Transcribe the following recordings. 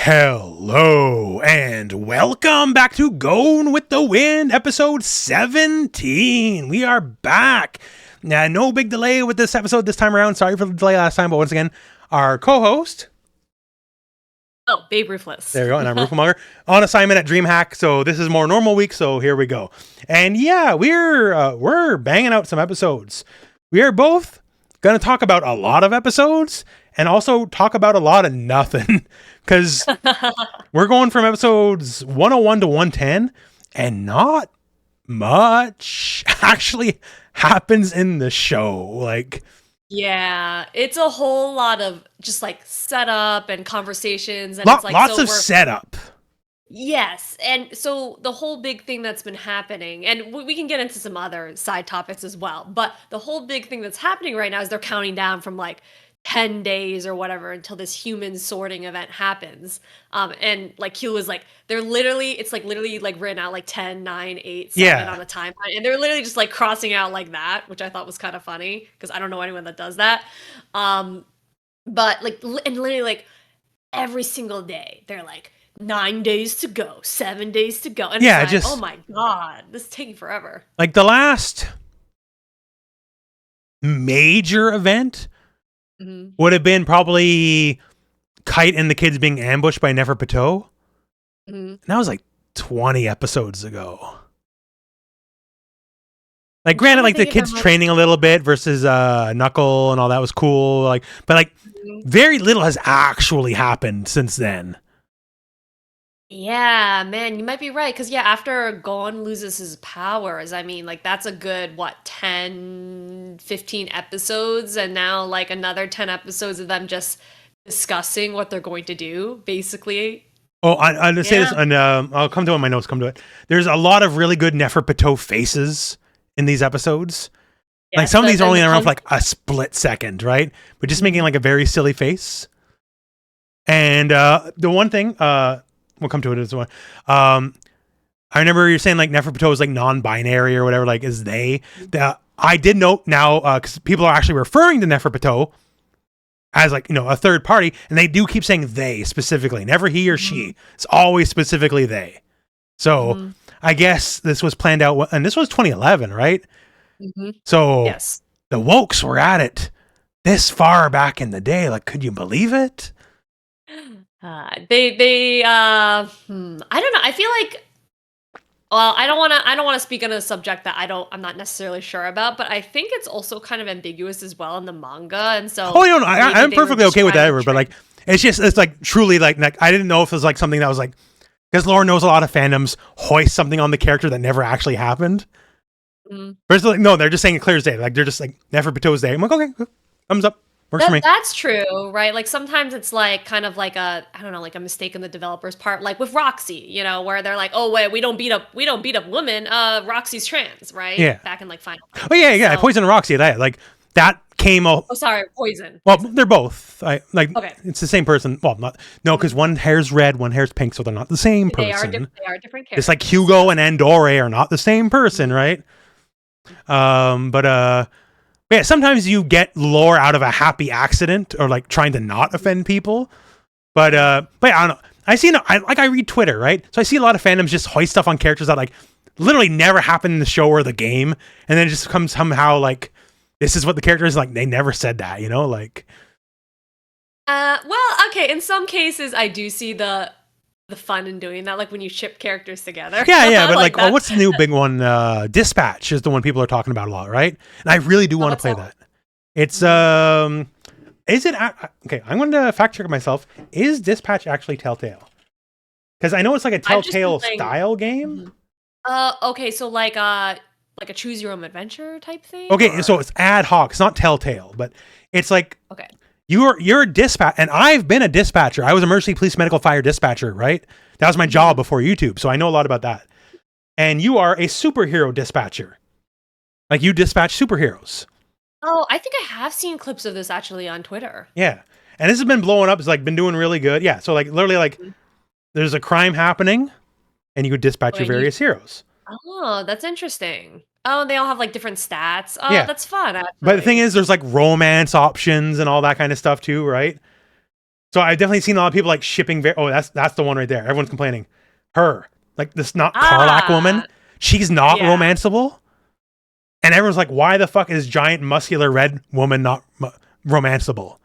Hello and welcome back to Going with the Wind, episode 17. We are back. Now, no big delay with this episode this time around. Sorry for the delay last time, but once again, our co-host. Oh, BABERUTHLESS. There you go, and I'm Rooflemonger on assignment at DreamHack. So this is more normal week. So here we go. And yeah, we're banging out some episodes. We are both going to talk about a lot of episodes and also talk about a lot of nothing. Because we're going from episodes 101 to 110, and not much actually happens in the show. Yeah, it's a whole lot of just like setup and conversations, and it's like lots of setup. Yes, and so the whole big thing that's been happening, and we can get into some other side topics as well, but the whole big thing that's happening right now is they're counting down from 10 days or whatever until this human sorting event happens. And Killua's it's literally written out 10, 9, 8, 7 on the timeline. And they're literally just crossing out like that, which I thought was kind of funny because I don't know anyone that does that. But and literally every single day they're 9 days to go, 7 days to go. And it's oh my God, this is taking forever. The last major event would have been probably Kite and the kids being ambushed by Neferpitou. And that was 20 episodes ago. Granted, the kids training a little bit versus Knuckle and all that was cool. But very little has actually happened since then. Yeah, man, you might be right. Because, after Gon loses his powers, I mean, that's a good, 10, 15 episodes. And now, another 10 episodes of them just discussing what they're going to do, basically. Oh, I'll say this, and I'll come to it in my notes, There's a lot of really good Neferpitou faces in these episodes. Yes, some of these are only around for a split second, right? But just making a very silly face. And the one thing... we'll come to it as well. I remember you're saying Neferpitou is non-binary or whatever, is they. I did note now, because people are actually referring to Neferpitou as a third party, and they do keep saying they specifically, never he or she. It's always specifically they. So I guess this was planned out, and this was 2011, right? So yes, the wokes were at it this far back in the day. Could you believe it? I don't know. I feel well, I don't want to speak on a subject that I'm not necessarily sure about, but I think it's also kind of ambiguous as well in the manga, and so. Oh, no, I'm perfectly okay with that, but it's truly I didn't know if it was something that was because Laura knows a lot of fandoms hoist something on the character that never actually happened. But no, they're just saying it clear as day. They're just Neferpitou's day. I'm okay, thumbs up. Works for me. That's true, right? Sometimes it's kind of a I don't know, a mistake on the developer's part, with Roxy, where they're oh wait, we don't beat up women. Roxy's trans, right? Yeah. Back in Final. Oh yeah. So, Poison and Roxy, that came out. Oh, sorry, Poison. Well, they're both. Okay. It's the same person. Well, because one hair's red, one hair's pink, so they're not the same person. They are different characters. It's Hugo and Andore are not the same person, right? Yeah, sometimes you get lore out of a happy accident or trying to not offend people. But I don't know. I read Twitter, right? So I see a lot of fandoms just hoist stuff on characters that literally never happened in the show or the game, and then it just comes somehow this is what the character is they never said that, Well, okay, in some cases I do see the fun in doing that, when you ship characters together. Yeah, but what's the new big one? Dispatch is the one people are talking about a lot, right? And I really do want to play that. It's is it okay? I'm going to fact check myself. Is Dispatch actually Telltale? Because I know it's a Telltale style game. Okay, so a choose your own adventure type thing. Okay, so it's ad hoc. It's not Telltale, but it's okay. You're a dispatch, and I've been a dispatcher. I was emergency police medical fire dispatcher, right? That was my job before YouTube, so I know a lot about that. And you are a superhero dispatcher. You dispatch superheroes. Oh, I think I have seen clips of this actually on Twitter. Yeah, and this has been blowing up. It's been doing really good. Yeah, so literally there's a crime happening, and you could dispatch your various heroes. Oh, that's interesting. Oh, they all have different stats. Oh, yeah. That's fun. Actually. But the thing is, there's romance options and all that kind of stuff too, right? So I've definitely seen a lot of people like shipping. That's the one right there. Everyone's complaining. Her, like this not Karlak woman. She's not romanceable. And everyone's like, why the fuck is giant muscular red woman not romanceable?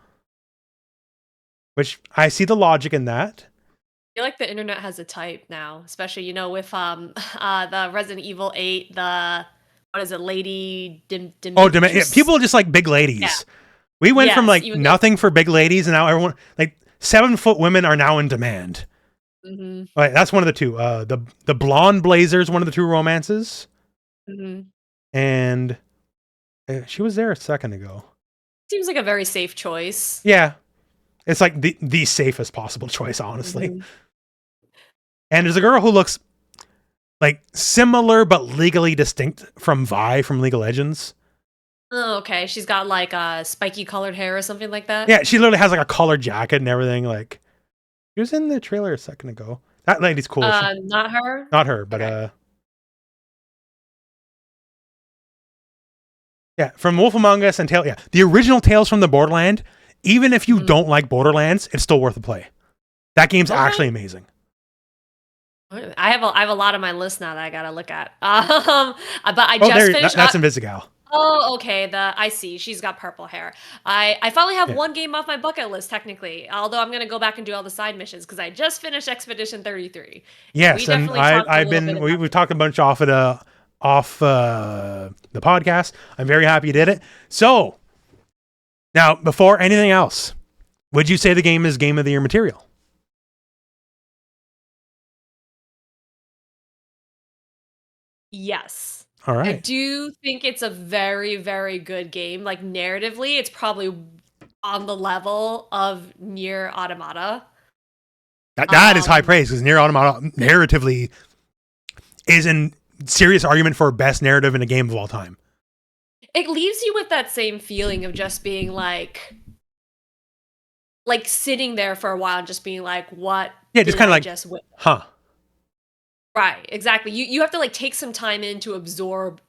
Which I see the logic in that. I feel like the internet has a type now, especially, you know, with the Resident Evil 8, what is it, Lady people just like big ladies. Yeah. We went from like nothing for big ladies, and now everyone like 7-foot women are now in demand. Mm-hmm. Right, that's one of the two. The blonde blazer is one of the two romances. Mm-hmm. And she was there a second ago. Seems like a very safe choice. Yeah. It's like the safest possible choice, honestly. Mm-hmm. And there's a girl who looks like similar but legally distinct from Vi from League of Legends. Oh, okay. She's got like spiky colored hair or something like that. Yeah, she literally has like a collared jacket and everything. Like, she was in the trailer a second ago. That lady's cool. Not her? Not her, but okay. Yeah, from Wolf Among Us and Tales. Yeah, the original Tales from the Borderland. Even if you don't like Borderlands, it's still worth a play. That game's actually amazing. I have a lot on my list now that I gotta look at. But I just finished. That's Invisigal. Oh, okay. I see. She's got purple hair. I finally have one game off my bucket list, technically. Although I'm gonna go back and do all the side missions because I just finished Expedition 33. Yes, and we've talked a bunch off the podcast. I'm very happy you did it. So now, before anything else, would you say the game is Game of the Year material? Yes. All right. I do think it's a very, very good game. Like narratively, it's probably on the level of Nier Automata. That is high praise because Nier Automata narratively is in serious argument for best narrative in a game of all time. It leaves you with that same feeling of just being like sitting there for a while and just being like, what? Yeah, just kind of like, huh. Right, exactly. You have to like take some time in to absorb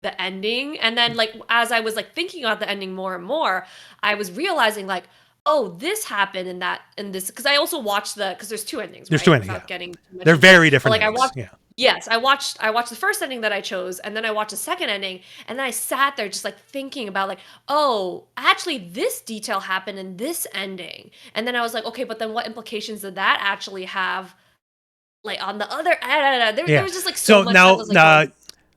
the ending. And then like, as I was like thinking about the ending more and more, I was realizing like, oh, this happened in this. Cause I also watched because there's two endings. There's two endings, yeah. They're very different. Like Yes, I watched the first ending that I chose, and then I watched the second ending, and then I sat there just like thinking about like, oh, actually this detail happened in this ending. And then I was like, okay, but then what implications did that actually have like on the other there was just like so much now like,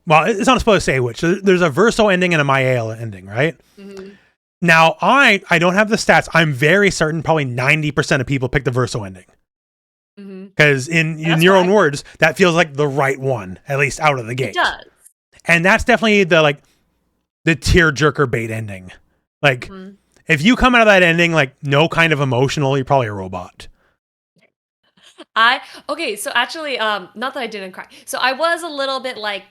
well, it's not supposed to say which. There's a Verso ending and a Mael ending, right? Mm-hmm. Now I don't have the stats. I'm very certain probably 90% of people pick the Verso ending. Because in your own words, that feels like the right one, at least out of the gate. It does. And that's definitely the tearjerker bait ending. Like, if you come out of that ending like no kind of emotional, you're probably a robot. So actually, not that I didn't cry. So I was a little bit like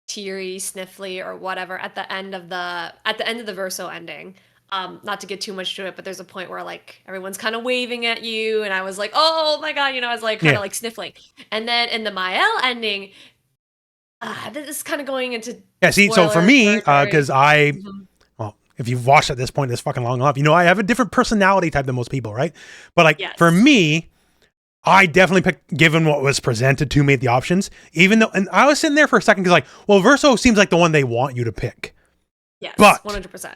teary, sniffly, or whatever at the end of the Verso ending. Not to get too much to it, but there's a point where like everyone's kind of waving at you, and I was like, oh my god, I was like kind of like sniffling. And then in the Mael ending, this is kind of going into so for me, because well, if you've watched at this point this fucking long enough, I have a different personality type than most people, right? But like for me, I definitely picked, given what was presented to me, the options, even though, and I was sitting there for a second because like, well, Verso seems like the one they want you to pick. Yes, but 100%.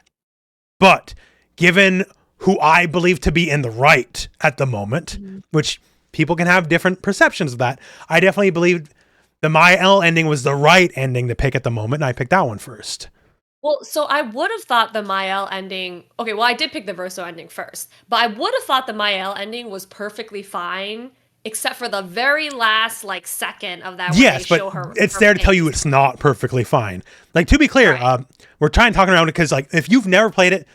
But given who I believe to be in the right at the moment, which people can have different perceptions of that, I definitely believe the Mael ending was the right ending to pick at the moment, and I picked that one first. Well, so I would have thought the Mael ending... Okay, well, I did pick the Verso ending first, but I would have thought the Mael ending was perfectly fine, except for the very last, second of that where they show her... It's there to tell you it's not perfectly fine. Like, to be clear, right. We're talking around it because, if you've never played it,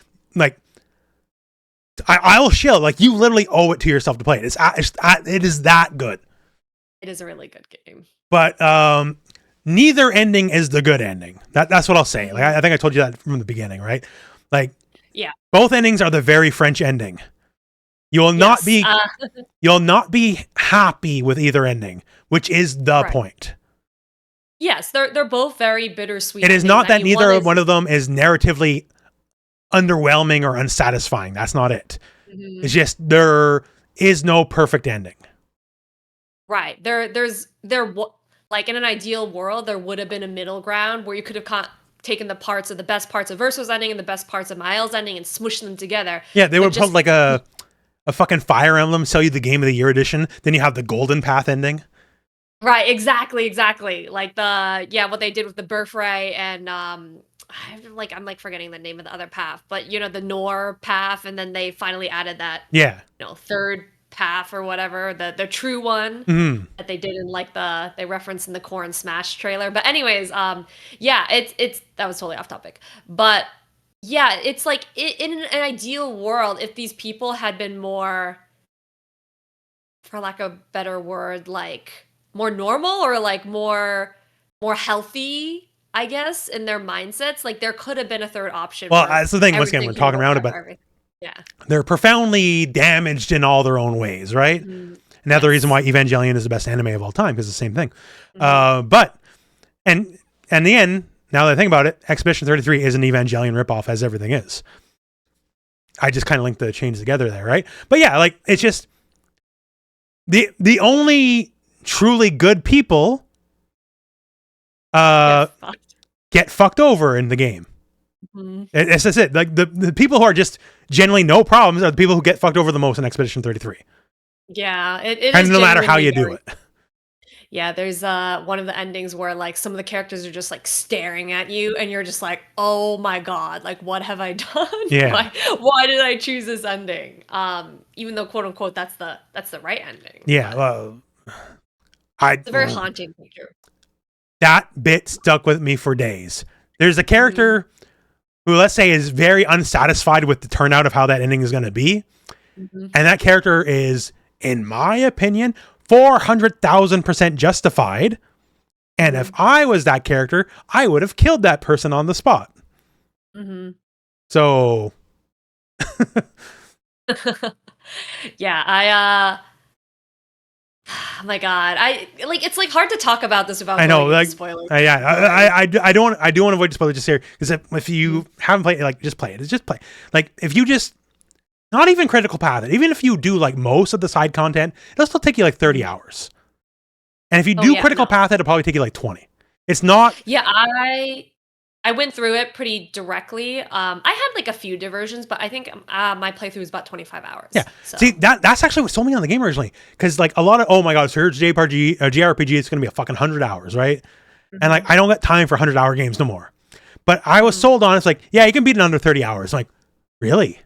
I'll shill. You literally owe it to yourself to play it. It is that good. It is a really good game. But neither ending is the good ending. That's what I'll say. I think I told you that from the beginning, right? Yeah. Both endings are the very French ending. You'll not be happy with either ending, which is the point. Yes, they're both very bittersweet. It is not that neither one of them is narratively underwhelming or unsatisfying. That's not it. Mhm. It's just there is no perfect ending. Right. Like in an ideal world, there would have been a middle ground where you could have taken the best parts of Verso's ending and the best parts of Miles' ending and smushed them together. Yeah, they But would put like a fucking Fire Emblem, sell you the Game of the Year edition, then you have the Golden Path ending. Right, exactly. Like what they did with the Birthright and I'm forgetting the name of the other path, but the Nor path, and then they finally added that third path or whatever, the true one that they did in they referenced in the Corn Smash trailer. But anyways, it's that was totally off topic. But yeah, it's like in an ideal world, if these people had been more, for lack of a better word, like more normal or like more healthy, I guess, in their mindsets, like there could have been a third option. Well, that's the thing. Once again, we're talking around it, but they're profoundly damaged in all their own ways, right? And that's the reason why Evangelion is the best anime of all time, because it's the same thing. But in the end, now that I think about it, Expedition 33 is an Evangelion ripoff, as everything is. I just kind of linked the chains together there, right? But yeah, like it's just the only truly good people get fucked over in the game. It's just it. Like the people who are just generally no problems are the people who get fucked over the most in Expedition 33. Yeah, it and is no matter how you do it. Yeah, there's one of the endings where like some of the characters are just like staring at you and you're just like, oh my god, like what have I done? Yeah. Why did I choose this ending? Even though quote unquote that's the right ending. Yeah, well, it's a very haunting picture. That bit stuck with me for days. There's a character who, let's say, is very unsatisfied with the turnout of how that ending is going to be. And that character is, in my opinion, 400,000% justified. And if I was that character, I would have killed that person on the spot. So. Yeah, oh my god, it's like hard to talk about this without spoilers. I do want to avoid spoilers just here, because if you haven't played it, like just play it. It's just play. Like if you just not even critical path it, even if you do like most of the side content, it'll still take you like 30 hours. And if you do critical path it, it'll probably take you like 20. It's not. Yeah, I went through it pretty directly. I had like a few diversions, but I think my playthrough was about 25 hours. Yeah. So. See, that's actually what sold me on the game originally. Because like a lot of, oh my god, so here's JRPG, it's going to be a fucking 100 hours, right? And like, I don't got time for 100-hour games no more. But I was sold on, it's like, yeah, you can beat it under 30 hours. I'm like, really?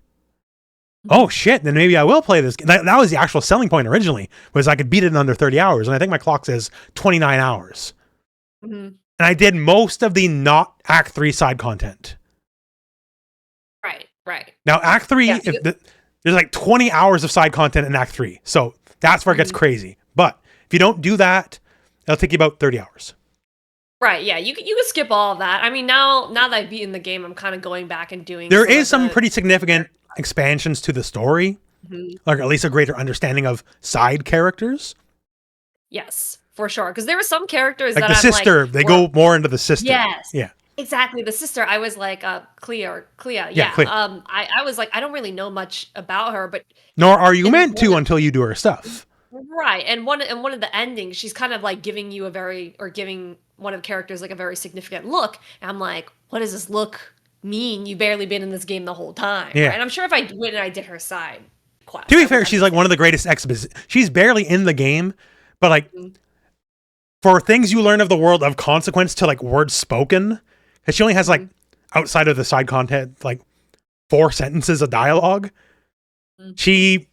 Oh shit, then maybe I will play this. That was the actual selling point originally, was I could beat it in under 30 hours. And I think my clock says 29 hours. And I did most of the not Act 3 side content. Right. Now, Act 3, there's like 20 hours of side content in Act 3. So that's where it gets crazy. But if you don't do that, it'll take you about 30 hours. Right, yeah. You can skip all of that. I mean, now that I've beaten the game, I'm kind of going back and doing... There is some pretty significant expansions to the story. Like at least a greater understanding of side characters. Yes. For sure, because there were some characters like that the sister. They go more into the sister. Yes. Yeah. Exactly. The sister. I was like, Clea. Yeah. Clea. I was like, I don't really know much about her, but nor are you meant to until you do her stuff. Right. And one of the endings, she's kind of like giving one of the characters like a very significant look. And I'm like, what does this look mean? You've barely been in this game the whole time. Yeah. Right? And I'm sure if I went and I did her side quest. To be fair, she's like one of the greatest exhibits. She's barely in the game, but like. For things you learn of the world of consequence to like words spoken, because she only has like outside of the side content like 4 sentences of dialogue. She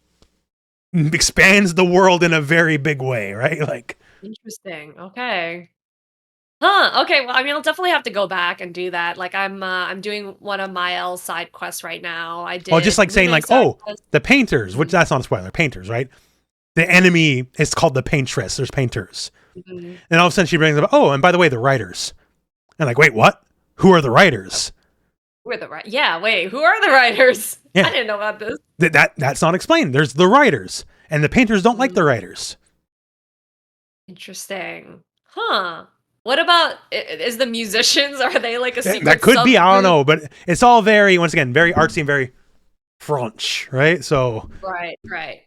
expands the world in a very big way, right? Like interesting. Okay. Huh. Okay. Well, I mean, I'll definitely have to go back and do that. Like, I'm doing one of Miles' side quests right now. I did. Well, just like saying like, the painters, which that's not a spoiler. Painters, right? The enemy is called the paintress. There's painters. And all of a sudden she brings up, and by the way, the writers. And like, wait, what? Who are the writers? Who are the writers? Yeah, wait, who are the writers? Yeah. I didn't know about this. That's not explained. There's the writers. And the painters don't like the writers. Interesting. Huh. What about, is the musicians, are they like a secret That could be, I don't subgroup? know. But it's all very, once again, very artsy and very French, right? So right.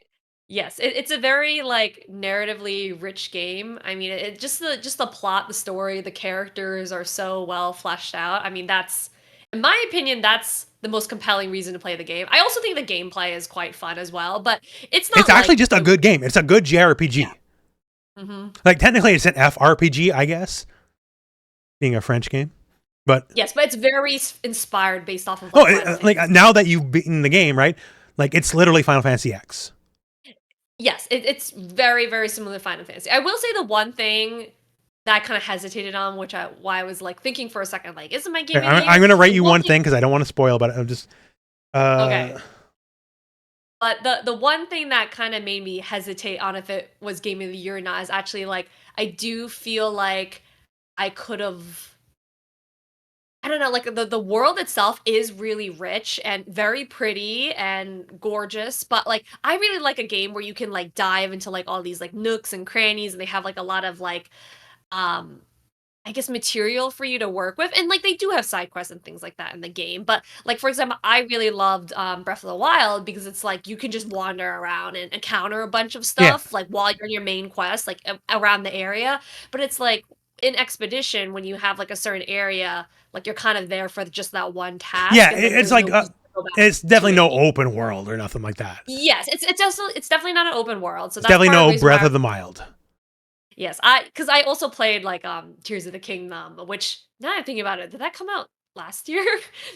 Yes, it's a very like narratively rich game. I mean, it just the plot, the story, the characters are so well fleshed out. I mean, that's in my opinion, that's the most compelling reason to play the game. I also think the gameplay is quite fun as well, but it's it's not actually like just a good game. It's a good JRPG. hmm Like technically it's an FRPG, I guess, being a French game. But yes, but it's very inspired based off of like, Final like Fantasy. now that you've beaten the game, right? Like it's literally Final Fantasy X. Yes, it's very, very similar to Final Fantasy. I will say the one thing that I kind of hesitated on, why I was like thinking for a second, like, isn't my game Here, in I'm here? going to write The you one one thing, thing because I don't want to spoil, but I'm just okay, but the one thing that kind of made me hesitate on if it was Game of the Year or not is actually like I do feel like I could have. I don't know, like the world itself is really rich and very pretty and gorgeous, but like I really like a game where you can like dive into like all these like nooks and crannies and they have like a lot of like um I guess material for you to work with. And like they do have side quests and things like that in the game. But like for example, I really loved Breath of the Wild because it's like you can just wander around and encounter a bunch of yeah. stuff like while you're in your main quest, like around the area. But it's like in Expedition when you have like a certain area, like you're kind of there for just that one task, Yeah, and then it's there's like no reason to go back it's to definitely it. no open world or nothing like that. Yes, it's definitely not an open world, so It's that's definitely part of the no reason why Breath of the Mild. yes, because I also played like Tears of the Kingdom, which now I'm thinking about it, did that come out last year?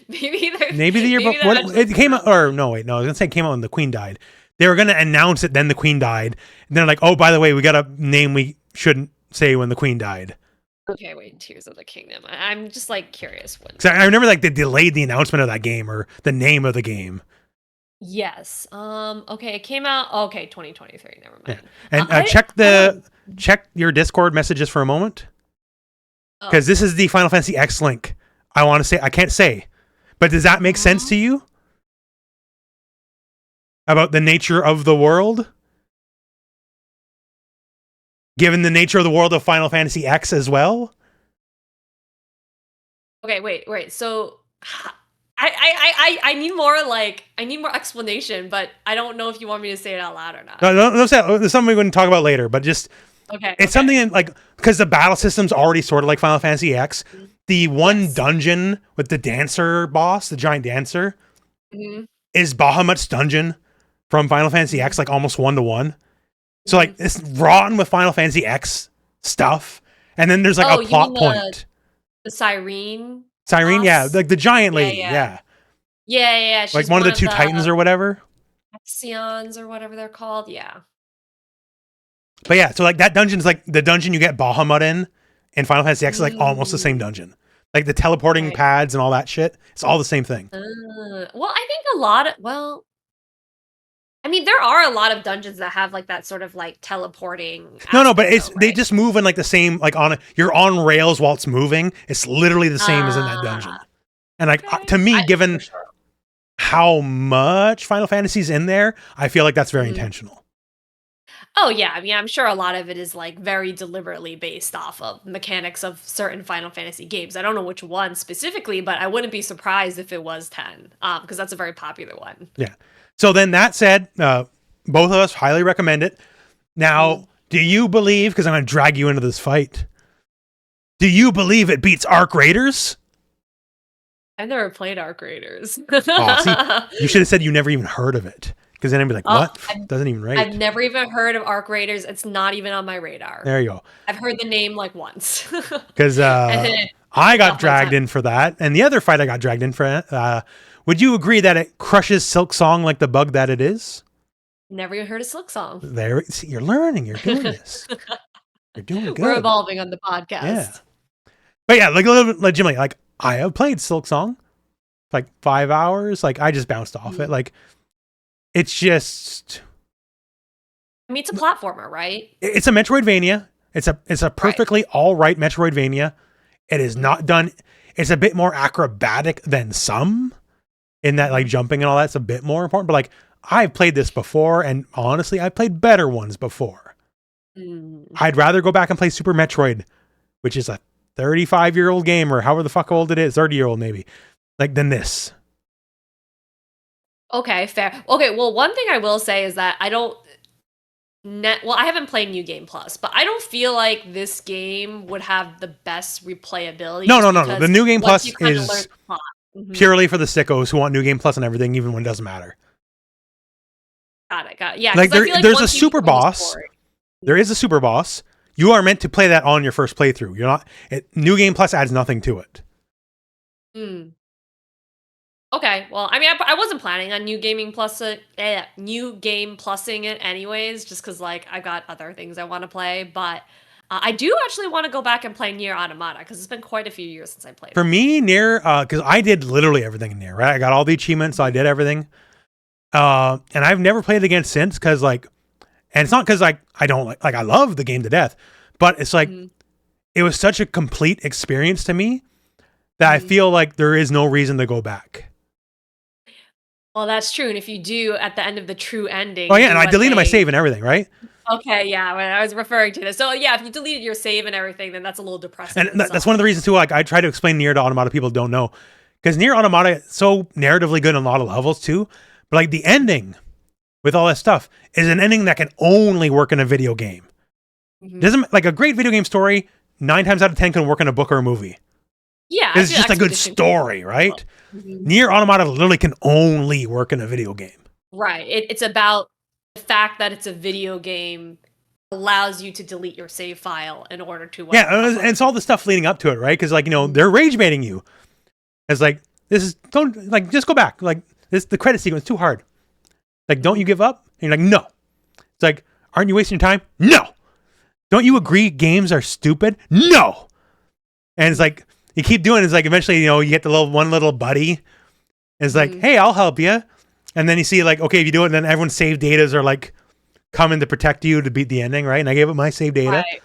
maybe Maybe the year maybe before. that What eventually it came came out. out, or no, wait, no, I was gonna say it came out when the Queen died. They were gonna announce it, then the Queen died, and then like, oh, by the way, we got a name we shouldn't say when the Queen died. Okay, wait, Tears of the Kingdom. I'm just like curious when. Because I remember like they delayed the announcement of that game or the name of the game. Yes. Okay, it came out. Okay, 2023. Never Yeah. mind. And I don't. check your Discord messages for a moment, Oh. because this is the Final Fantasy X link. I want to say I can't say, but does that make sense to you about the nature of the world? Given the nature of the world of Final Fantasy X as well. Okay, wait. So, I need more like I need more explanation, but I don't know if you want me to say it out loud or not. No, that's something we're going to talk about later. But just Okay. it's something like because the battle system's already sort of like Final Fantasy X. The one Yes. dungeon with the dancer boss, the giant dancer, Mhm. is Bahamut's dungeon from Final Fantasy X, like almost 1-to-1. So like Mhm. it's rotten with Final Fantasy X stuff, and then there's like Oh, a you plot mean point. the Cyrene Cyrene, yeah, boss? like the giant Yeah, lady, yeah. yeah, Yeah. like She's one of one the of two titans or whatever. Axions or whatever they're called. Yeah. But yeah, so like that dungeon's like the dungeon you get Bahamut in Final Fantasy X is like almost the same Mm, dungeon. Like the teleporting right. pads and all that shit. It's all the same thing. Well, I think a lot of well, I mean, there are a lot of dungeons that have like that sort of like teleporting No, but aspect, it's though, they right? just move in like the same like you're on rails while it's moving. It's literally the same as in that Ah, dungeon. And like okay. to me, For given sure. how much Final Fantasy's in there, I feel like that's very Mhm. intentional. Oh yeah, I mean, I'm sure a lot of it is like very deliberately based off of mechanics of certain Final Fantasy games. I don't know which one specifically, but I wouldn't be surprised if it was 10, because that's a very popular one. Yeah. So then that said, both of us highly recommend it. Mm. Now, do you believe? Because I'm going to drag you into this fight. Do you believe it beats Arc Raiders? I've never played Arc Raiders. Oh, see, you should have said you never even heard of it. Because then I'd be like, Oh, what? Doesn't even rate. I've never even heard of Arc Raiders. It's not even on my radar. There you go. I've heard the name like once. Because And then I got off my dragged tongue. in for that. And the other fight I got dragged in for, would you agree that it crushes Silk Song like the bug that it is? Never even heard a Silk Song. There, see, you're learning. You're doing this. You're doing good. We're evolving on the podcast. Yeah. But yeah, like a little bit legitimately, like I have played Silk Song like 5 hours. Like I just bounced off it. Like it's just I mean, it's a platformer, right? it's a Metroidvania. It's a perfectly all right Metroidvania. It is not done. It's a bit more acrobatic than some in that like jumping and all that's a bit more important. But like I've played this before, and honestly, I've played better ones before. Mm. I'd rather go back and play Super Metroid, which is a 35-year-old game or however the fuck old it is, 30-year-old maybe, like than this. Okay, fair. Okay, well, one thing I will say is that I don't well, I haven't played New Game Plus, but I don't feel like this game would have the best replayability No, just no, no, no. The because New Game once Plus you kind of learn is the plot. Mhm. purely for the sickos who want New Game Plus and everything, even when it doesn't matter. Got it. Yeah, Like because I feel like there's a once you super know the boss. story. There is a super boss. You are meant to play that on your first playthrough. You're not. New Game Plus adds nothing to it. Mm. Okay, well, I mean, I wasn't planning on new game plusing it anyways, just because like I've got other things I want to play. But I do actually want to go back and play Nier Automata because it's been quite a few years since I played For it. me, Nier, because I did literally everything in Nier, right? I got all the achievements, so I did everything. And I've never played it again since, because like, and it's not because like I don't like I love the game to death, but it's like it was such a complete experience to me that I feel like there is no reason to go back. Well, that's true, and if you do at the end of the true ending, Oh yeah, and I what deleted my they save and everything, right? Okay, yeah, when I was referring to this. So yeah, if you deleted your save and everything, then that's a little depressing. And in that's itself. one of the reasons too. Like I try to explain Nier to Automata, people don't know, because Nier Automata is so narratively good on a lot of levels too. But like the ending with all that stuff is an ending that can only work in a video game. Doesn't like a great video game story 9 times out of 10 can work in a book or a movie. Yeah, It's just a good story, right? Nier Automata literally can only work in a video game. Right. It's about the fact that it's a video game allows you to delete your save file in order to and it's all the stuff leading up to it, right? Because like they're rage baiting you. It's like don't like just go back. Like the credit sequence is too hard. Like don't you give up? And you're like no. It's like aren't you wasting your time? No. Don't you agree games are stupid? No. And it's like you keep doing it. It's like eventually you get the one little buddy. And it's like hey, I'll help you. And then you see like okay, if you do it, then everyone's save datas are like coming to protect you to beat the ending, right? And I gave it my save data. Right.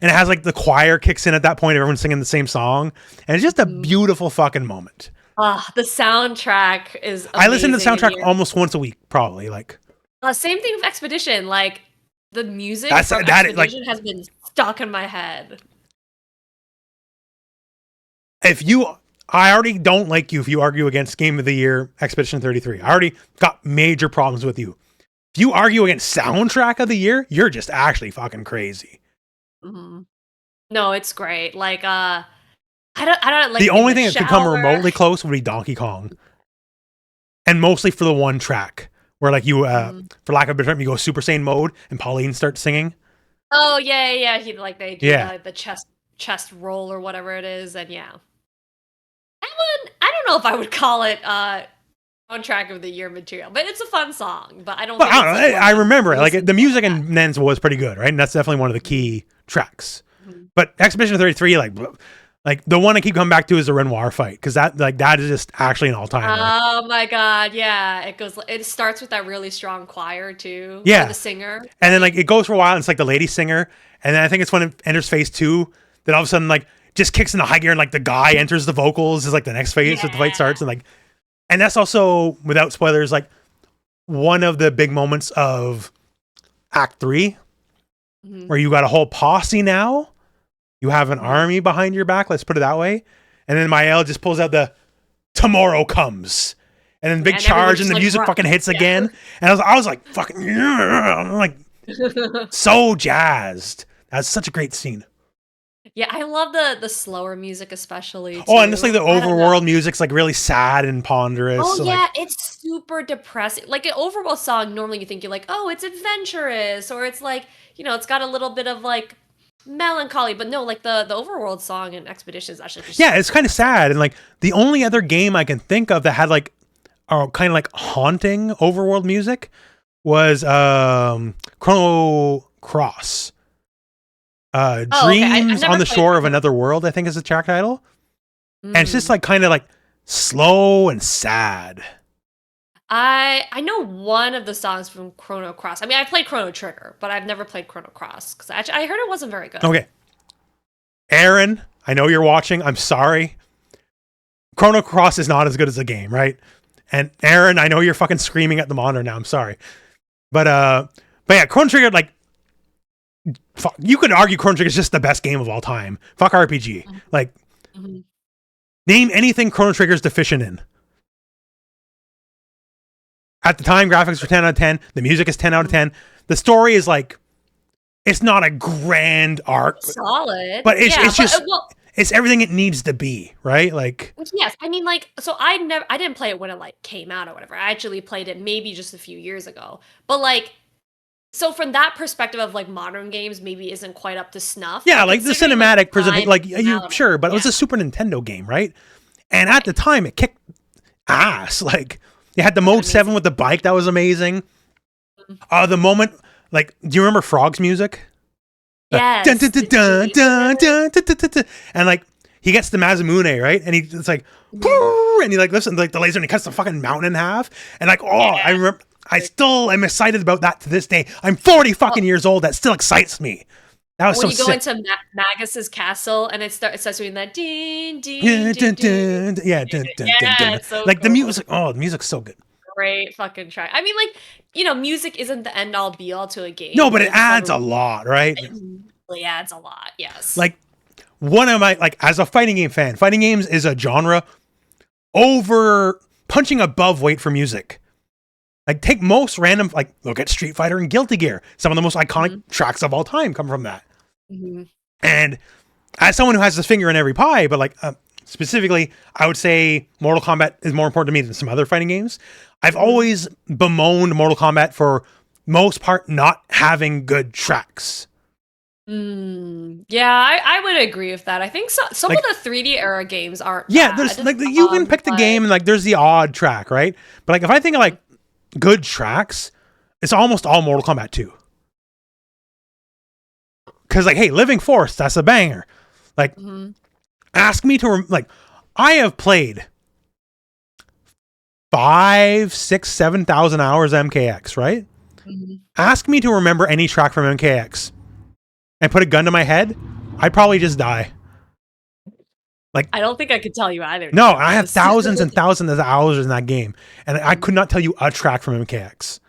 And it has like the choir kicks in at that point, everyone's singing the same song. And it's just a beautiful fucking moment. The soundtrack is amazing. I listen to the soundtrack almost once a week, probably. Like same thing with Expedition. Like the music from Expedition like, has been stuck in my head. I already don't like you if you argue against Game of the Year Expedition 33. I already got major problems with you. If you argue against Soundtrack of the Year, you're just actually fucking crazy. No, it's great. Like, I don't like the only thing that could come remotely close would be Donkey Kong, and mostly for the one track where, like, you, for lack of a better term, you go Super Saiyan mode and Pauline starts singing. Oh yeah. They do the chest roll or whatever it is, and yeah, that one I don't know if I would call it soundtrack of the year material, but it's a fun song. But I don't. Well, I remember it. Like the music in Nen's was pretty good, right? And that's definitely one of the key tracks. But Expedition 33, like the one I keep coming back to is the Renoir fight, because that is just actually an all-timer. Oh my god, yeah! It starts with that really strong choir too. Yeah, the singer, and then like it goes for a while, and it's like the lady singer, and then I think it's when it enters phase 2 that all of a sudden like just kicks into high gear, and like the guy enters the vocals is like the next phase that the fight starts, and that's also, without spoilers, like one of the big moments of Act 3, where you got a whole posse now. You have an army behind your back, let's put it that way. And then Mael just pulls out the "Tomorrow Comes." And then big charge, and the music fucking hits again. And I was like, fucking, I'm like, so jazzed. That's such a great scene. Yeah, I love the slower music especially, too. Oh, and just like the overworld music's like really sad and ponderous. Oh, so yeah, it's super depressing. Like an overworld song, normally you think you're like, oh, it's adventurous, or it's like, it's got a little bit of like melancholy, but no, like the overworld song in Expedition is actually just it's kind of sad. And like the only other game I can think of that had like kind of like haunting overworld music was Chrono Cross. Dreams on the Shore of Another World, I think is the track title. And it's just like kind of like slow and sad. I know one of the songs from Chrono Cross. I mean, I played Chrono Trigger, but I've never played Chrono Cross because I heard it wasn't very good. Okay, Aaron, I know you're watching. I'm sorry. Chrono Cross is not as good as the game, right? And Aaron, I know you're fucking screaming at the monitor now. I'm sorry, but yeah, Chrono Trigger, like, fuck, you could argue Chrono Trigger is just the best game of all time. Fuck RPG. Like, name anything Chrono Trigger is deficient in. At the time, graphics were 10 out of 10. The music is 10 out of 10. The story is like, it's not a grand arc. Solid. But it's just, it's everything it needs to be, right? Like, yes. I mean, like, so I didn't play it when it like came out or whatever. I actually played it maybe just a few years ago. But like, so from that perspective of like modern games, maybe isn't quite up to snuff. Yeah, like the cinematic presentation, like sure, but it was a Super Nintendo game, right? And at the time, it kicked ass. Like, you had the Mode 7 with the bike, that was amazing. The moment, like, do you remember Frog's music? Yes. And like, he gets the Mazamune, right? And it's like, and he like lifts like the laser and he cuts the fucking mountain in half. And like, I remember, I still am excited about that to this day. I'm 40 fucking years old. That still excites me. That was when so you go sick. into Magus's castle and it starts doing that ding ding So like cool. The music, the music's so good. Great fucking track. I mean, like, you know, music isn't the end all be all to a game. No, but it adds a lot, right? It really adds a lot, yes. Like, one of my, like, as a fighting game fan, fighting games is a genre over punching above weight for music. Like, take most random, like, look at Street Fighter and Guilty Gear. Some of the most iconic tracks of all time come from that. And as someone who has his finger in every pie, but like, specifically, I would say Mortal Kombat is more important to me than some other fighting games. I've always bemoaned Mortal Kombat for most part not having good tracks. Yeah, I would agree with that. I think some like, of the 3D era games aren't Yeah, bad, there's like you can pick the game and like there's the odd track, right? But like if I think of like good tracks, it's almost all Mortal Kombat 2. Cause like, hey, Living Force, that's a banger. Like, ask me to like, I have played 5, 6, 7,000 hours MKX, right? Ask me to remember any track from MKX and put a gun to my head, I'd probably just die. Like, I don't think I could tell you either. No, I have thousands and thousands of hours in that game, and I could not tell you a track from MKX.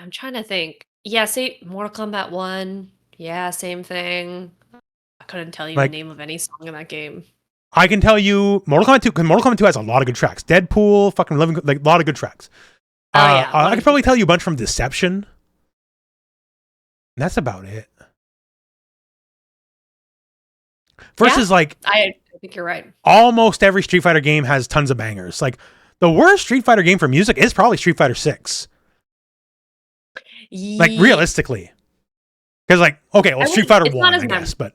I'm trying to think. Yeah, say Mortal Kombat 1. Yeah, same thing. I couldn't tell you the name of any song in that game. I can tell you Mortal Kombat 2, because Mortal Kombat 2 has a lot of good tracks. Deadpool, fucking Living, like a lot of good tracks. I could probably tell you a bunch from Deception. And that's about it. Versus like, I think you're right. Almost every Street Fighter game has tons of bangers. Like, the worst Street Fighter game for music is probably Street Fighter 6. Like, realistically. Because like, okay, well, Street Fighter 1, I guess, but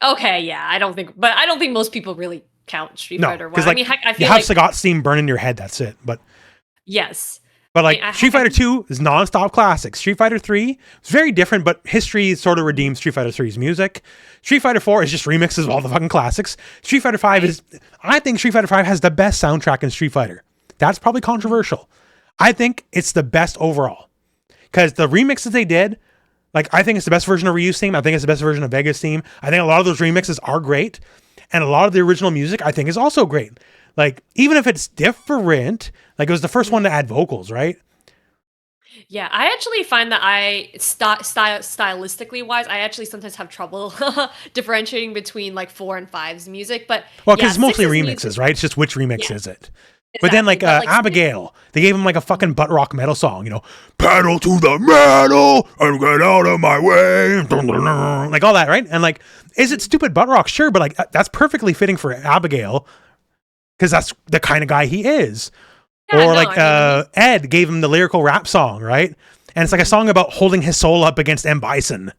okay, yeah, I don't think most people really count Street Fighter 1. Like, I mean, heck, I feel you have Sagat steam burn in your head. That's it. But yes, but like Street Fighter 2 is non-stop classic. Street Fighter 3 is very different, but history sort of redeems Street Fighter 3's music. Street Fighter 4 is just remixes of all the fucking classics. Street Fighter 5 is, I think Street Fighter 5 has the best soundtrack in Street Fighter. That's probably controversial. I think it's the best overall because the remixes they did. Like, I think it's the best version of Ryu's theme. I think it's the best version of Vega's theme. I think a lot of those remixes are great. And a lot of the original music, I think, is also great. Like, even if it's different, like, it was the first one to add vocals, right? Yeah, I actually find that stylistically wise, I actually sometimes have trouble differentiating between, like, 4 and 5's music. But well, because it's mostly remixes, right? It's just which remix is it? Exactly. But then, like, Abigail, they gave him, like, a fucking butt rock metal song, you know, pedal to the metal and get out of my way, like, all that, right? And, like, is it stupid butt rock? Sure, but, like, that's perfectly fitting for Abigail, because that's the kind of guy he is. Yeah, or, Ed gave him the lyrical rap song, right? And it's, like, a song about holding his soul up against M. Bison.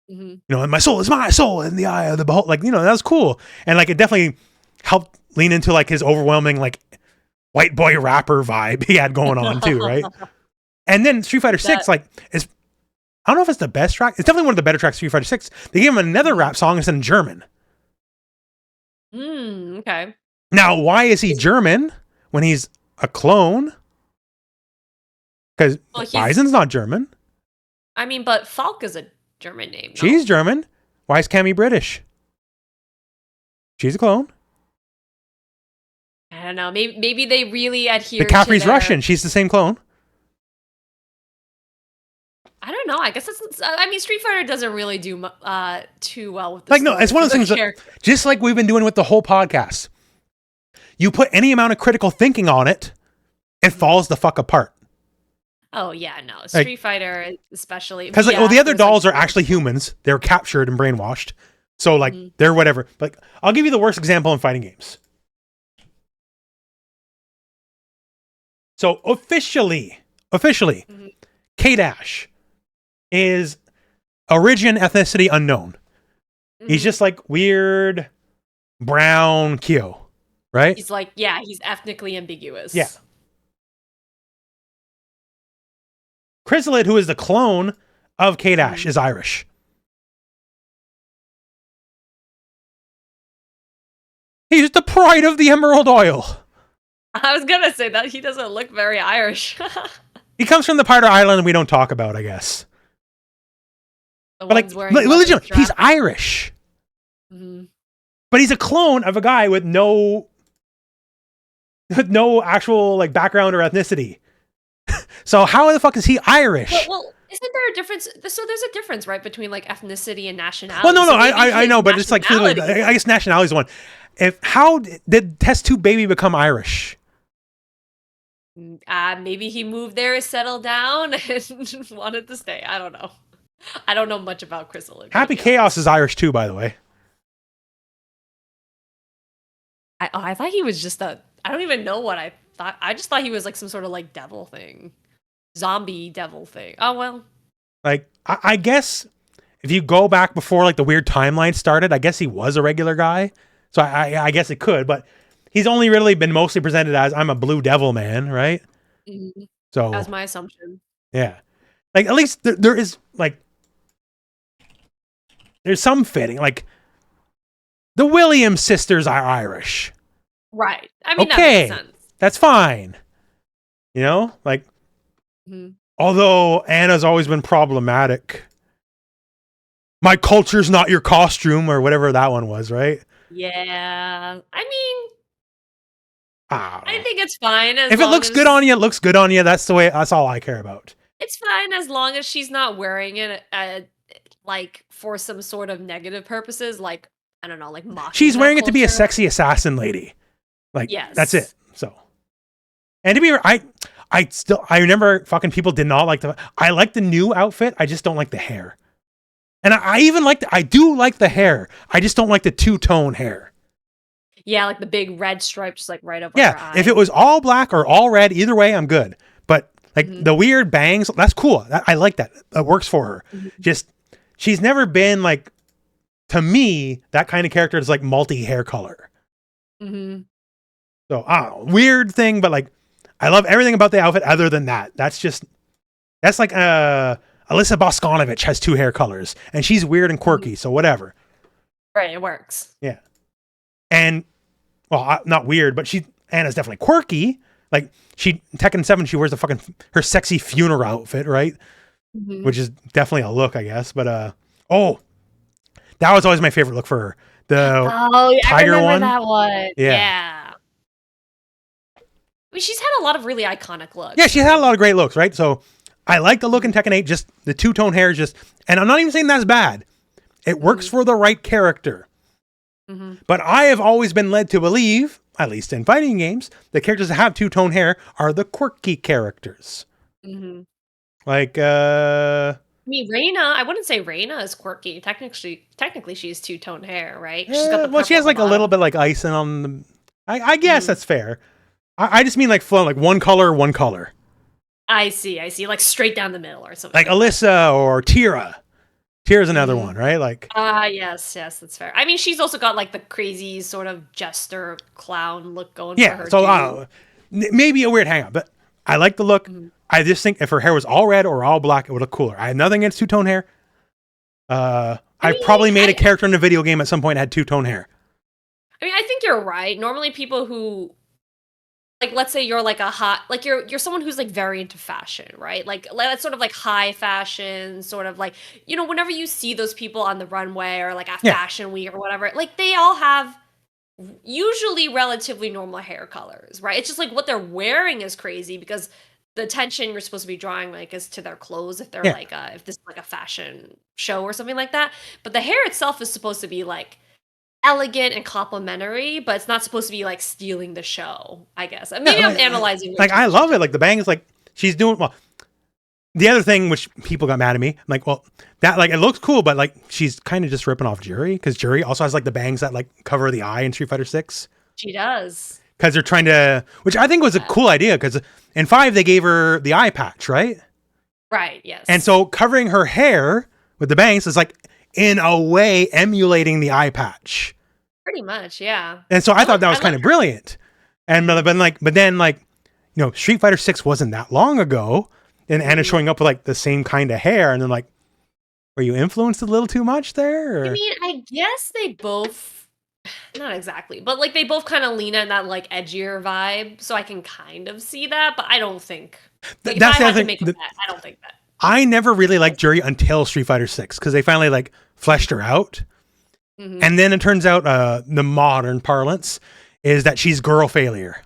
You know, and my soul is my soul in the eye of the beholder. Like, you know, that was cool. And, like, it definitely helped lean into, like, his overwhelming, like, white boy rapper vibe he had going on too, right? And then Street Fighter 6, like, is, I don't know if it's the best track. It's definitely one of the better tracks, Street Fighter 6. They gave him another rap song. It's in German. Okay. Now, why is he German when he's a clone? Because Bison's not German. I mean, but Falk is a German name. No? She's German. Why is Cammy British? She's a clone. I don't know. Maybe they really adhere. The Capri's Russian. She's the same clone. I don't know. I guess it's. I mean, Street Fighter doesn't really do too well with. Like, no, it's one of those things. That, just like we've been doing with the whole podcast. You put any amount of critical thinking on it, it falls the fuck apart. Oh yeah, no, Street Fighter especially. Because like, the other dolls are actually humans. They're captured and brainwashed. So like, they're whatever. Like, I'll give you the worst example in fighting games. So officially, K-Dash is origin ethnicity unknown. He's just like weird brown Kyo, right? He's like, yeah, he's ethnically ambiguous. Yeah. Chrysalid, who is the clone of K-Dash, is Irish. He's the pride of the Emerald Isle. I was gonna say that he doesn't look very Irish. He comes from the part of Ireland we don't talk about, I guess. But like, legitimately, he's Irish. But he's a clone of a guy with no actual like background or ethnicity. So how the fuck is he Irish? Well, isn't there a difference? So there's a difference, right, between like ethnicity and nationality. Well, no, so I know, but it's like I guess nationality is one. How did Test Tube Baby become Irish? Maybe he moved there, settled down, and wanted to stay. I don't know. I don't know much about Chrysalid. Happy Chaos is Irish too, by the way. I thought he was just I don't even know what I thought. I just thought he was like some sort of like devil thing. Zombie devil thing. Oh, well. Like, I guess if you go back before like the weird timeline started, I guess he was a regular guy. So I guess it could, but he's only really been mostly presented as I'm a blue devil man, right? So that's my assumption. Yeah. Like, at least there is like, there's some fitting. Like, the Williams sisters are Irish. Right. I mean, okay, that makes sense. That's fine. You know, like, although Anna's always been problematic. My culture's not your costume, or whatever that one was, right? Yeah. I mean, I think it's fine. If it looks good on you, it looks good on you. That's all I care about. It's fine as long as she's not wearing it like for some sort of negative purposes, like, I don't know, like mocking. She's wearing it to be a sexy assassin lady. Like, yes. That's it. So, and to be I remember fucking people did not like I like the new outfit. I just don't like the hair. And I do like the hair. I just don't like the two-tone hair. Yeah, like the big red stripe just like right over her eye. If it was all black or all red, either way, I'm good. But like the weird bangs, that's cool. I like that. That works for her. Just, she's never been like, to me, that kind of character is like multi-hair color. So, I don't know, weird thing, but like, I love everything about the outfit other than that. That's like, Alyssa Bosconovich has two hair colors, and she's weird and quirky, so whatever. Right, it works. Yeah. And, well, not weird, but Anna's definitely quirky. Like, Tekken 7, she wears her sexy funeral outfit, right? Which is definitely a look, I guess. But, that was always my favorite look for her. The tiger I remember one. That one. Yeah. I mean, she's had a lot of really iconic looks. Yeah, she's had a lot of great looks, right? So, I like the look in Tekken 8, just the two-tone hair, and I'm not even saying that's bad. It works for the right character. But I have always been led to believe, at least in fighting games, the characters that have two-tone hair are the quirky characters. Like, I mean, Reina, I wouldn't say Reina is quirky. Technically she's two-tone hair, right? She's got she has like a little bit like icing on the... I guess that's fair. I just mean like flow, like one color. I see. Like straight down the middle or something. Like Alyssa or Tira. Tira's another one, right? Like, yes, that's fair. I mean, she's also got like the crazy sort of jester clown look going for her. So maybe a weird hang-up, but I like the look. I just think if her hair was all red or all black, it would look cooler. I have nothing against two-tone hair. I probably made a character in a video game at some point that had two-tone hair. I mean, I think you're right. Normally people who, like, let's say you're like you're someone who's like very into fashion, right? Like that's sort of like high fashion, sort of like, you know, whenever you see those people on the runway or like at fashion week or whatever, like they all have usually relatively normal hair colors, right? It's just like what they're wearing is crazy because the attention you're supposed to be drawing like is to their clothes if they're like if this is like a fashion show or something like that. But the hair itself is supposed to be like elegant and complimentary, but it's not supposed to be like stealing the show, I guess. Maybe I'm analyzing. Like, I love it. Like, the bangs, like, she's doing well. The other thing, which people got mad at me, I'm like, well, that, like, it looks cool, but like, she's kind of just ripping off Juri, because Juri also has like the bangs that like cover the eye in Street Fighter 6. She does. Because they're trying to, which I think was a cool idea, because in 5 they gave her the eye patch, right? Right. Yes. And so covering her hair with the bangs is like, in a way, emulating the eye patch. Pretty much, yeah. And so I thought that was kind of brilliant. And but then Street Fighter 6 wasn't that long ago, and Anna's showing up with like the same kind of hair, and then like, were you influenced a little too much there? Or? I mean, I guess they both, not exactly, but like they both kind of lean in that like edgier vibe, so I can kind of see that, but I don't think. Like, that's if I the had other to make thing. a bet, I don't think that. I never really liked Juri until Street Fighter 6, because they finally like fleshed her out. Mm-hmm. And then it turns out the modern parlance is that she's girl failure.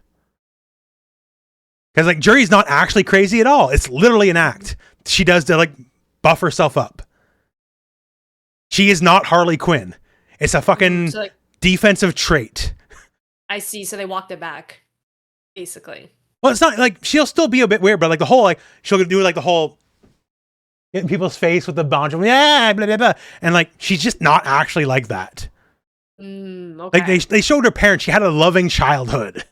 Because like Juri's not actually crazy at all. It's literally an act she does to like buff herself up. She is not Harley Quinn. It's a fucking defensive trait. I see. So they walked it back, basically. Well, it's not like, she'll still be a bit weird, but like the whole, like, she'll do like the whole in people's face with the banjo, yeah, blah, blah, blah. And like, she's just not actually like that. Okay. Like they showed her parents, she had a loving childhood.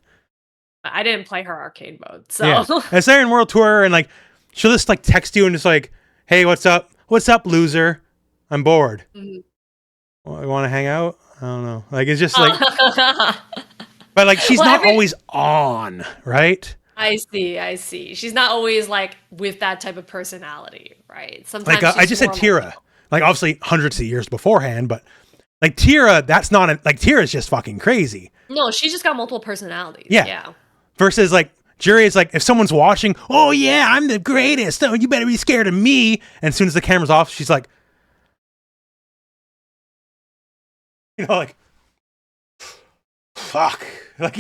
I didn't play her arcade mode, so. Yeah. It's there in World Tour, and like, she'll just like text you and just like, hey, what's up? What's up, loser? I'm bored. Mm-hmm. Well, you want to hang out? I don't know. Like, it's just like, but like, she's not always on, right? I see. She's not always like with that type of personality, right? Sometimes like I just said Tira, like obviously hundreds of years beforehand, but like Tira, that's not like Tira's just fucking crazy. No, she's just got multiple personalities. Yeah. Versus like Juri is like, if someone's watching, oh yeah, I'm the greatest. Oh, you better be scared of me. And as soon as the camera's off, she's like, like, fuck. Like,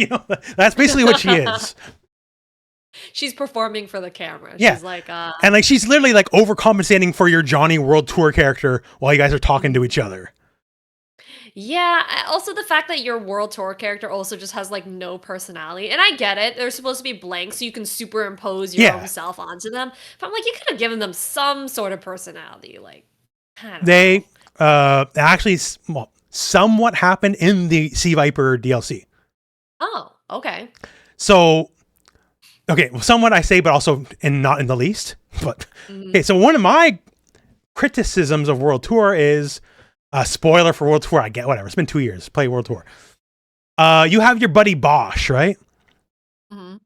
that's basically what she is. She's performing for the camera. Yeah. She's like, and like, she's literally like overcompensating for your Johnny World Tour character while you guys are talking to each other. Yeah. Also, the fact that your World Tour character also just has like no personality, and I get it. They're supposed to be blank, so you can superimpose your own self onto them. But I'm like, you could have given them some sort of personality. Like, they actually somewhat happened in the Sea Viper DLC. Oh, okay. So, okay, well, somewhat I say, but also not in the least. But okay, so one of my criticisms of World Tour is a spoiler for World Tour. I get whatever. It's been 2 years. Play World Tour. You have your buddy Bosch, right? Mm-hmm.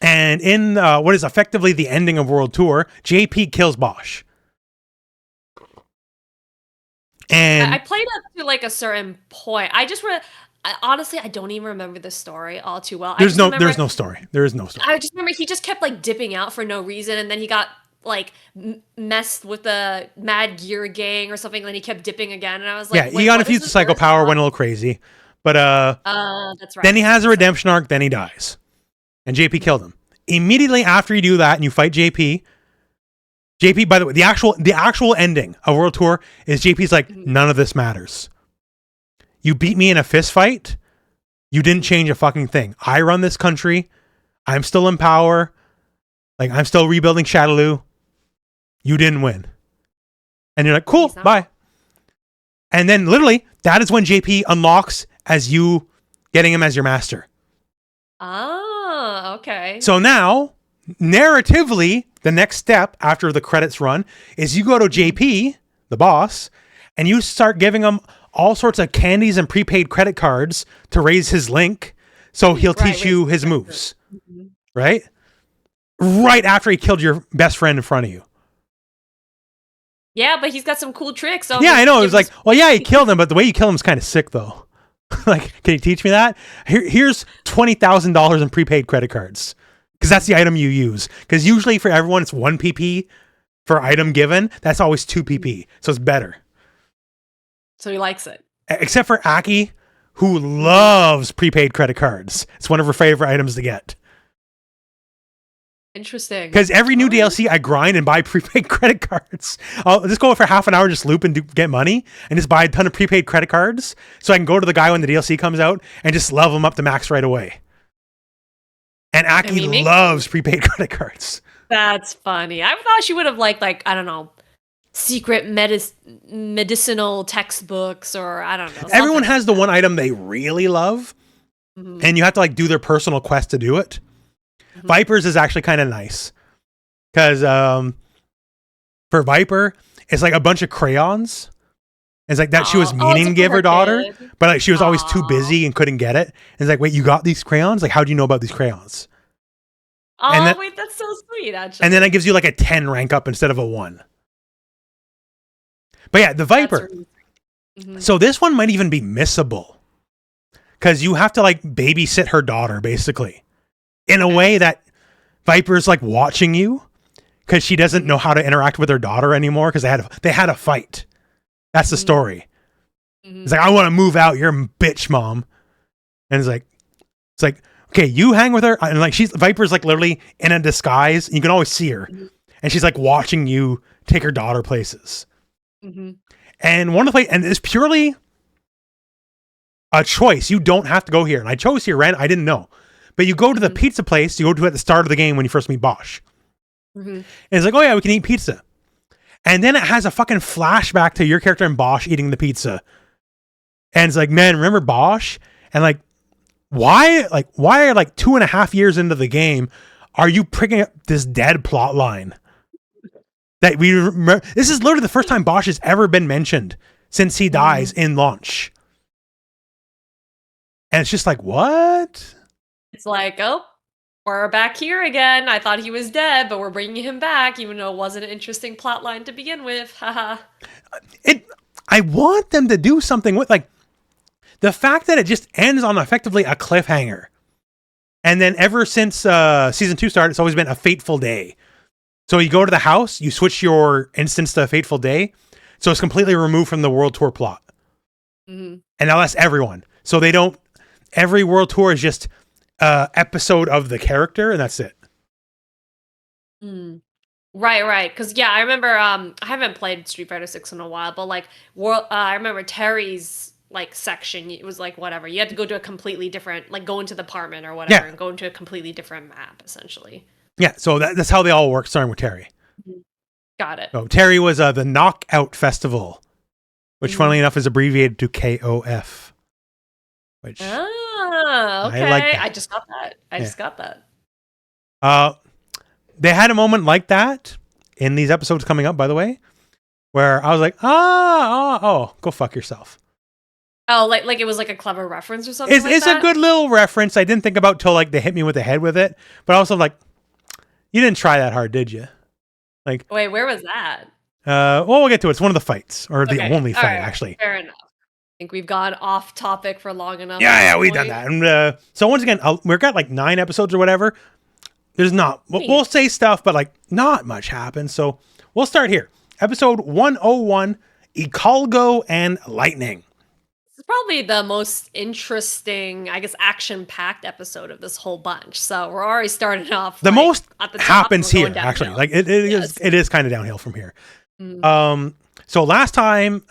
And in what is effectively the ending of World Tour, JP kills Bosch. And I played up to like a certain point. Honestly, I don't even remember the story all too well. There's no story. There is no story. I just remember he just kept like dipping out for no reason, and then he got like messed with the Mad Gear gang or something, and then he kept dipping again, and I was like, yeah, he got infused with psycho power, went a little crazy, but that's right. Then he has a redemption arc, then he dies, and JP killed him immediately after you do that, and you fight JP. JP, by the way, the actual ending of World Tour is JP's like, none of this matters. You beat me in a fist fight. You didn't change a fucking thing. I run this country. I'm still in power. Like, I'm still rebuilding Shadaloo. You didn't win. And you're like, cool, bye. And then literally, that is when JP unlocks as you getting him as your master. Oh, okay. So now, narratively, the next step after the credits run is you go to JP, the boss, and you start giving him all sorts of candies and prepaid credit cards to raise his link, so he'll teach you his moves. Mm-hmm. Right? Right after he killed your best friend in front of you. Yeah, but he's got some cool tricks. So yeah, I know. It was like, well, yeah, he killed him, but the way you kill him is kind of sick, though. Like, can you teach me that? Here's $20,000 in prepaid credit cards. Because that's the item you use. Because usually for everyone, it's 1 PP for item given. That's always 2 PP. So it's better. So he likes it. Except for Aki, who loves prepaid credit cards. It's one of her favorite items to get. Interesting. Because every new DLC, I grind and buy prepaid credit cards. I'll just go for half an hour, just loop and get money, and just buy a ton of prepaid credit cards, so I can go to the guy when the DLC comes out and just level them up to max right away. And Aki loves prepaid credit cards. That's funny. I thought she would have liked, like, I don't know, secret medicinal textbooks, or I don't know. Everyone has the one item they really love, and you have to like do their personal quest to do it. Viper's is actually kind of nice, because for Viper, it's like a bunch of crayons. It's like that she was meaning to give her daughter, but like she was always too busy and couldn't get it. And it's like, wait, you got these crayons? Like, how do you know about these crayons? Oh, wait, that's so sweet, actually. And then it gives you like a 10 rank up instead of a 1. But yeah, the Viper. So this one might even be missable, because you have to like babysit her daughter, basically, in a way that Viper's like watching you, because she doesn't know how to interact with her daughter anymore, because they had a fight. That's the story. It's like, I want to move out. You're a bitch, mom. And it's like, okay, you hang with her. And like, Viper's like literally in a disguise. And you can always see her. And she's like watching you take her daughter places. And and it's purely a choice. You don't have to go here. And I chose here, Ren. I didn't know. But you go to the pizza place. You go to it at the start of the game when you first meet Bosch. And it's like, oh yeah, we can eat pizza. And then it has a fucking flashback to your character and Bosch eating the pizza. And it's like, man, remember Bosch? And like, why are like 2.5 years into the game, are you picking up this dead plot line? That we remember. This is literally the first time Bosch has ever been mentioned since he dies in launch. And it's just like, what? It's like, oh, we're back here again. I thought he was dead, but we're bringing him back, even though it wasn't an interesting plot line to begin with. Haha. I want them to do something with, like, the fact that it just ends on effectively a cliffhanger. And then ever since season 2 started, it's always been a fateful day. So you go to the house, you switch your instance to a fateful day. So it's completely removed from the world tour plot. And now that's everyone. So every world tour is just episode of the character, and that's it. Right. Because yeah, I remember. I haven't played Street Fighter 6 in a while, but like, I remember Terry's like section. It was like whatever. You had to go to a completely different, like go into the apartment or whatever, and go into a completely different map, essentially. Yeah. So that's how they all work, starting with Terry. Got it. So Terry was the Knockout Festival, which funnily enough is abbreviated to KOF. Which okay. I like that. I just got that. They had a moment like that in these episodes coming up, by the way, where I was like, oh, go fuck yourself. Oh, like it was like a clever reference or something. It's a good little reference. I didn't think about till like they hit me with the head with it, but also like, you didn't try that hard, did you? Like, wait, where was that? Well, we'll get to it. It's one of the fights, or the only fight, actually. Fair enough. I think we've gone off topic for long enough. Yeah, we've done that. And so once again, we've got like 9 episodes or whatever. There's not, we'll say stuff, but like not much happens. So we'll start here. Episode 101, Ikalgo and Lightning. It's probably the most interesting, I guess, action-packed episode of this whole bunch. So we're already starting off. The most at the top, happens here, actually. Like it is kind of downhill from here. So last time,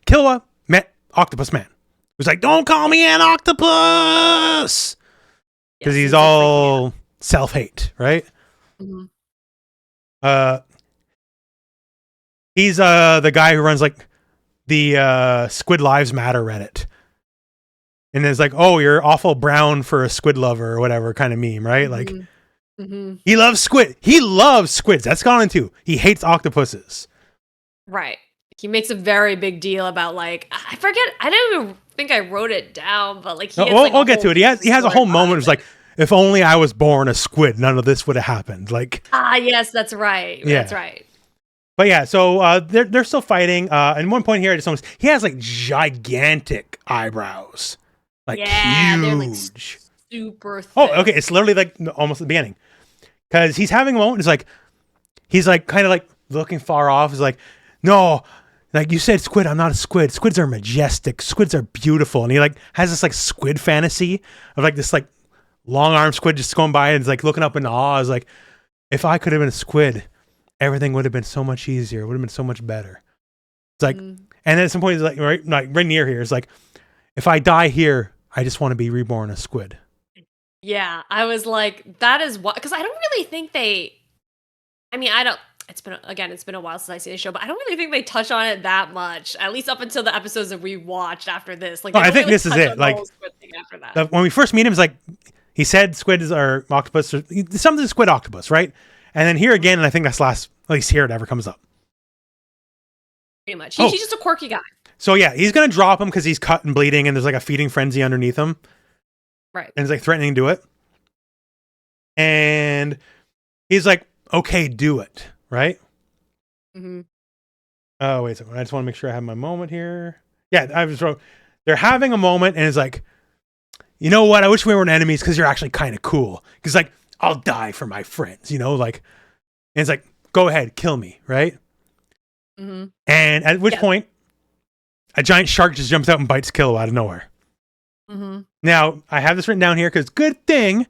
Killua met Octopus Man. He was like, "Don't call me an octopus," because he's all self-hate, right? He's the guy who runs like the Squid Lives Matter Reddit, and it's like, "Oh, you're awful brown for a squid lover" or whatever kind of meme, right? Like, he loves squid. He loves squids. That's gone into. He hates octopuses. Right. He makes a very big deal about, like, I forget. I don't even think I wrote it down, but like, we'll get to it. He has a whole moment. It's like, if only I was born a squid, none of this would have happened. Like, yes, that's right. Yeah. That's right. But yeah, so they're still fighting. And one point here, I just noticed he has like gigantic eyebrows, like huge, they're, like, super thick. Oh, okay. It's literally like almost the beginning, because he's having a moment. It's like he's like kind of like looking far off. He's like, no. Like, you said squid, I'm not a squid. Squids are majestic. Squids are beautiful. And he like has this like squid fantasy of like this like long arm squid just going by and it's like looking up in awe. Is like, if I could have been a squid, everything would have been so much easier. It would have been so much better. It's like, and then at some point, it's like right near here. It's like, if I die here, I just want to be reborn a squid. Yeah, I was like, that is what, because I don't really think I don't. It's been a while since I see the show, but I don't really think they touch on it that much. At least up until the episodes that we watched after this. Like, I think this is it. Like, after that. When we first meet him, it's like he said squids are octopus, or something squid octopus, right? And then here again, and I think that's at least here it ever comes up. Pretty much. He's just a quirky guy. So yeah, he's gonna drop him because he's cut and bleeding, and there's like a feeding frenzy underneath him. Right. And he's like threatening to do it. And he's like, okay, do it. Right? Mm-hmm. Oh, wait a second. I just want to make sure I have my moment here. Yeah, I was wrong. They're having a moment, and it's like, you know what? I wish we weren't enemies because you're actually kind of cool. Because, like, I'll die for my friends, you know? Like, and it's like, go ahead, kill me, right? Mm-hmm. And at which point, a giant shark just jumps out and bites Killua out of nowhere. Mm-hmm. Now, I have this written down here because good thing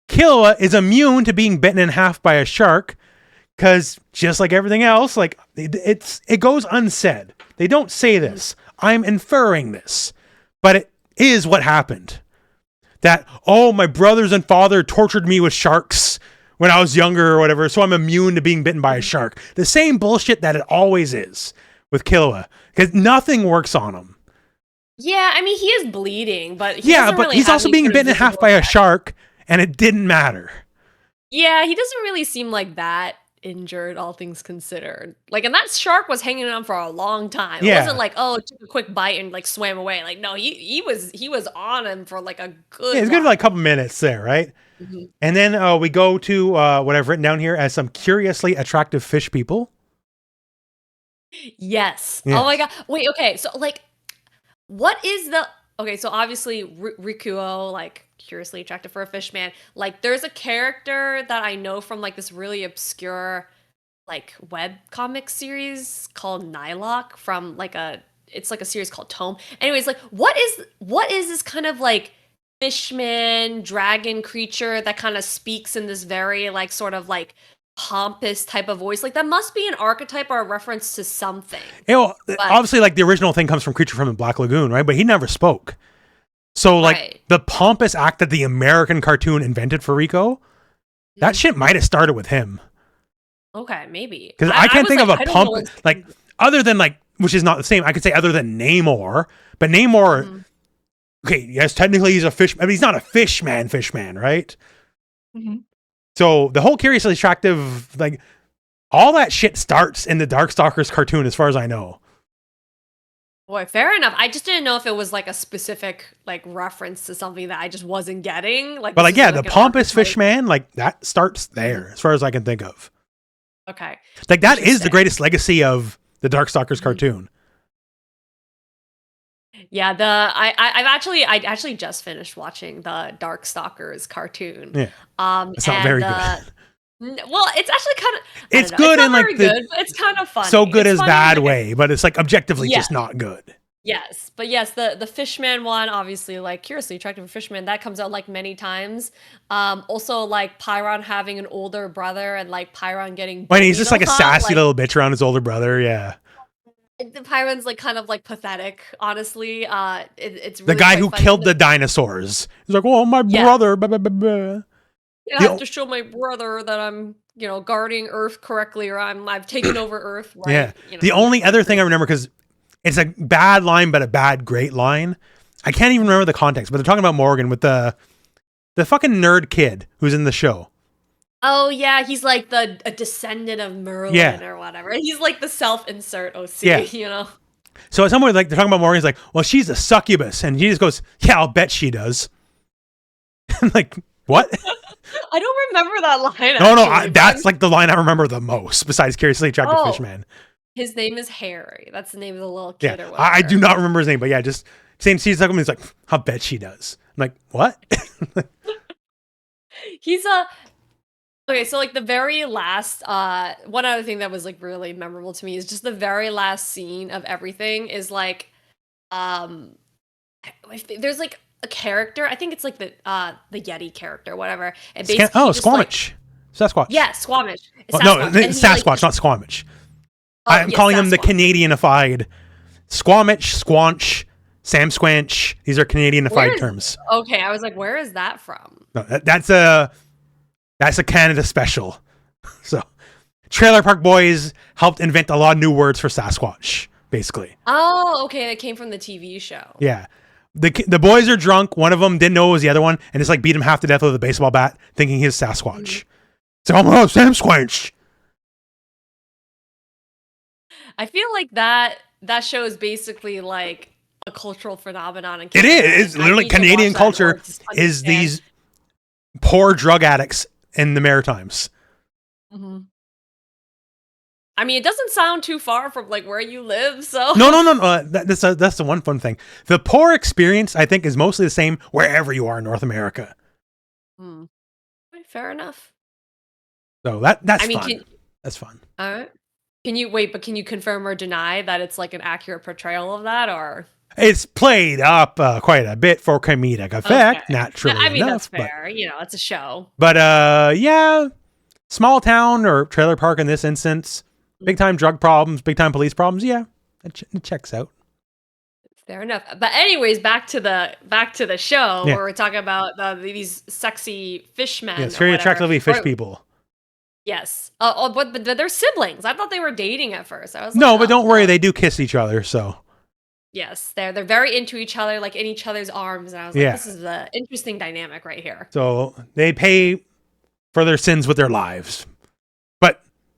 Killua is immune to being bitten in half by a shark. Because just like everything else, like it goes unsaid. They don't say this. I'm inferring this, but it is what happened. That, oh, my brothers and father tortured me with sharks when I was younger or whatever, so I'm immune to being bitten by a shark. The same bullshit that it always is with Killua, because nothing works on him. Yeah, I mean, he is bleeding, but he's also being bitten in half by a shark, and it didn't matter. Yeah, he doesn't really seem like that injured, all things considered. Like, and that shark was hanging on for a long time. It wasn't like, oh, it took a quick bite and like swam away. Like, no, he was on him for like a good. Yeah, it's good for like a couple minutes there, right? Mm-hmm. And then we go to what I've written down here as some curiously attractive fish people. Yes. Oh my god. Wait. Okay. So like, what is the? Okay. So obviously Rikuo, like, curiously attractive for a fish man. Like, there's a character that I know from like this really obscure like web comic series called Nylock from like it's like a series called Tome. Anyways, like what is this kind of like fishman dragon creature that kind of speaks in this very like sort of like pompous type of voice? Like, that must be an archetype or a reference to something. You know, obviously like the original thing comes from Creature from the Black Lagoon, right? But he never spoke. So, like, the pompous act that the American cartoon invented for Rico, that shit might have started with him. Okay, maybe. Because I can't think of a pompous, like, other than, like, which is not the same. I could say other than Namor, but Namor, okay, yes, technically he's a fish, I mean, he's not a fish man, right? Mm-hmm. So, the whole curiously attractive, like, all that shit starts in the Darkstalkers cartoon, as far as I know. Boy, fair enough. I just didn't know if it was like a specific like reference to something that I just wasn't getting. Like, but like, yeah, the pompous fish man, like that starts there, as far as I can think of. Okay, like that is the greatest legacy of the Darkstalkers cartoon. Yeah, I actually just finished watching the Darkstalkers cartoon. Yeah, it's not very good. Well, it's actually kind of. It's good and like good, but it's kind of funny. So good as bad way, but it's like objectively just not good. Yes, but yes, the Fishman one, obviously, like curiously attractive for Fishman, that comes out like many times. Also like Pyron having an older brother and like Pyron getting. When he's just like a sassy little bitch around his older brother, yeah. The Pyron's like kind of like pathetic, honestly. It's really the guy who killed the dinosaurs. He's like, oh, my brother. Blah, blah, blah, blah. I have to show my brother that I'm, guarding Earth correctly, or I've taken over Earth. Right? Yeah. The only other thing I remember, because it's a bad line, but a bad, great line. I can't even remember the context, but they're talking about Morgan with the fucking nerd kid who's in the show. Oh yeah, he's like a descendant of Merlin or whatever. He's like the self-insert OC, So at some point, like they're talking about Morgan, he's like, well, she's a succubus, and he just goes, yeah, I'll bet she does. I'm like, what? I don't remember that line. No, that's like the line I remember the most, besides Curiously Attractive Fishman. His name is Harry. That's the name of the little kid. Yeah, or whatever. I do not remember his name, but yeah, just same sees like he's like, I'll bet she does. I'm like, what? He's okay, so like the very last one other thing that was like really memorable to me is just the very last scene of everything is like there's like a character. I think it's like the Yeti character, whatever. And basically, Squamish. Sasquatch. Yeah, Squamish. No, Sasquatch, not Squamish. I'm calling him the Canadianified Squamish, Squanch, Sam Squanch. These are Canadianified terms. Okay, I was like, where is that from? No, that's a Canada special. So, Trailer Park Boys helped invent a lot of new words for Sasquatch, basically. Oh, okay, that came from the TV show. Yeah. The boys are drunk. One of them didn't know it was the other one, and just like beat him half to death with a baseball bat, thinking he's Sasquatch. So, Sam Squanch. I feel like that show is basically like a cultural phenomenon. It is. It's literally Canadian culture is these poor drug addicts in the Maritimes. Mm-hmm. I mean, it doesn't sound too far from like where you live, so no. That's the one fun thing. The poor experience, I think, is mostly the same wherever you are in North America. Fair enough. So that's fun. That's fun. All right. Can you confirm or deny that it's like an accurate portrayal of that, or it's played up quite a bit for comedic effect? Naturally, I mean, enough, that's fair. It's a show. But yeah, small town or trailer park in this instance. Big time drug problems, big time police problems. Yeah, it checks out. Fair enough. But anyways, back to the show where we're talking about these sexy fishmen. Yes, very attractively fish people. Yes. But they're siblings. I thought they were dating at first. I was like, no, but don't worry, they do kiss each other. So. Yes, they're very into each other, like in each other's arms, and I was like, this is an interesting dynamic right here. So they pay for their sins with their lives.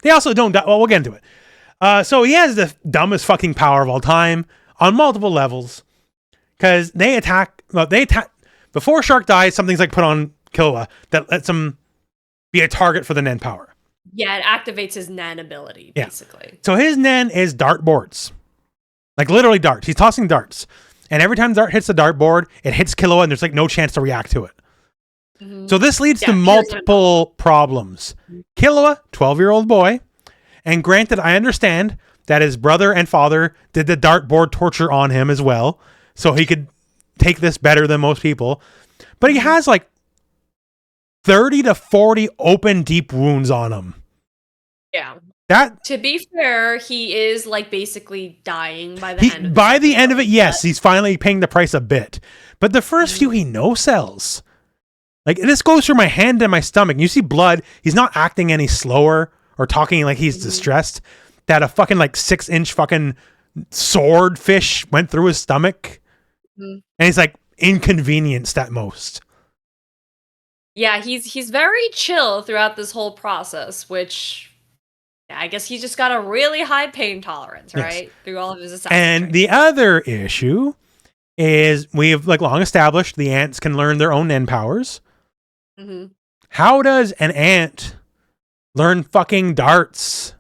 They also don't die. Well, we'll get into it. So he has the dumbest fucking power of all time on multiple levels. Because they attack. Before Shark dies, something's like put on Killua that lets him be a target for the Nen power. Yeah, it activates his Nen ability, basically. So his Nen is dartboards. Like literally darts. He's tossing darts. And every time dart hits the dartboard, it hits Killua and there's like no chance to react to it. So this leads to multiple problems. Killua, 12-year-old boy, and granted, I understand that his brother and father did the dartboard torture on him as well, so he could take this better than most people. But he has like 30 to 40 open deep wounds on him. Yeah. That, to be fair, he is like basically dying by the end of it. By the end of it, yes, he's finally paying the price a bit. But the first few he no-sells. Like, this goes through my hand and my stomach. You see blood. He's not acting any slower or talking like he's distressed. That a fucking, like, 6-inch fucking swordfish went through his stomach. And he's, like, inconvenienced at most. Yeah, he's very chill throughout this whole process, which I guess he's just got a really high pain tolerance, right? Yes. Through all of his assassin And the other issue is we've, like, long established the ants can learn their own Nen powers. How does an ant learn fucking darts?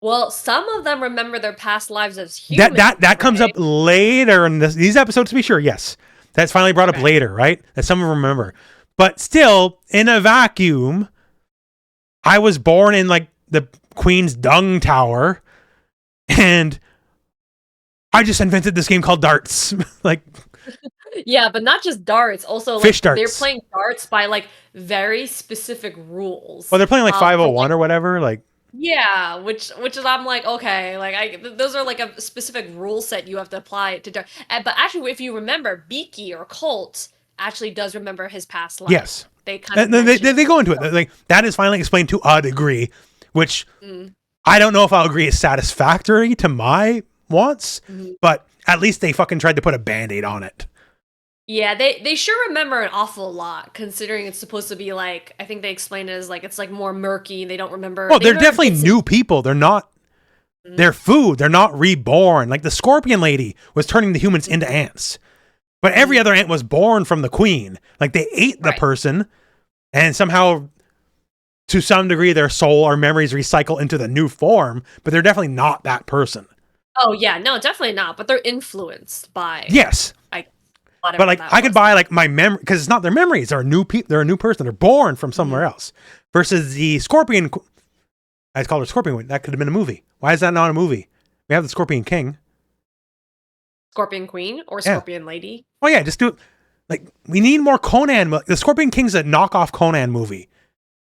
Well, some of them remember their past lives as humans. That comes up later in these episodes, to be sure. Yes, that's finally brought up later, right? That some of them remember. But still, in a vacuum, I was born in like the Queen's Dung Tower, and I just invented this game called darts. Like. Yeah, but not just darts. Also, fish darts. They're playing darts by like very specific rules. Well, they're playing like 501 or whatever. Like, yeah, which is I'm like, okay, like those are like a specific rule set you have to apply to dart. But actually, if you remember, Beaky or Colt actually does remember his past life. Yes, they kind of they go into it. Like that is finally explained to a degree, which I don't know if I'll agree is satisfactory to my wants, but at least they fucking tried to put a Band-Aid on it. Yeah, they sure remember an awful lot, considering it's supposed to be like, I think they explain it as like, it's like more murky, they don't remember. Oh, they're definitely new people. They're not, they're food. They're not reborn. Like the scorpion lady was turning the humans into ants. But every other ant was born from the queen. Like they ate the person, and somehow, to some degree, their soul or memories recycle into the new form, but they're definitely not that person. Oh, yeah, no, definitely not. But they're influenced by... Yes. But like I could buy like my memory, because it's not their memories. They're a new they're a new person. They're born from somewhere else. Versus the Scorpion, I called her Scorpion Queen. That could have been a movie. Why is that not a movie? We have the Scorpion King, Scorpion Queen, or Scorpion Lady. Oh yeah, just do it. Like, we need more Conan. The Scorpion King's a knockoff Conan movie.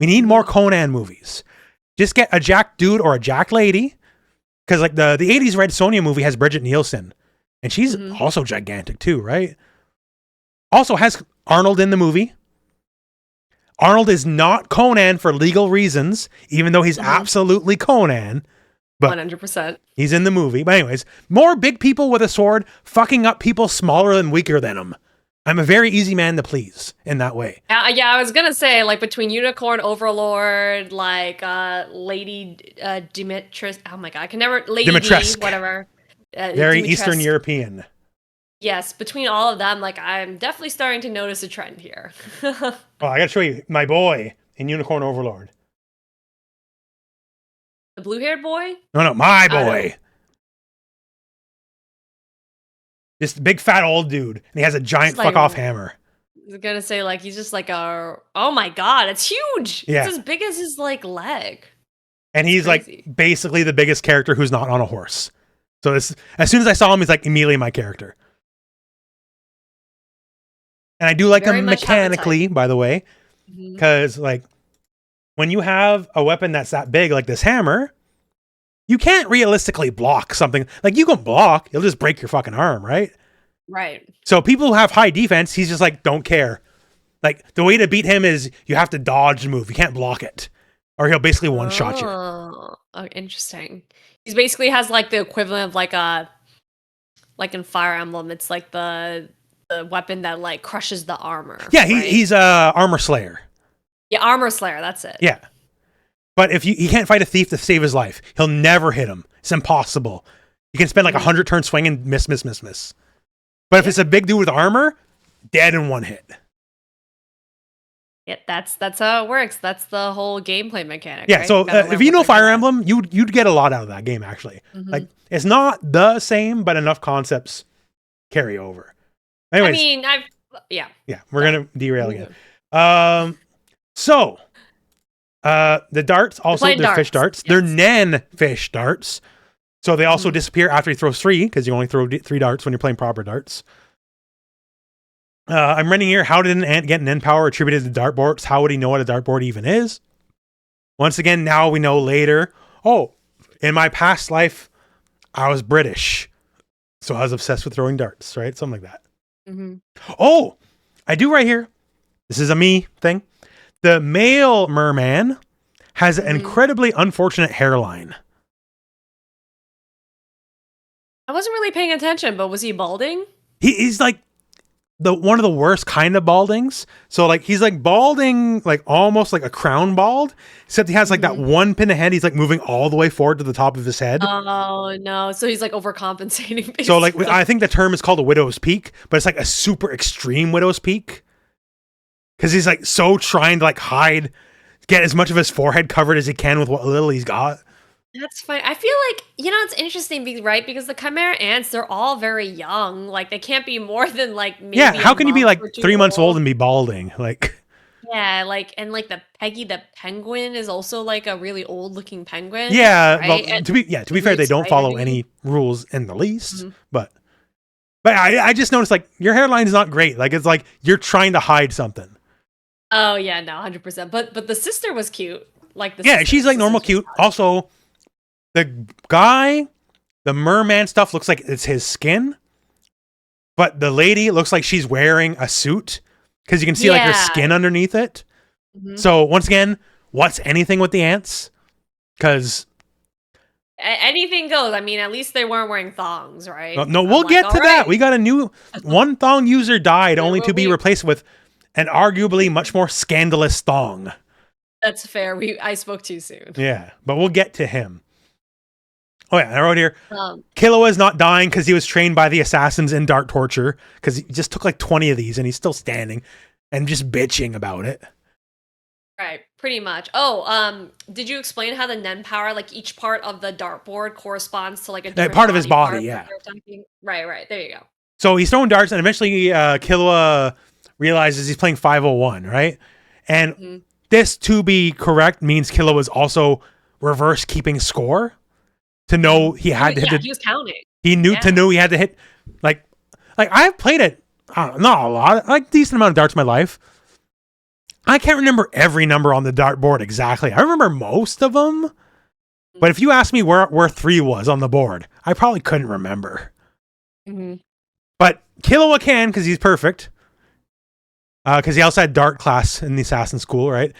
We need more Conan movies. Just get a Jack dude or a Jack lady. Because like the 80s Red Sonja movie has Bridget Nielsen. And she's also gigantic too, right? Also has Arnold in the movie. Arnold is not Conan for legal reasons, even though he's absolutely Conan. But 100%. He's in the movie. But anyways, more big people with a sword fucking up people smaller and weaker than them. I'm a very easy man to please in that way. Yeah, I was gonna say, like, between Unicorn Overlord, like Lady Dimitris. Oh my god, I can never. Lady Dimitrescu. Whatever. Very Dimitrescu. Eastern European. Yes, between all of them, like, I'm definitely starting to notice a trend here. Oh, I gotta show you my boy in Unicorn Overlord. The blue-haired boy? No, my boy. This big fat old dude, and he has a giant like, fuck-off hammer. I was gonna say, like, he's just like a... Oh my god, it's huge! Yeah. It's as big as his, like, leg. And he's, like, basically the biggest character who's not on a horse. So as soon as I saw him, he's, like, immediately my character. And I do like him mechanically, by the way. Because, like, when you have a weapon that's that big, like this hammer, you can't realistically block something. Like, you can block, you'll just break your fucking arm, right? Right. So people who have high defense, he's just like, don't care. Like, the way to beat him is you have to dodge the move. You can't block it. Or he'll basically one-shot you. Oh, interesting. He basically has, like, the equivalent of, like, like in Fire Emblem, it's like the weapon that, like, crushes the armor. Yeah, right? he's a armor slayer. Yeah, armor slayer, that's it. Yeah. But if he can't fight a thief to save his life. He'll never hit him. It's impossible. You can spend like 100 turns swinging and miss. But if it's a big dude with armor, dead in one hit. Yeah, that's how it works. That's the whole gameplay mechanic. Yeah, right? so if you know Fire Emblem, you'd get a lot out of that game, actually. Like, it's not the same, but enough concepts carry over. Anyways, I mean, yeah, we're gonna derail again. So the darts also, they're fish darts. Yes. They're Nen fish darts. So they also disappear after he throws 3, because you only throw 3 darts when you're playing proper darts. I'm running here. How did an ant get Nen power attributed to dartboards? How would he know what a dartboard even is? Once again, now we know later. Oh, in my past life, I was British. So I was obsessed with throwing darts, right? Something like that. Oh, I do right here. This is a me thing. The male merman has an incredibly unfortunate hairline. I wasn't really paying attention, but was he balding? He's like one of the worst kind of baldings. So like he's like balding, like almost like a crown bald, except he has like that one pin of head. He's like moving all the way forward to the top of his head. Oh no! So he's like overcompensating. Basically. So like I think the term is called a widow's peak, but it's like a super extreme widow's peak. Because he's like so trying to like hide, get as much of his forehead covered as he can with what little he's got. That's fine. I feel like, it's interesting, right? Because the Chimera ants, they're all very young. Like, they can't be more than, like, maybe how can you be, like, 3 months old and and be balding? Like... Yeah, like, and, like, the Peggy the penguin is also, like, a really old-looking penguin. Yeah, right? Well, to be fair, they don't follow any rules in the least. But I just noticed, like, your hairline is not great. Like, it's like you're trying to hide something. Oh, yeah, no, 100%. But the sister was cute. Like, she's, like, normal cute. Also... The guy, the merman stuff looks like it's his skin, but the lady looks like she's wearing a suit because you can see like her skin underneath it. So once again, what's anything with the ants? Because anything goes. I mean, at least they weren't wearing thongs, right? No, we'll get to that. We got a new one thong user died only to be replaced with an arguably much more scandalous thong. That's fair. I spoke too soon. Yeah, but we'll get to him. Oh yeah, I wrote here, Killua is not dying because he was trained by the assassins in dart torture, because he just took like 20 of these and he's still standing and just bitching about it. Right, pretty much. Oh, did you explain how the Nen power, like each part of the dartboard corresponds to like a different part of his body, yeah. Right, there you go. So he's throwing darts and eventually Killua realizes he's playing 501, right? And this, to be correct, means Killua was also reverse keeping score. To know he had to hit he was counting. He knew to know he had to hit like I've played it not a lot, like decent amount of darts in my life. I can't remember every number on the dartboard exactly. I remember most of them, but if you asked me where 3 was on the board, I probably couldn't remember. Mm-hmm. But Killua can, because he's perfect. Because he also had dart class in the assassin school, right?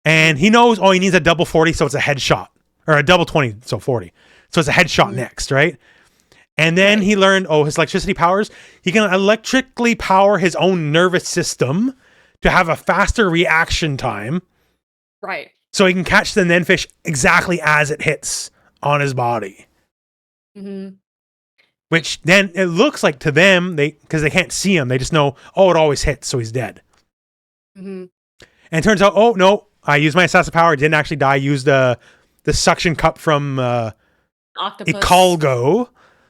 And he knows, he needs a double 40, so it's a headshot. Or a double 20, so 40. So it's a headshot next, right? And then he learned, his electricity powers. He can electrically power his own nervous system to have a faster reaction time. Right. So he can catch the Nen fish exactly as it hits on his body. Mm-hmm. Which then it looks like to them, because they can't see him, they just know, it always hits, so he's dead. Mm-hmm. And it turns out, no, I used my assassin power, didn't actually die, used the suction cup from Octopus. Ikalgo.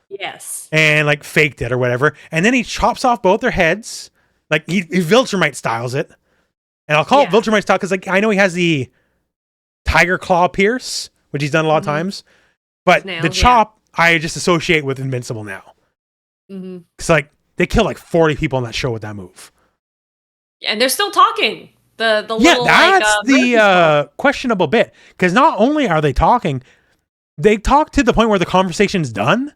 Yes. And like faked it or whatever. And then he chops off both their heads. Like he Viltrumite styles it. And I'll call it Viltrumite style because like I know he has the tiger claw pierce, which he's done a lot of times. But the chop I just associate with Invincible now. Mm-hmm. It's like they kill like 40 people on that show with that move. And they're still talking. The little, that's the questionable bit. Because not only are they talking, they talk to the point where the conversation's done.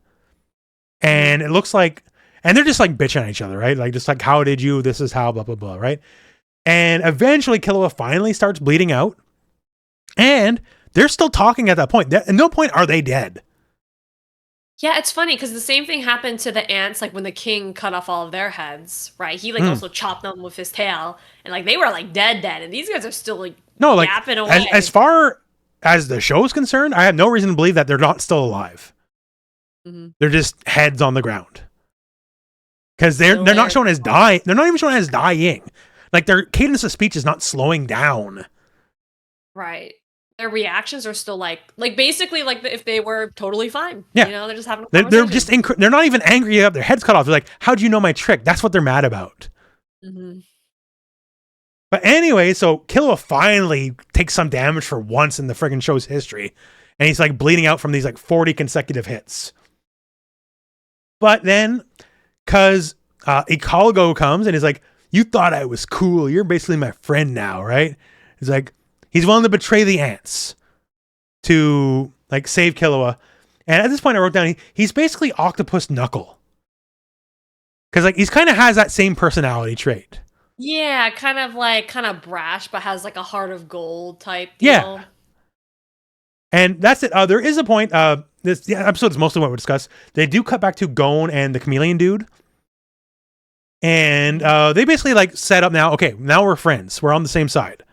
And it looks like, and they're just like bitching at each other, right? Like, just like, how did you, this is how, blah, blah, blah, right? And eventually Killua finally starts bleeding out. And they're still talking at that point. At no point are they dead. Yeah, it's funny because the same thing happened to the ants, like when the king cut off all of their heads, right? He like also chopped them with his tail, and like they were like dead, and these guys are still like yapping away. As far as the show's concerned, I have no reason to believe that they're not still alive. Mm-hmm. They're just heads on the ground because they're not shown as dying. They're not even shown as dying. Like their cadence of speech is not slowing down. Right. Their reactions are still like basically like if they were totally fine. Yeah. You know, they're just having a conversation. They're just they're not even angry about their heads cut off. They're like, how'd you know my trick? That's what they're mad about. Mm-hmm. But anyway, so Killua finally takes some damage for once in the friggin' show's history. And he's like bleeding out from these like 40 consecutive hits. But then, because Ikalgo comes and he's like, you thought I was cool. You're basically my friend now, right? He's like, he's willing to betray the ants to like save Killua. And at this point I wrote down, he's basically Octopus Knuckle. Because like he's kind of has that same personality trait. Yeah, kind of brash, but has like a heart of gold type deal. Yeah. And that's it. There is a point, this episode is mostly what we discuss. They do cut back to Gon and the chameleon dude. And they basically like set up now, okay, now we're friends. We're on the same side.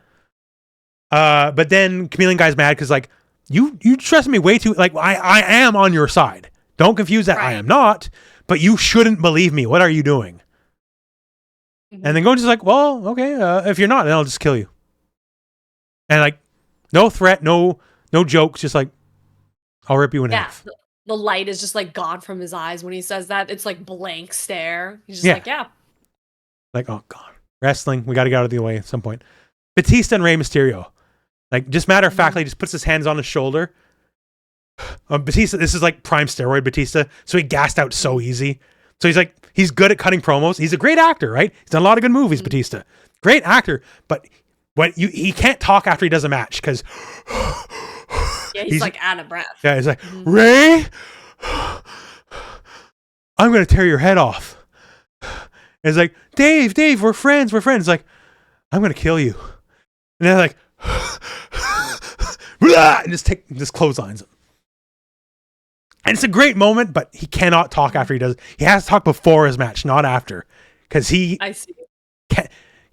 But then chameleon guy's mad because like you trust me way too, like I am on your side. Don't confuse that. Right. I am not, but you shouldn't believe me. What are you doing? Mm-hmm. And then Gon's just like, well, okay, if you're not, then I'll just kill you. And like, no threat, no jokes, just like, I'll rip you in half. The light is just like gone from his eyes when he says that. It's like blank stare. He's just like, yeah. Like, oh God. Wrestling, we got to get out of the way at some point. Batista and Rey Mysterio. Like, just matter of factly, just puts his hands on his shoulder. Batista, this is like prime steroid Batista. So he gassed out so easy. So he's like, he's good at cutting promos. He's a great actor, right? He's done a lot of good movies, Batista. Great actor. But he can't talk after he does a match because... Yeah, he's like out of breath. Yeah, he's like, Ray, I'm going to tear your head off. And it's like, Dave, we're friends. It's like, I'm going to kill you. And they're like, and just clotheslines him. And it's a great moment, but he cannot talk after he does. He has to talk before his match, not after. Because he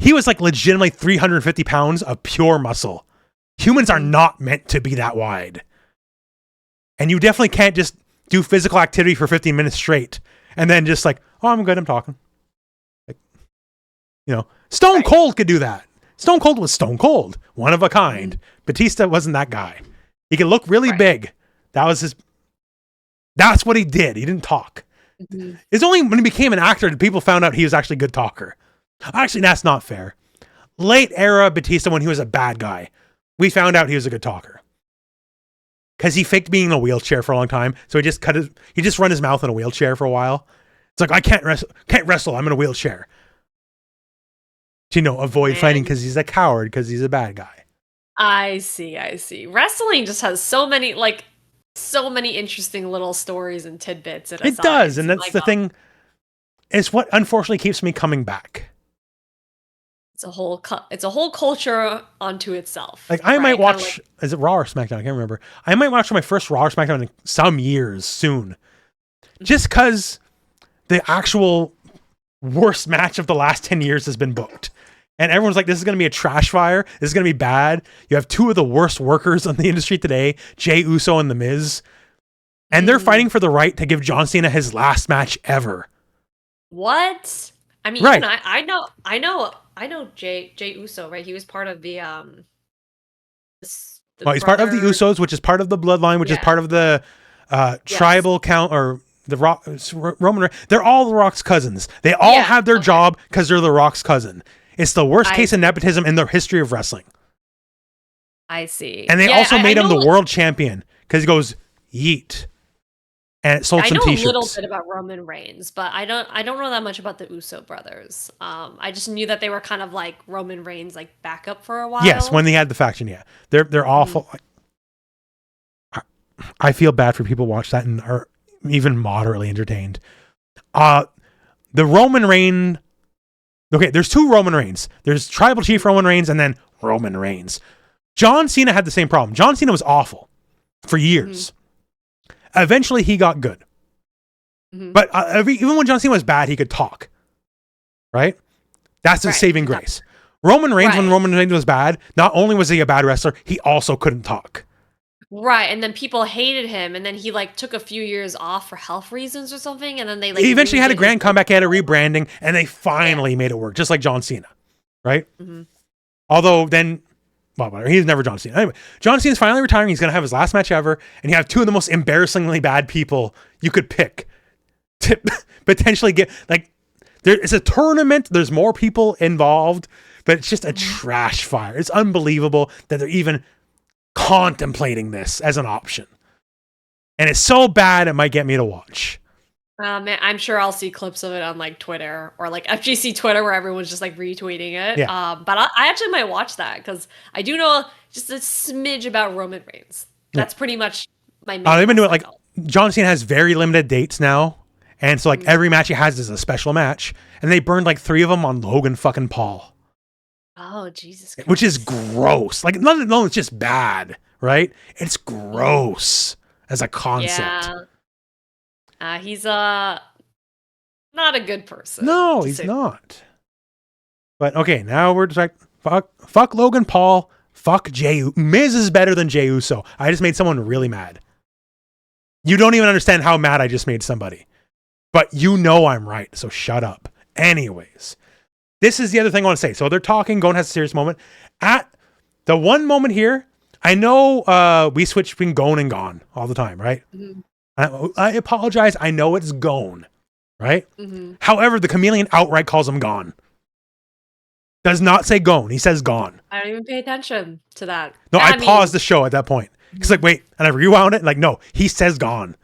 was like legitimately 350 pounds of pure muscle. Humans are not meant to be that wide. And you definitely can't just do physical activity for 15 minutes straight and then just like, oh, I'm good, I'm talking. Like, Stone Cold could do that. Stone Cold was Stone Cold, one of a kind. Batista wasn't that guy. He could look really big. That's what he did. He didn't talk. Mm-hmm. It's only when he became an actor that people found out he was actually a good talker. Actually, that's not fair. Late era Batista, when he was a bad guy, we found out he was a good talker because he faked being in a wheelchair for a long time. So he just run his mouth in a wheelchair for a while. It's like, I can't wrestle. I'm in a wheelchair. To, avoid fighting because he's a coward, because he's a bad guy. I see. Wrestling just has so many interesting little stories and tidbits. It does, and that's the thing. It's what unfortunately keeps me coming back. It's a whole culture unto itself. Like, I might watch, is it Raw or SmackDown? I can't remember. I might watch my first Raw or SmackDown in some years soon. Just because the actual worst match of the last 10 years has been booked. And everyone's like, this is going to be a trash fire. This is going to be bad. You have two of the worst workers in the industry today, Jey Uso and The Miz. And they're fighting for the right to give John Cena his last match ever. What? I mean, right. I know Jey Uso, right? He was part of the he's part of the Usos, which is part of the bloodline, which is part of the tribal count, or the Rock, Roman. They're all The Rock's cousins. They all have their job because they're The Rock's cousin. It's the worst case of nepotism in the history of wrestling. I see. And they also made him the world champion because he goes yeet, and it sold some t-shirts. I know a little bit about Roman Reigns, but I don't know that much about the Uso brothers. I just knew that they were kind of like Roman Reigns, like backup for a while. Yes, when they had the faction, they're awful. I feel bad for people who watch that and are even moderately entertained. The Roman Reigns. Okay, there's two Roman Reigns. There's Tribal Chief Roman Reigns and then Roman Reigns. John Cena had the same problem. John Cena was awful for years. Eventually, he got good. But even when John Cena was bad, he could talk. Right? That's his saving grace. Roman Reigns, when Roman Reigns was bad, not only was he a bad wrestler, he also couldn't talk. Right, and then people hated him, and then he took a few years off for health reasons or something, and then they he eventually had a grand comeback, he had a rebranding, and they finally made it work, just like John Cena, right? Although then, he's never John Cena. Anyway, John Cena's finally retiring. He's gonna have his last match ever, and you have two of the most embarrassingly bad people you could pick to potentially get it's a tournament. There's more people involved, but it's just a trash fire. It's unbelievable that they're even contemplating this as an option, and it's so bad it might get me to watch. Man, I'm sure I'll see clips of it on Twitter or FGC Twitter where everyone's just retweeting it. But I actually might watch that because I do know just a smidge about Roman Reigns. That's pretty much my main they've been doing John Cena has very limited dates now, and so every match he has is a special match, and they burned 3 of them on Logan fucking Paul. Oh, Jesus Christ. Which is gross. No, it's just bad, right? It's gross as a concept. Yeah. He's not a good person. No, he's not. But okay, now we're just fuck Logan Paul, fuck Jey. Miz is better than Jey Uso. I just made someone really mad. You don't even understand how mad I just made somebody. But I'm right, so shut up. Anyways. This is the other thing I want to say. So they're talking, Gon has a serious moment. At the one moment here, I know we switch between Gon and Gon all the time, right? I apologize. I know it's Gon, right? However, the chameleon outright calls him Gon. Does not say Gon. He says Gon. I don't even pay attention to that. No, I paused the show at that point. He's wait, and I rewound it. No, he says Gon.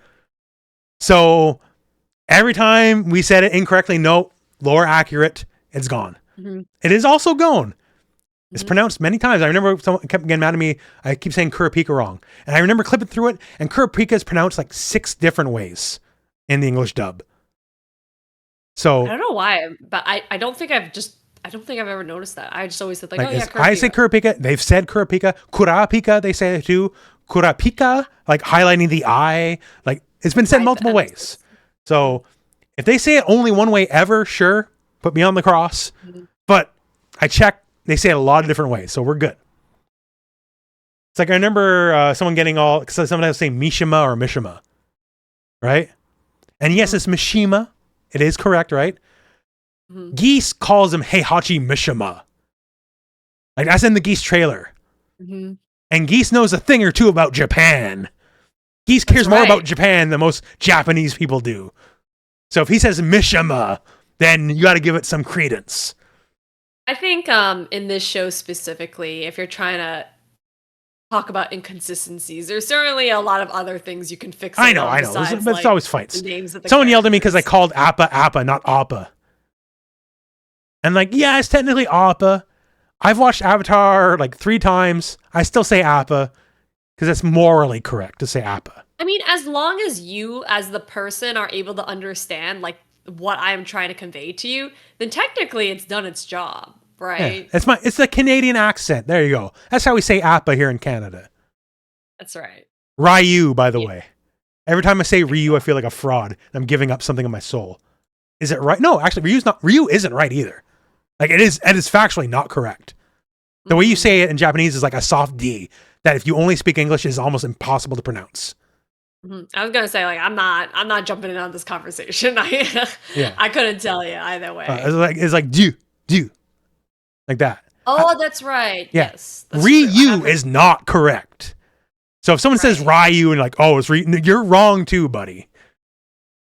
So every time we said it incorrectly, no, lore accurate. It's gone. It is also gone. It's pronounced many times. I remember someone kept getting mad at me. I keep saying Kurapika wrong. And I remember clipping through it, and Kurapika is pronounced 6 different ways in the English dub. So I don't know why, but I don't think I've ever noticed that. I just always said Kurapika. I say Kurapika. They've said Kurapika. Kurapika, they say it too. Kurapika, highlighting the I. It's been said multiple ways. So if they say it only one way ever, sure. Put me on the cross. But I checked. They say it a lot of different ways. So we're good. It's I remember someone getting all... Because someone else say Mishima or Mishima. Right? And yes, it's Mishima. It is correct, right? Geese calls him Heihachi Mishima. That's in the Geese trailer. And Geese knows a thing or two about Japan. Geese cares more about Japan than most Japanese people do. So if he says Mishima... then you got to give it some credence. I think in this show specifically, if you're trying to talk about inconsistencies. There's certainly a lot of other things you can fix. I know. Besides, But it's always fights. Names of the Someone yelled at me because I characters. called Appa, not Appa. And like, yeah, it's technically Appa. I've watched Avatar like 3 times. I still say Appa because it's morally correct to say Appa. I mean, as long as you, as the person, are able to understand like what I'm trying to convey to you, then technically it's done its job, right? Yeah, it's the Canadian accent. There you go. That's how we say Appa here in Canada. That's right. Ryu, by the way. Every time I say Ryu, I feel like a fraud. I'm giving up something in my soul. Is it right? No, actually, Ryu isn't right either. Like it is factually not correct. The way you say it in Japanese is like a soft D that if you only speak English is almost impossible to pronounce. I was gonna say, like, I'm not jumping in on this conversation. I couldn't tell you either way. It's like do, like that. Oh, that's right. Yeah. Yes. Ryu is not correct. So if someone says Ryu and like, oh, it's you're wrong too, buddy.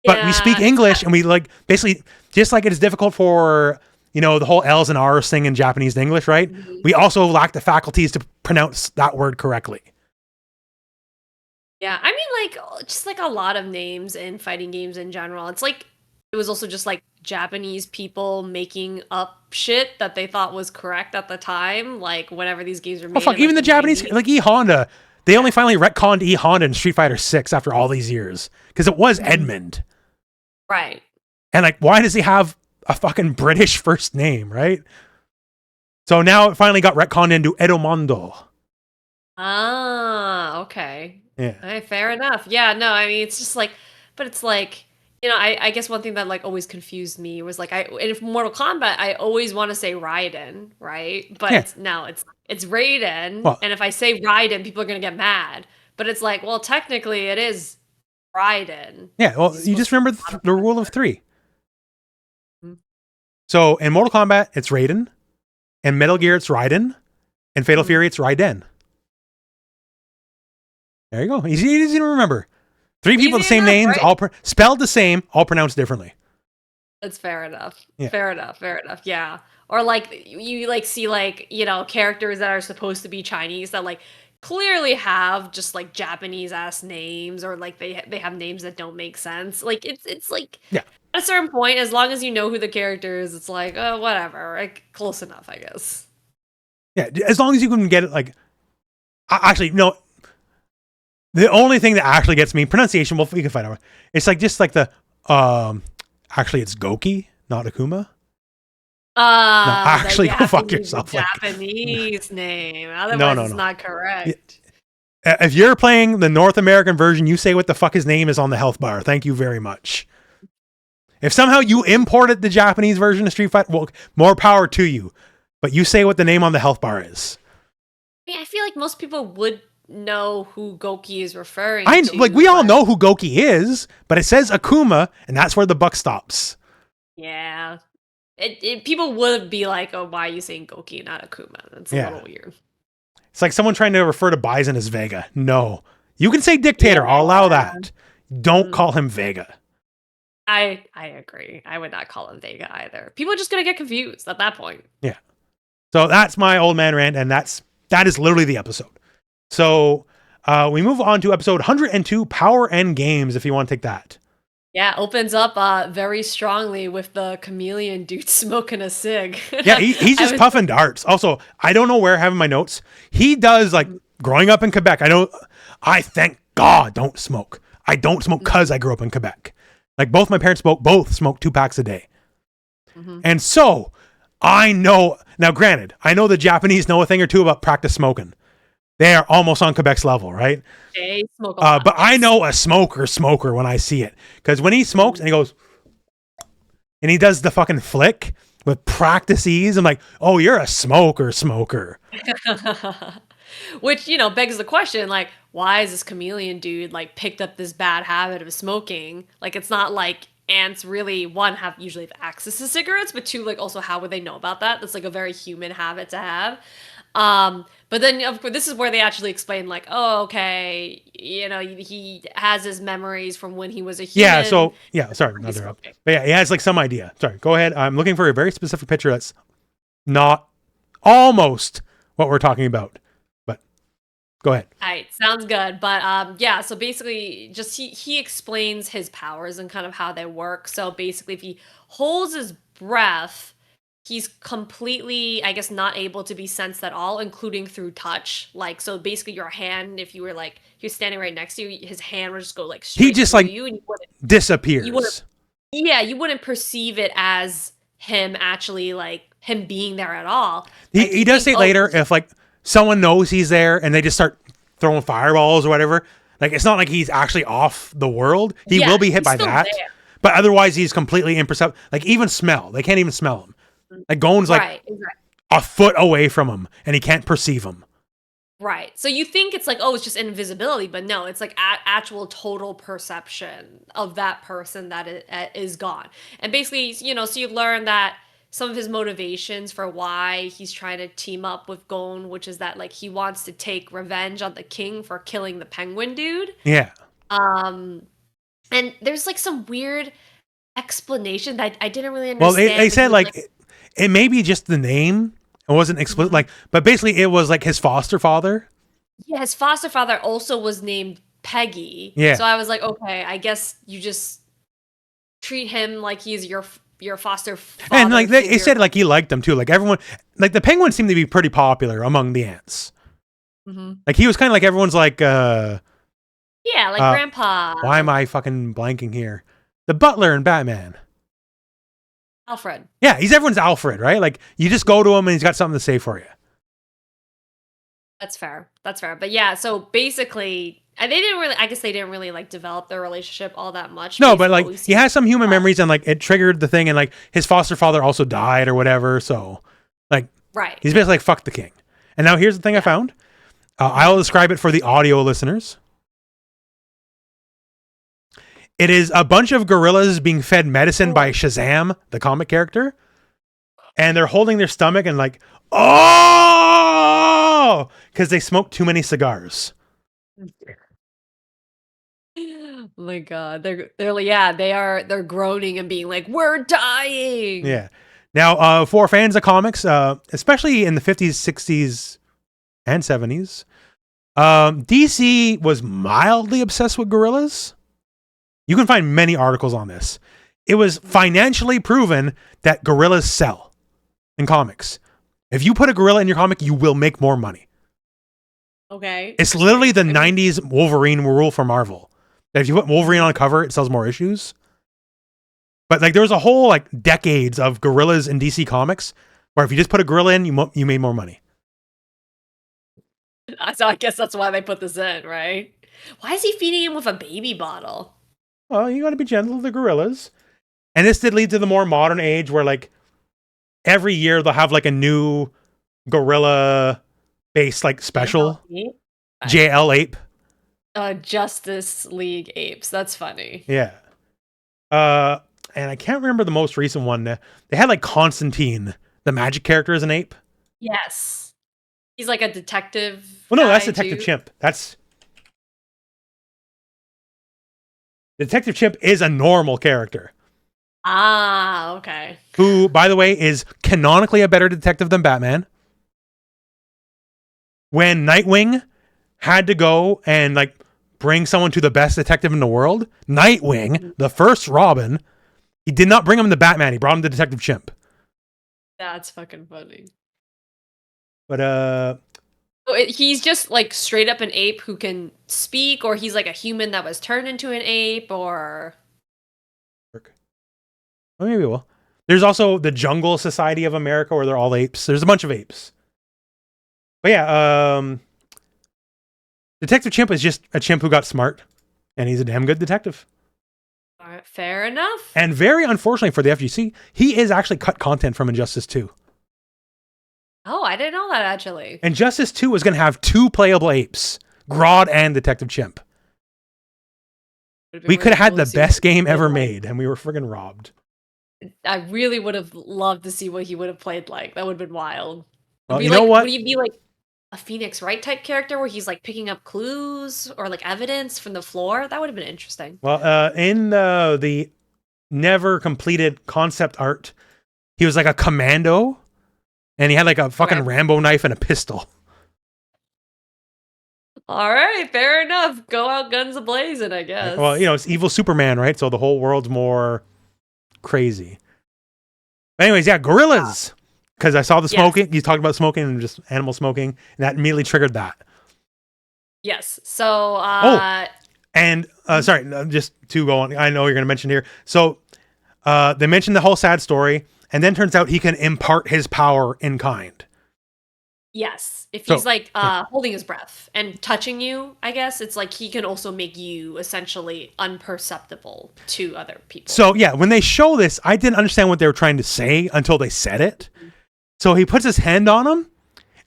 But we speak English and we like basically just like it is difficult for, you know, the whole L's and R's thing in Japanese and English, right? Mm-hmm. We also lack the faculties to pronounce that word correctly. Yeah, I mean, like, just like a lot of names in fighting games in general. It's like, it was also just like Japanese people making up shit that they thought was correct at the time. Like, whenever these games were made. Oh, fuck, even the Japanese, like E Honda, they only finally retconned E Honda in Street Fighter 6 after all these years. Because it was Edmund. Right. And like, why does he have a fucking British first name, right? So now it finally got retconned into Edomondo. Ah, okay. Yeah. Right, fair enough. Yeah, no, I mean, it's just like, but it's like, you know, I guess one thing that like always confused me was like, in Mortal Kombat, I always want to say Raiden, right? But it's Raiden. Well, and if I say Raiden, people are going to get mad. But it's like, well, technically it is Raiden. Yeah, well, you just remember the rule of 3. Mm-hmm. So in Mortal Kombat, it's Raiden. In Metal Gear, it's Raiden. In Fatal Fury, it's Raiden. There you go. Easy to remember. 3 people with the same names, right? All spelled the same, all pronounced differently. That's fair enough. Yeah. Fair enough. Yeah. Or like you like see like, you know, characters that are supposed to be Chinese that like clearly have just like Japanese ass names, or like they have names that don't make sense. Like it's like at a certain point, as long as you know who the character is, it's like, oh, whatever, like close enough, I guess. Yeah, as long as you can get it. Like, actually, no. The only thing that actually gets me, pronunciation, well, we can find out. It's like just like the, actually it's Goki, not Akuma. No, actually, go fuck yourself. Japanese name. Otherwise, it's not correct. If you're playing the North American version, you say what the fuck his name is on the health bar. Thank you very much. If somehow you imported the Japanese version of Street Fighter, well, more power to you. But you say what the name on the health bar is. I mean, I feel like most people would know who Goki is referring to. Like, we all know who Goki is, but it says Akuma, and that's where the buck stops. Yeah. People would be like, oh, why are you saying Goki, not Akuma? That's a little weird. It's like someone trying to refer to Bison as Vega. No. You can say dictator. I'll allow that. Don't call him Vega. I agree. I would not call him Vega either. People are just going to get confused at that point. Yeah. So that's my old man rant, and that is literally the episode. So we move on to episode 102, Power and Games, if you want to take that. Yeah, opens up very strongly with the chameleon dude smoking a cig. Yeah, he's just puffing darts. Also, I don't know where I have in my notes. He does, like, growing up in Quebec, I thank God don't smoke. I don't smoke because I grew up in Quebec. Like, both my parents both smoke 2 packs a day. Mm-hmm. And so, I know, now granted, I know the Japanese know a thing or two about practice smoking. They are almost on Quebec's level, right? They smoke a lot. But I know a smoker when I see it. Because when he smokes and he goes, and he does the fucking flick with practice ease, I'm like, oh, you're a smoker. Which, you know, begs the question, like, why is this chameleon dude, like, picked up this bad habit of smoking? Like, it's not like ants really, one, usually have access to cigarettes, but 2, like, also, how would they know about that? That's, like, a very human habit to have. But then, of course, this is where they actually explain, like, oh, okay, you know, he has his memories from when he was a human. Sorry, not interrupt. But yeah, he has, like, some idea. Sorry, go ahead. I'm looking for a very specific picture that's not almost what we're talking about. But Go ahead. All right, sounds good. But yeah, so basically just he explains his powers and kind of how they work. So basically if he holds his breath, he's completely, I guess, not able to be sensed at all, including through touch. Like, so basically your hand, if you were like, he was standing right next to you, his hand would just go like straight He just through like you and disappears. you wouldn't perceive it as him actually like him being there at all. He, Like, he does say later if like someone knows he's there and they just start throwing fireballs or whatever, like it's not like he's actually off the world. He will be hit by that. There. But otherwise he's completely imperceptible. Like even smell. They can't even smell him. Like Gon's like a foot away from him and he can't perceive him. Right. So you think it's like, oh, it's just invisibility, but no, it's like actual total perception of that person that is gone. And basically, you know, so you learn that some of his motivations for why he's trying to team up with Gon, which is that like he wants to take revenge on the king for killing the penguin dude. Yeah. And there's like some weird explanation that I didn't really understand. Well, they said like it may be just the name. It wasn't explicit, like, but basically it was like his foster father. Yeah, his foster father also was named Peggy. Yeah. So I was like, okay, I guess you just treat him like he's your foster father. And like they said, like he liked them too. Like everyone, like the penguin seemed to be pretty popular among the ants. Mm-hmm. Like he was kind of like everyone's like, yeah, like grandpa. Why am I fucking blanking here? The butler in Batman. Alfred. Yeah, he's everyone's Alfred, right? Like you just go to him and he's got something to say for you. That's fair. That's fair. But yeah, so basically, they didn't really like develop their relationship all that much. No, but like he has some human memories and like it triggered the thing and like his foster father also died or whatever. So like, right. He's basically like, fuck the king. And now here's the thing I found. I'll describe it for the audio listeners. It is a bunch of gorillas being fed medicine by Shazam, the comic character. And they're holding their stomach and like, oh, because they smoked too many cigars. Oh my God. They're groaning and being like, we're dying. Yeah. Now, for fans of comics, especially in the 50s, 60s, and 70s, DC was mildly obsessed with gorillas. You can find many articles on this. It was financially proven that gorillas sell in comics. If you put a gorilla in your comic, you will make more money. Okay. It's literally the 90s Wolverine rule for Marvel. That if you put Wolverine on a cover, it sells more issues. But like there was a whole like decades of gorillas in DC comics where if you just put a gorilla in, you made more money. So I guess that's why they put this in, right? Why is he feeding him with a baby bottle? Well, you got to be gentle with the gorillas. And this did lead to the more modern age where like every year they'll have like a new gorilla based like special. JL Ape. Justice League Apes. That's funny. Yeah. And I can't remember the most recent one. They had like Constantine, the magic character, as an ape. Yes. He's like a detective. Well, no, that's Detective Chimp. Detective Chimp is a normal character. Ah, okay. Who, by the way, is canonically a better detective than Batman. When Nightwing had to go and like bring someone to the best detective in the world, Nightwing, the first Robin, he did not bring him to Batman. He brought him to Detective Chimp. That's fucking funny. But he's just like straight up an ape who can speak, or he's like a human that was turned into an ape, or well, maybe we'll. There's also the Jungle Society of America where they're all apes. There's a bunch of apes. But yeah, Detective Chimp is just a chimp who got smart, and he's a damn good detective. All right, fair enough. And very unfortunately for the FGC, he is actually cut content from Injustice 2. Oh, I didn't know that, actually. Injustice 2 was going to have 2 playable apes, Grodd and Detective Chimp. We could have had the best game ever made, and we were friggin' robbed. I really would have loved to see what he would have played like. That would have been wild. Well, you know what? Would he be like a Phoenix Wright type character where he's like picking up clues or like evidence from the floor? That would have been interesting. Well, in the never completed concept art, he was like a commando, and he had like a fucking Rambo knife and a pistol. All right, fair enough. Go out guns a-blazing, I guess. Well, it's evil Superman, right? So the whole world's more crazy. But anyways, yeah, gorillas. Because I saw the smoking. You talked about smoking and just animal smoking, and that immediately triggered that. Yes. So, sorry, just to go on. I know you're going to mention here. So, they mentioned the whole sad story, and then turns out he can impart his power in kind. Yes. If he's holding his breath and touching you, I guess it's like he can also make you essentially unperceptible to other people. So yeah, when they show this, I didn't understand what they were trying to say until they said it. So he puts his hand on him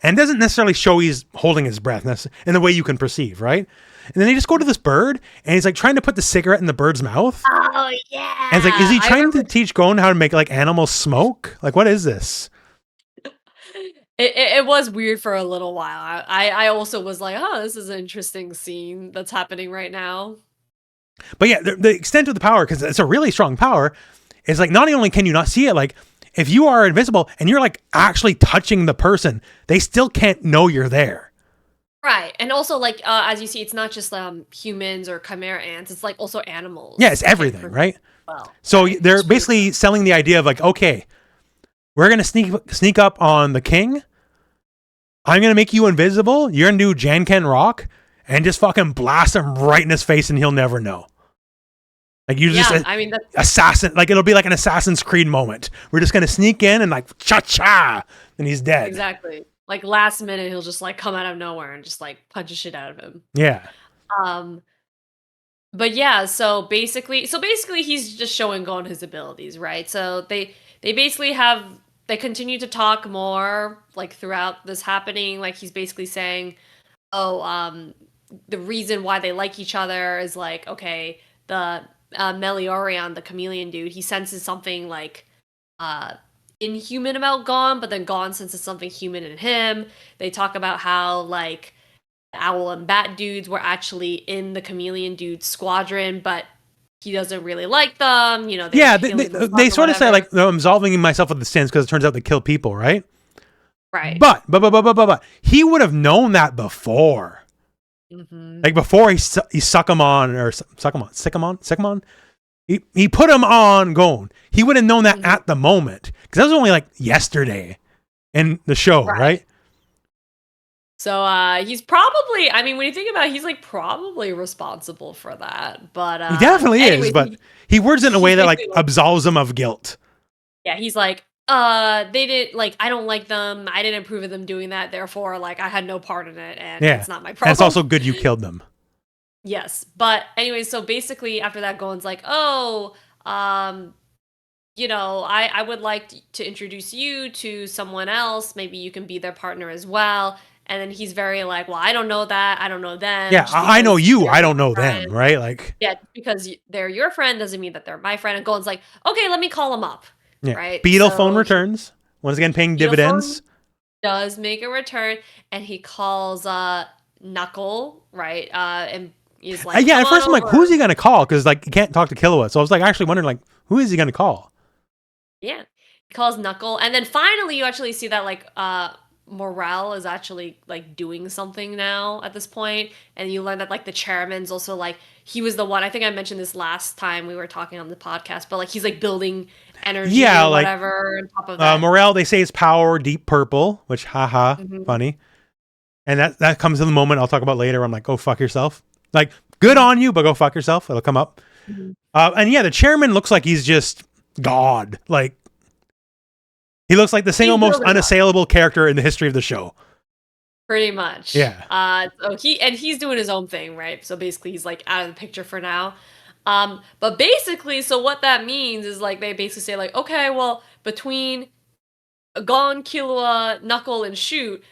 and doesn't necessarily show he's holding his breath in the way you can perceive, right? And then they just go to this bird and he's like trying to put the cigarette in the bird's mouth. Oh yeah. And it's like, is he trying to teach Gon how to make like animals smoke? Like, what is this? It was weird for a little while. I also was like, oh, this is an interesting scene that's happening right now. But yeah, the extent of the power, because it's a really strong power, is like not only can you not see it, like if you are invisible and you're like actually touching the person, they still can't know you're there. Right. And also like, as you see, it's not just humans or chimera ants. It's like also animals. Yeah, it's everything, right? Well, so they're basically selling the idea of like, okay, we're going to sneak up on the king. I'm going to make you invisible. You're going to do Janken Rock and just fucking blast him right in his face and he'll never know. Like you just, assassin, like it'll be like an Assassin's Creed moment. We're just going to sneak in and like, cha-cha, and he's dead. Exactly. Like last minute, he'll just like come out of nowhere and just like punch the shit out of him. Yeah. But yeah, so basically he's just showing Gon his abilities, right? So they basically they continue to talk more like throughout this happening. Like he's basically saying, the reason why they like each other is like, okay, the Meliorion, the chameleon dude, he senses something like inhuman about Gon, but then Gon senses something human in him. They talk about how like the owl and bat dudes were actually in the chameleon dude's squadron, but he doesn't really like them, they sort of say like, no, I'm absolving myself of the sins because it turns out they kill people, right? Right. But he would have known that before. Mm-hmm. Like before he sick him on. He put him on Gon. He would have known that at the moment because that was only like yesterday in the show, right? So he's probably, I mean, when you think about it, he's like probably responsible for that. But he definitely is, but he words it in a way that like absolves him of guilt. Yeah, he's like, they didn't like, I don't like them. I didn't approve of them doing that. Therefore, like I had no part in it and it's not my problem. And it's also good you killed them. Yes. But anyway, so basically after that, Gon's like, I would like to introduce you to someone else. Maybe you can be their partner as well. And then he's very like, well, I don't know that. I don't know them. Yeah, I know you. I don't know them, right? Like, yeah, because they're your friend doesn't mean that they're my friend. And Gon's like, okay, let me call them up. Yeah. Right. Beetle phone returns. Once again, paying dividends. Does make a return. And he calls Knuckle, right? And he's like, at first I'm like, who's he going to call? Because like, he can't talk to Killua. So I was like, actually wondering, like, who is he going to call? Yeah. He calls Knuckle. And then finally you actually see that like, Morale is actually like doing something now at this point, and you learn that like the chairman's also like he was the one. I think I mentioned this last time we were talking on the podcast, but like he's like building energy, or whatever. On top of that, Morale, they say is power, deep purple, which funny, and that comes in the moment I'll talk about later. I'm like, go fuck yourself. Like, good on you, but go fuck yourself. It'll come up. And yeah, the chairman looks like he's just God, like. He looks like the single most unassailable character in the history of the show. Pretty much. Yeah. So he's doing his own thing, right? So basically he's like out of the picture for now. But basically, so what that means is like they basically say like, okay, well, between Gon, Killua, Knuckle, and Shoot,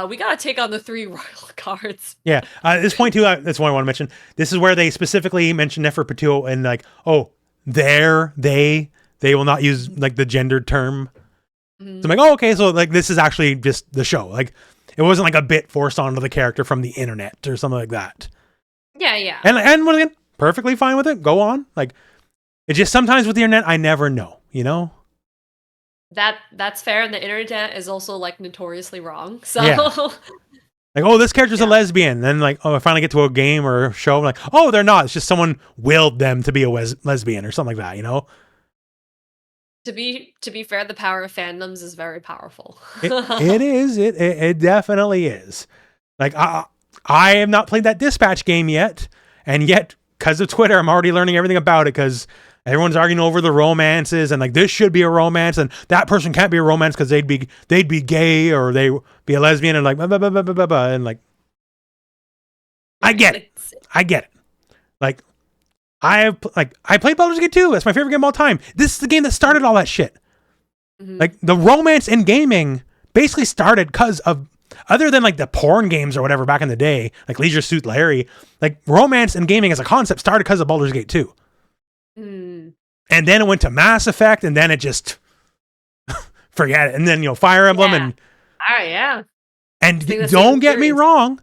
we gotta take on the 3 royal guards. Yeah. At this point too, that's what I want to mention. This is where they specifically mention Neferpitou and like, they will not use like the gendered term. So I'm like, okay, so like this is actually just the show. Like it wasn't like a bit forced onto the character from the internet or something like that. Yeah. And once again, perfectly fine with it. Go on. Like it's just sometimes with the internet, I never know, That's fair, and the internet is also like notoriously wrong. So Like, oh, this character's a lesbian. Then like, oh, I finally get to a game or a show. I'm like, oh, they're not. It's just someone willed them to be a lesbian or something like that, you know? To be fair, the power of fandoms is very powerful. It is. It definitely is. Like, I have not played that Dispatch game yet. And yet, because of Twitter, I'm already learning everything about it because everyone's arguing over the romances and like this should be a romance and that person can't be a romance because they'd be gay or they be a lesbian and like blah, blah, blah, blah, blah, blah, and like I get it. Like I played Baldur's Gate 2. That's my favorite game of all time. This is the game that started all that shit. Mm-hmm. Like the romance in gaming basically started because of, other than like the porn games or whatever back in the day, like Leisure Suit Larry, like romance in gaming as a concept started because of Baldur's Gate 2. And then it went to Mass Effect, and then it just forget it. And then, you know, Fire Emblem and And don't get me wrong,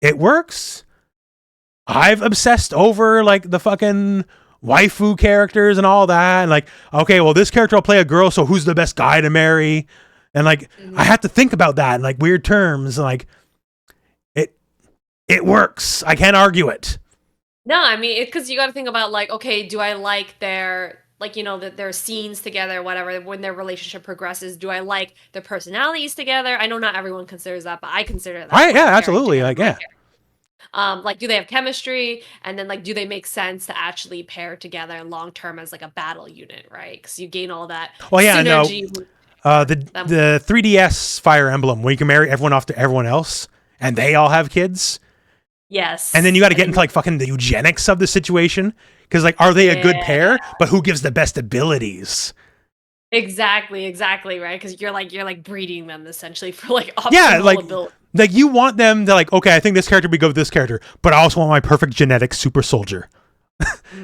it works. I've obsessed over like the fucking waifu characters and all that. And like, okay, well, this character will play a girl, so who's the best guy to marry? And like, I have to think about that in like weird terms. And like, it works. I can't argue it. No, I mean, because you got to think about like, okay, do I like their, like, you know, their scenes together, whatever, when their relationship progresses? Do I like their personalities together? I know not everyone considers that, but I consider that. Yeah, absolutely. Like, yeah. Like, do they have chemistry? And then like, do they make sense to actually pair together long term as like a battle unit, right? Because you gain all that. Well, yeah, synergy. No. The 3DS Fire Emblem, where you can marry everyone off to everyone else, and they all have kids. Yes. And then you got to get into like fucking the eugenics of the situation. Because like, are they a good pair? But who gives the best abilities? Exactly, right? Because you're like breeding them essentially for like optimal ability. Like you want them to like, okay, I think this character would be good with this character, but I also want my perfect genetic super soldier.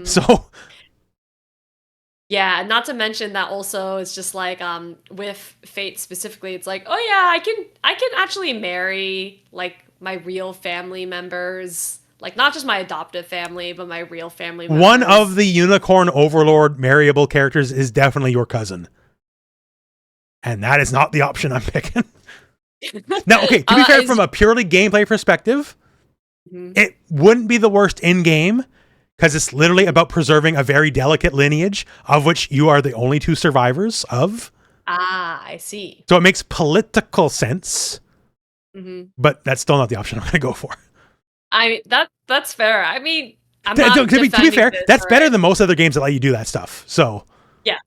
So. Yeah, not to mention that also it's just like with Fate specifically, it's like, oh yeah, I can actually marry like my real family members, like not just my adoptive family, but my real family members. One of the Unicorn Overlord marryable characters is definitely your cousin. And that is not the option I'm picking. Now, okay, to be fair, from a purely gameplay perspective, it wouldn't be the worst in-game, because it's literally about preserving a very delicate lineage, of which you are the only two survivors of. Ah, I see. So it makes political sense. But that's still not the option I'm going to go for. That's fair. I mean, to be fair, that's better than most other games that let you do that stuff. So yes,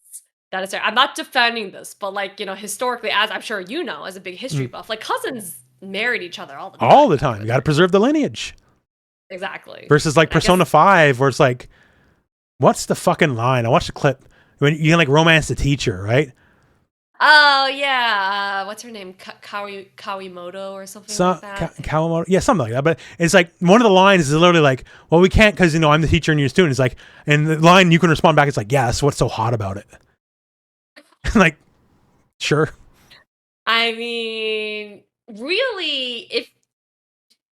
that is fair. I'm not defending this, but like, you know, historically, as I'm sure you know, as a big history buff, like cousins married each other all the time. All the time. You got to preserve the lineage. Exactly. Versus like Persona 5, where it's like, what's the fucking line? I watched the clip when you can like romance the teacher, right? Oh yeah, what's her name? Kawimoto or something like that. Kawamoto, yeah, something like that. But it's like one of the lines is literally like, "Well, we can't because you know I'm the teacher and you're a student." It's like, and the line you can respond back. It's like, "Yes, what's so hot about it?" Like, sure. I mean, really, if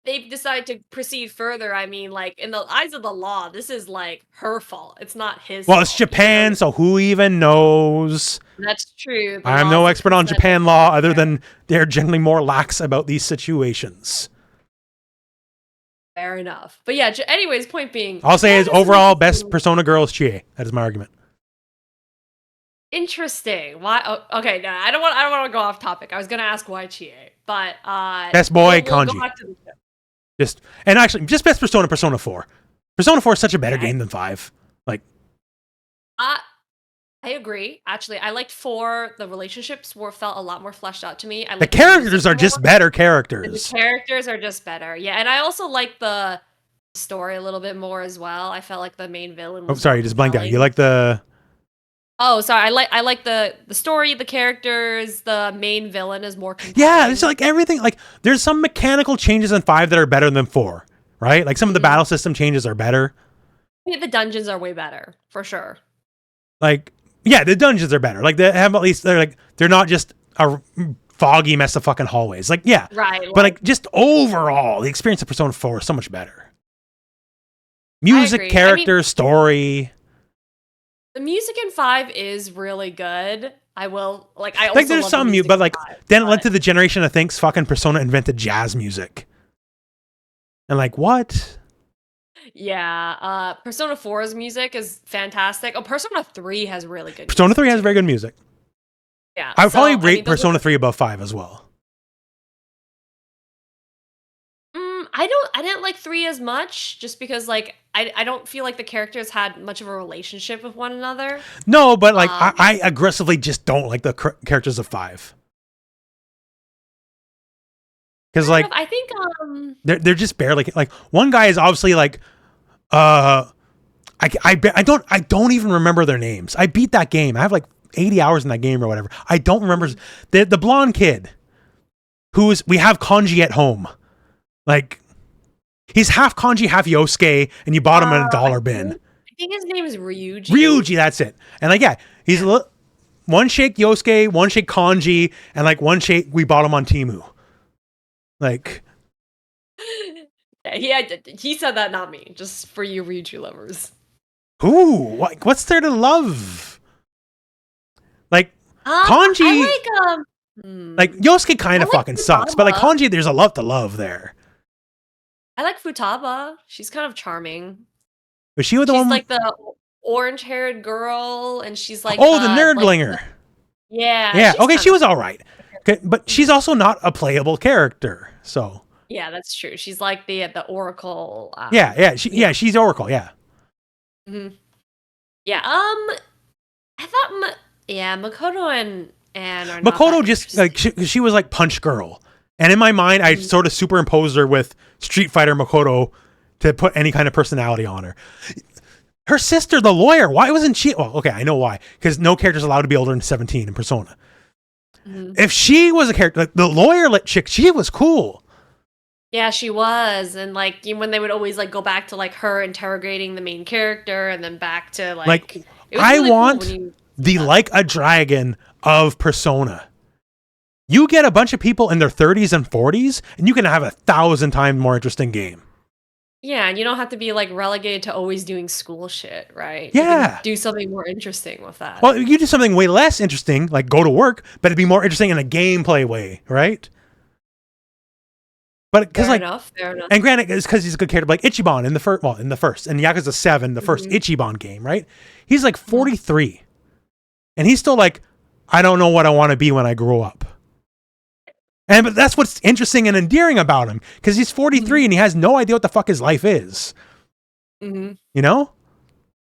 they decide to proceed further, I mean, like, in the eyes of the law, this is like her fault. It's not his fault. It's Japan, you know? So who even knows? That's true. I'm no expert on Japan law, other than they're generally more lax about these situations. Fair enough. But yeah, anyways, point being, I'll say is overall best Persona girl is Chie. That is my argument. Interesting. Why? Oh, okay, no, I don't want to go off topic. I was gonna ask why Chie, but best boy Kanji. Just best Persona 4. Persona 4 is such a better game than 5. Like, I agree. Actually, I liked 4. The relationships felt a lot more fleshed out to me. The characters are just better characters. The characters are just better. Yeah, and I also like the story a little bit more as well. I felt like the main villain was you just blanked out. You like the... Oh, sorry. I like the story, the characters, the main villain is more compelling. Yeah, it's like everything. Like, there's some mechanical changes in 5 that are better than 4, right? Like, some of the battle system changes are better. Yeah, the dungeons are way better, for sure. Like, yeah, the dungeons are better. Like, they have at least, they're not just a foggy mess of fucking hallways. Like, yeah. Right. But, like, just overall, the experience of Persona 4 is so much better. Music, character, story... The music in 5 is really good. I will. Like, I also there's love some the music but like style, then it led to the generation that thinks fucking Persona invented jazz music. And like, what? Yeah, Persona 4's music is fantastic. Oh, Persona 3 has really good Persona music 3 has too. very good music. Yeah. I would probably rate mean, Persona 3 above 5 as well. I didn't like 3 as much just because like I don't feel like the characters had much of a relationship with one another. No, but like I aggressively just don't like the characters of 5. Because like I think they're just barely like one guy is obviously like I don't even remember their names. I beat that game. I have like 80 hours in that game or whatever. I don't remember the blonde kid we have kanji at home. Like he's half kanji, half Yosuke, and you bought him in a dollar bin. I think his name is Ryuji. Ryuji, that's it. And like he's one shake Yosuke, one shake kanji, and like one shake we bought him on Temu. Like he said that, not me. Just for you Ryuji lovers. Ooh, what's there to love? Like kanji, I like Yosuke kind of fucking sucks, but like kanji, there's a lot to love there. I like Futaba. She's kind of charming. Was she with the one? She's like the orange-haired girl, and she's like the nerdlinger. Like, yeah. Yeah. Okay, she was all right, but she's also not a playable character. So. Yeah, that's true. She's like the Oracle. She's Oracle. Yeah. Mm-hmm. Yeah. I thought. Makoto and Anne are. Makoto just like she was like Punch Girl, and in my mind, I sort of superimposed her with Street Fighter Makoto to put any kind of personality on her. Her sister, the lawyer, why wasn't she? Well, okay, I know why. Because no character's allowed to be older than 17 in Persona. Mm-hmm. If she was a character, like the lawyer chick, she was cool. Yeah, she was. And like when they would always like go back to like her interrogating the main character and then back to like I really want cool the Like a Dragon of Persona. You get a bunch of people in their 30s and 40s and you can have 1,000 times more interesting game. Yeah, and you don't have to be like relegated to always doing school shit, right? Yeah. You can do something more interesting with that. Well, you do something way less interesting, like go to work, but it'd be more interesting in a gameplay way, right? But because fair enough. And granted, it's because he's a good character, like Ichiban in the first, and Yakuza 7, the first Ichiban game, right? He's like 43, and he's still like, I don't know what I want to be when I grow up. But that's what's interesting and endearing about him, because he's 43 and he has no idea what the fuck his life is. Mm-hmm. You know?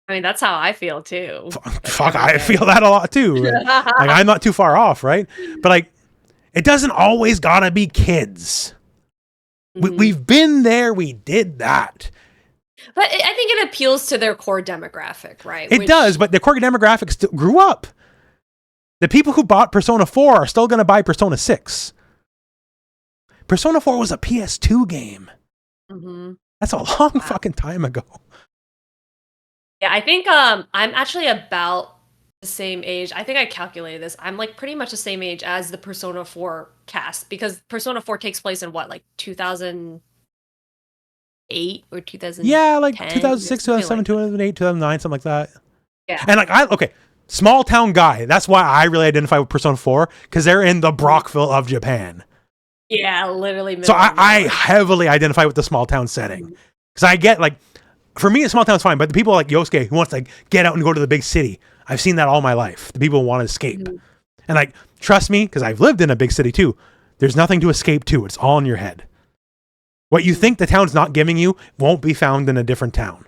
I mean, that's how I feel too. Fuck, I feel that a lot too. Like, I'm not too far off, right? But like, it doesn't always gotta be kids. We've been there. We did that. But I think it appeals to their core demographic, right? It does, but the core demographic still grew up. The people who bought Persona 4 are still going to buy Persona 6. Persona 4 was a PS2 game. Mm-hmm. That's a long fucking time ago. Yeah, I think I'm actually about the same age. I think I calculated this. I'm like pretty much the same age as the Persona 4 cast, because Persona 4 takes place in what, like 2008 or 2000? Yeah, like 2006, 2007, 2008, 2009, something like that. Yeah. And like small town guy. That's why I really identify with Persona 4, because they're in the Brockville of Japan. Yeah, literally. So I heavily identify with the small town setting, because I get like, for me, a small town's fine, but the people like Yosuke who wants to get out and go to the big city, I've seen that all my life. The people who want to escape. Mm-hmm. And like, trust me, because I've lived in a big city too, there's nothing to escape to. It's all in your head. What you think the town's not giving you won't be found in a different town.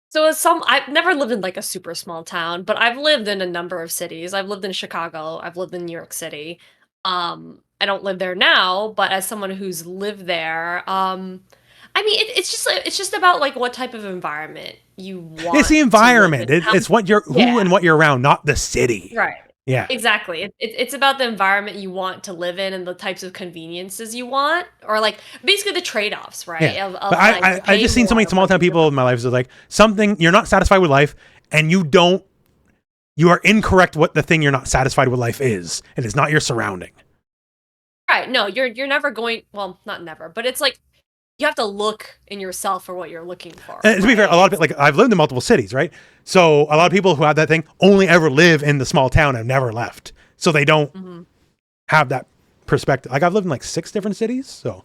So I've never lived in like a super small town, but I've lived in a number of cities. I've lived in Chicago. I've lived in New York City. I don't live there now, but as someone who's lived there, I mean, it's just about like what type of environment you want. It's the environment. It's what you're and what you're around, not the city. Right. Yeah. Exactly. It's about the environment you want to live in and the types of conveniences you want, or like basically the trade-offs, right? Yeah. I just seen so many small town people in my life. So like something you're not satisfied with life, and you are incorrect what the thing you're not satisfied with life is. It is not your surrounding. Right. No, you're never going. Well, not never, but it's like you have to look in yourself for what you're looking for. And to be fair, a lot of people, like I've lived in multiple cities, right? So a lot of people who have that thing only ever live in the small town and never left. So they don't have that perspective. Like I've lived in like 6 different cities. So.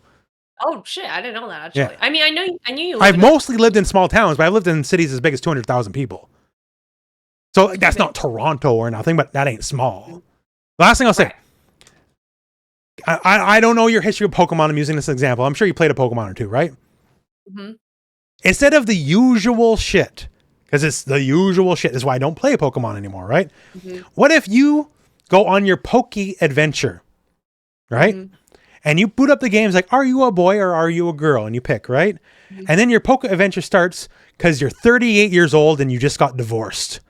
Oh shit! I didn't know that actually. Yeah. I mean, I knew you. I've mostly lived in small towns, but I've lived in cities as big as 200,000 people. So like, that's not Toronto or nothing, but that ain't small. The last thing I'll say, I don't know your history of Pokemon. I'm using this example. I'm sure you played a Pokemon or two, right? Mm-hmm. Instead of the usual shit, because it's the usual shit, is why I don't play Pokemon anymore, right? Mm-hmm. What if you go on your Poke Adventure, right? Mm-hmm. And you boot up the games like, are you a boy or are you a girl? And you pick, right? Mm-hmm. And then your Poke Adventure starts because you're 38 years old and you just got divorced.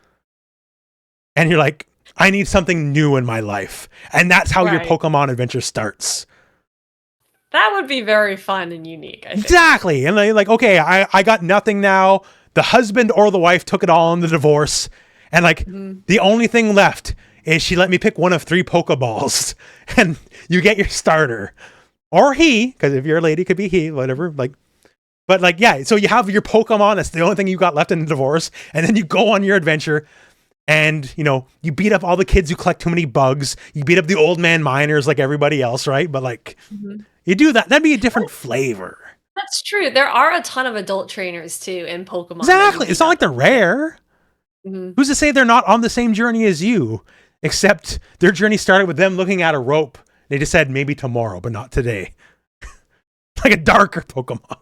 And you're like, I need something new in my life. And that's how your Pokemon adventure starts. That would be very fun and unique, I think. Exactly. And like, okay, I got nothing now. The husband or the wife took it all in the divorce. And like, the only thing left is she let me pick one of 3 Pokeballs. And you get your starter. Or he, because if you're a lady, it could be he, whatever. Like, but like, yeah, so you have your Pokemon. That's the only thing you got left in the divorce. And then you go on your adventure. And, you know, you beat up all the kids who collect too many bugs. You beat up the old man miners like everybody else, right? But like, you do that. That'd be a different flavor. That's true. There are a ton of adult trainers too in Pokemon. Exactly. It's not like they're rare. Who's to say they're not on the same journey as you? Except their journey started with them looking at a rope. They just said maybe tomorrow, but not today. Like a darker Pokemon.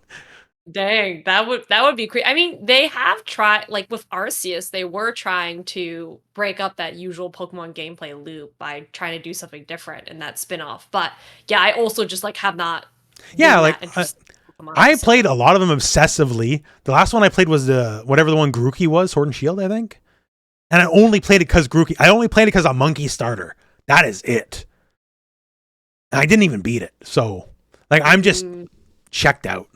Dang, that would be crazy. I mean, they have tried, like with Arceus, they were trying to break up that usual Pokemon gameplay loop by trying to do something different in that spin-off. But yeah, I also just like have not. Yeah, like I played a lot of them obsessively. The last one I played was the one Grookey was, Sword and Shield, I think. And I only played it because Grookey. I only played it because a monkey starter. That is it. And I didn't even beat it. So, like, I'm just checked out.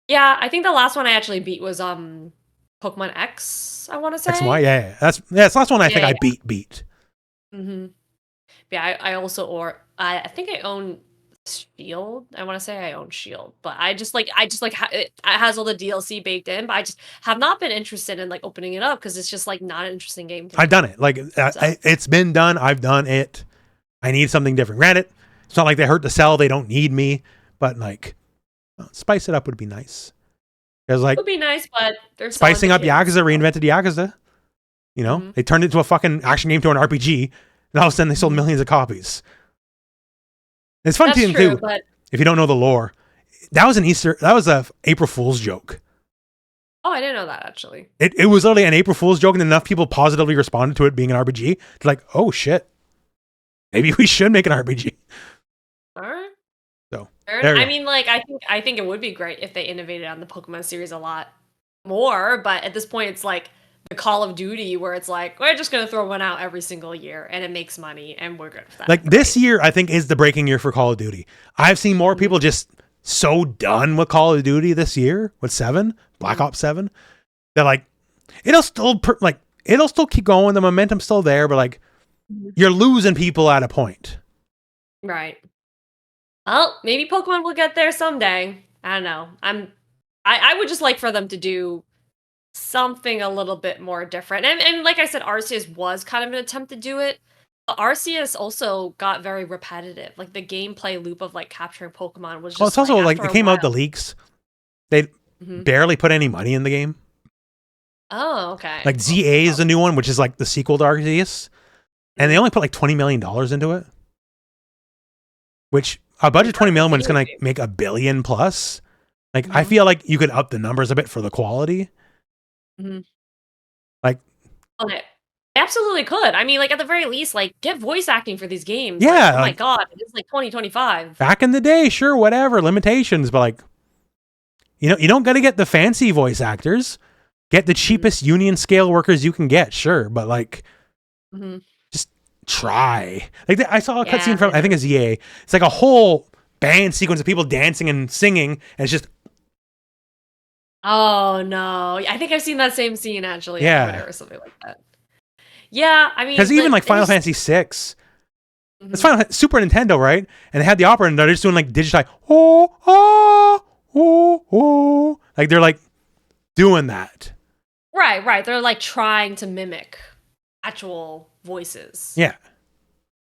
Yeah, I think the last one I actually beat was Pokemon X, I want to say. XY, yeah. That's the last one I think I beat. Mm-hmm. Yeah, I also I think I own Shield. I want to say I own Shield, but it has all the DLC baked in, but I just have not been interested in like opening it up because it's just like not an interesting game. I've done it. Like it's been done. I've done it. I need something different. Granted, it's not like they hurt to sell. They don't need me, but like spice it up would be nice. Because like it would be nice, but they're spicing up Yakuza, reinvented Yakuza. You know, they turned it into a fucking action game to an RPG, and all of a sudden they sold millions of copies. It's fun too, but if you don't know the lore. That was a April Fool's joke. Oh, I didn't know that actually. It was literally an April Fool's joke, and enough people positively responded to it being an RPG. It's like, oh shit, maybe we should make an RPG. All right. So I mean, like, I think it would be great if they innovated on the Pokemon series a lot more, but at this point, it's like the Call of Duty where it's like we're just gonna throw one out every single year and it makes money and we're good with that. Like this year, I think is the breaking year for Call of Duty. I've seen more people just so done with Call of Duty this year with 7, Black Ops 7. That like it'll still keep going. The momentum's still there, but like you're losing people at a point. Right. Well, maybe Pokemon will get there someday. I don't know. I would just like for them to do something a little bit more different. And like I said, Arceus was kind of an attempt to do it. But Arceus also got very repetitive. Like the gameplay loop of like capturing Pokemon was just it's also like it came out the leaks. They barely put any money in the game. Oh, okay. Like ZA is a new one, which is like the sequel to Arceus. And they only put like $20 million into it. Which a budget $20 million when it's gonna make $1 billion plus. Like I feel like you could up the numbers a bit for the quality. Like okay. Absolutely could. I mean, like at the very least, like get voice acting for these games. Yeah. Like, oh my god, it's like 2025. Back in the day, sure, whatever, limitations, but like you don't gotta get the fancy voice actors. Get the cheapest union scale workers you can get, sure, but like just try. Like I saw a cutscene from I think it's EA. It's like a whole band sequence of people dancing and singing, and it's just oh no. I think I've seen that same scene actually on Twitter or something like that. Yeah, I mean, because even like Final Fantasy VI, it's Super Nintendo, right? And they had the opera, and they're just doing like digitized. oh. Like they're like doing that. Right. They're like trying to mimic actual voices. Yeah.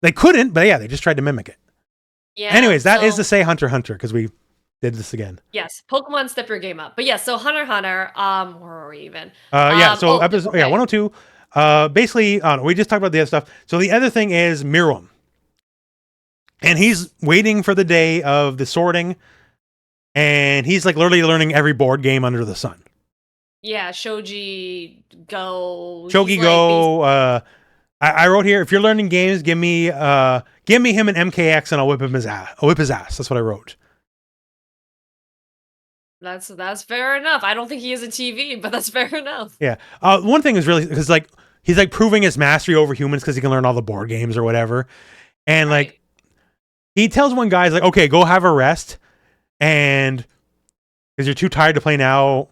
They couldn't, but yeah, they just tried to mimic it. Yeah. Anyways, that is to say Hunter x Hunter, because we did this again. Yes, Pokemon, step your game up. But yeah, so Hunter x Hunter, where are we even? Episode 102. Basically, we just talked about the other stuff. So the other thing is Mirum. And he's waiting for the day of the sorting. And he's like literally learning every board game under the sun. Yeah, Shogi Go. I wrote here, if you're learning games, give me him an MKX and I'll whip his ass. That's what I wrote. That's fair enough. I don't think he is a TV, but that's fair enough. Yeah. One thing is really because like he's like proving his mastery over humans because he can learn all the board games or whatever. And like he tells one guy, he's like, okay, go have a rest. And because you're too tired to play now.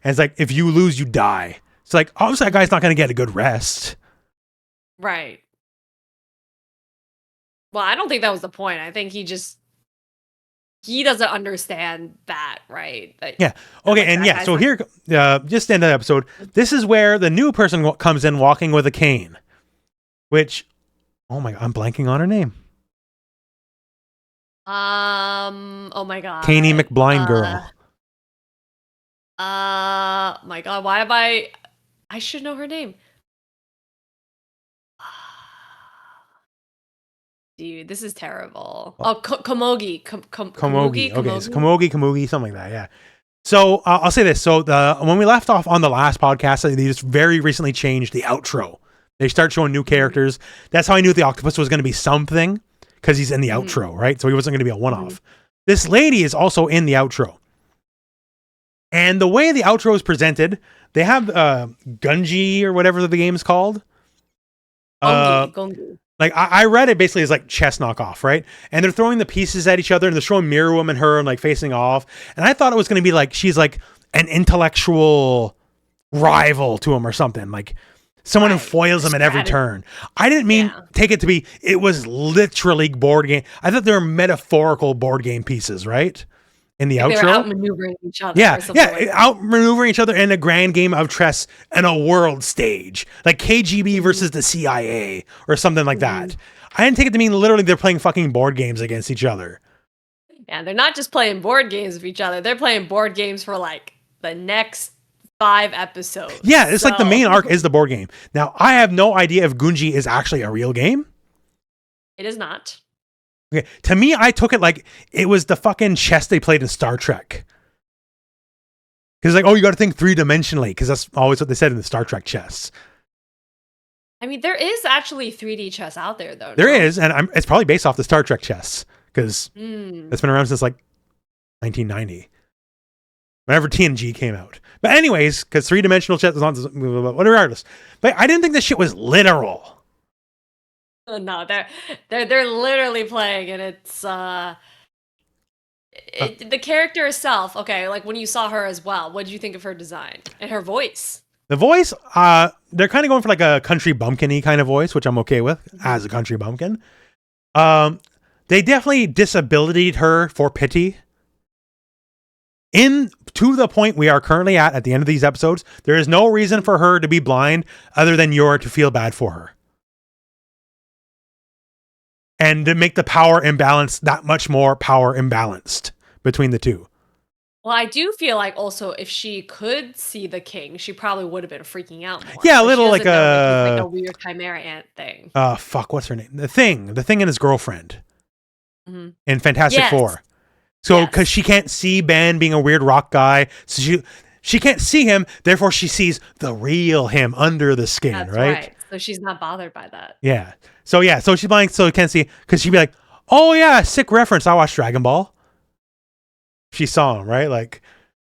And it's like, if you lose, you die. It's like, obviously that guy's not going to get a good rest. Right. Well, I don't think that was the point. I think he doesn't understand that, right? Yeah. Okay. And yeah, so here, just end of the episode. This is where the new person comes in walking with a cane, which, oh my God, I'm blanking on her name. Oh my God. Caney McBlind girl. My God, why have I should know her name. Dude, this is terrible. Oh, Komogi. Komogi. Okay, it's Komogi, something like that, yeah. So, I'll say this. So, when we left off on the last podcast, they just very recently changed the outro. They start showing new characters. That's how I knew the octopus was going to be something, because he's in the outro, right? So, he wasn't going to be a one-off. This lady is also in the outro. And the way the outro is presented, they have Gungi, or whatever the game is called. Gungi. Like, I read it basically as like chess knockoff, right? And they're throwing the pieces at each other and they're showing Mirum and her and like facing off. And I thought it was going to be like, she's like an intellectual rival to him or something. Like someone who foils him at every turn. I didn't mean take it to be, it was literally board game. I thought they were metaphorical board game pieces, right? In the outro. They were outmaneuvering each other. Outmaneuvering each other in a grand game of chess and a world stage. Like KGB versus the CIA or something like that. I didn't take it to mean literally they're playing fucking board games against each other. Yeah, they're not just playing board games with each other. They're playing board games for like the next 5 episodes. Yeah, it's like the main arc is the board game. Now, I have no idea if Gungi is actually a real game. It is not. Okay. To me, I took it like it was the fucking chess they played in Star Trek. Because like, oh, you got to think 3-dimensionally, because that's always what they said in the Star Trek chess. I mean, there is actually 3D chess out there, though. There is, and it's probably based off the Star Trek chess, because it's been around since like 1990. Whenever TNG came out. But anyways, because 3-dimensional chess is on, regardless. But I didn't think this shit was literal. No, they're literally playing, and it's the character herself. Okay, like when you saw her as well, what did you think of her design and her voice? The voice, they're kind of going for like a country bumpkin-y kind of voice, which I'm okay with as a country bumpkin. They definitely disabilitied her for pity. To the point we are currently at the end of these episodes, there is no reason for her to be blind other than you're to feel bad for her. And to make the power imbalance that much more power imbalanced between the two. Well, I do feel like also if she could see the king, she probably would have been freaking out more. Yeah, a little like a weird chimera ant thing. Fuck, what's her name? The Thing and his girlfriend in Fantastic Four. So, because she can't see Ben being a weird rock guy, so she can't see him. Therefore, she sees the real him under the skin. That's right. So she's not bothered by that. Yeah. So she's blind, so can't see, because she'd be like, "Oh yeah, sick reference. I watched Dragon Ball." She saw him, right? Like,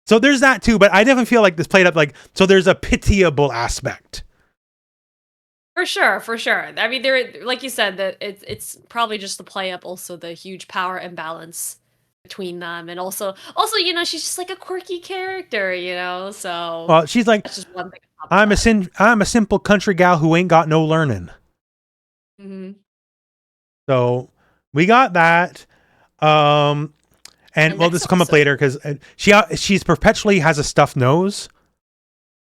so there's that too. But I definitely feel like this played up like, so there's a pitiable aspect. For sure. I mean, there, like you said, that it's probably just to play up also the huge power imbalance between them, and also she's just like a quirky character, so well, she's like, that's just one thing. I'm a simple country gal who ain't got no learning. So we got that, and And well, this will come up later because she's perpetually has a stuffed nose,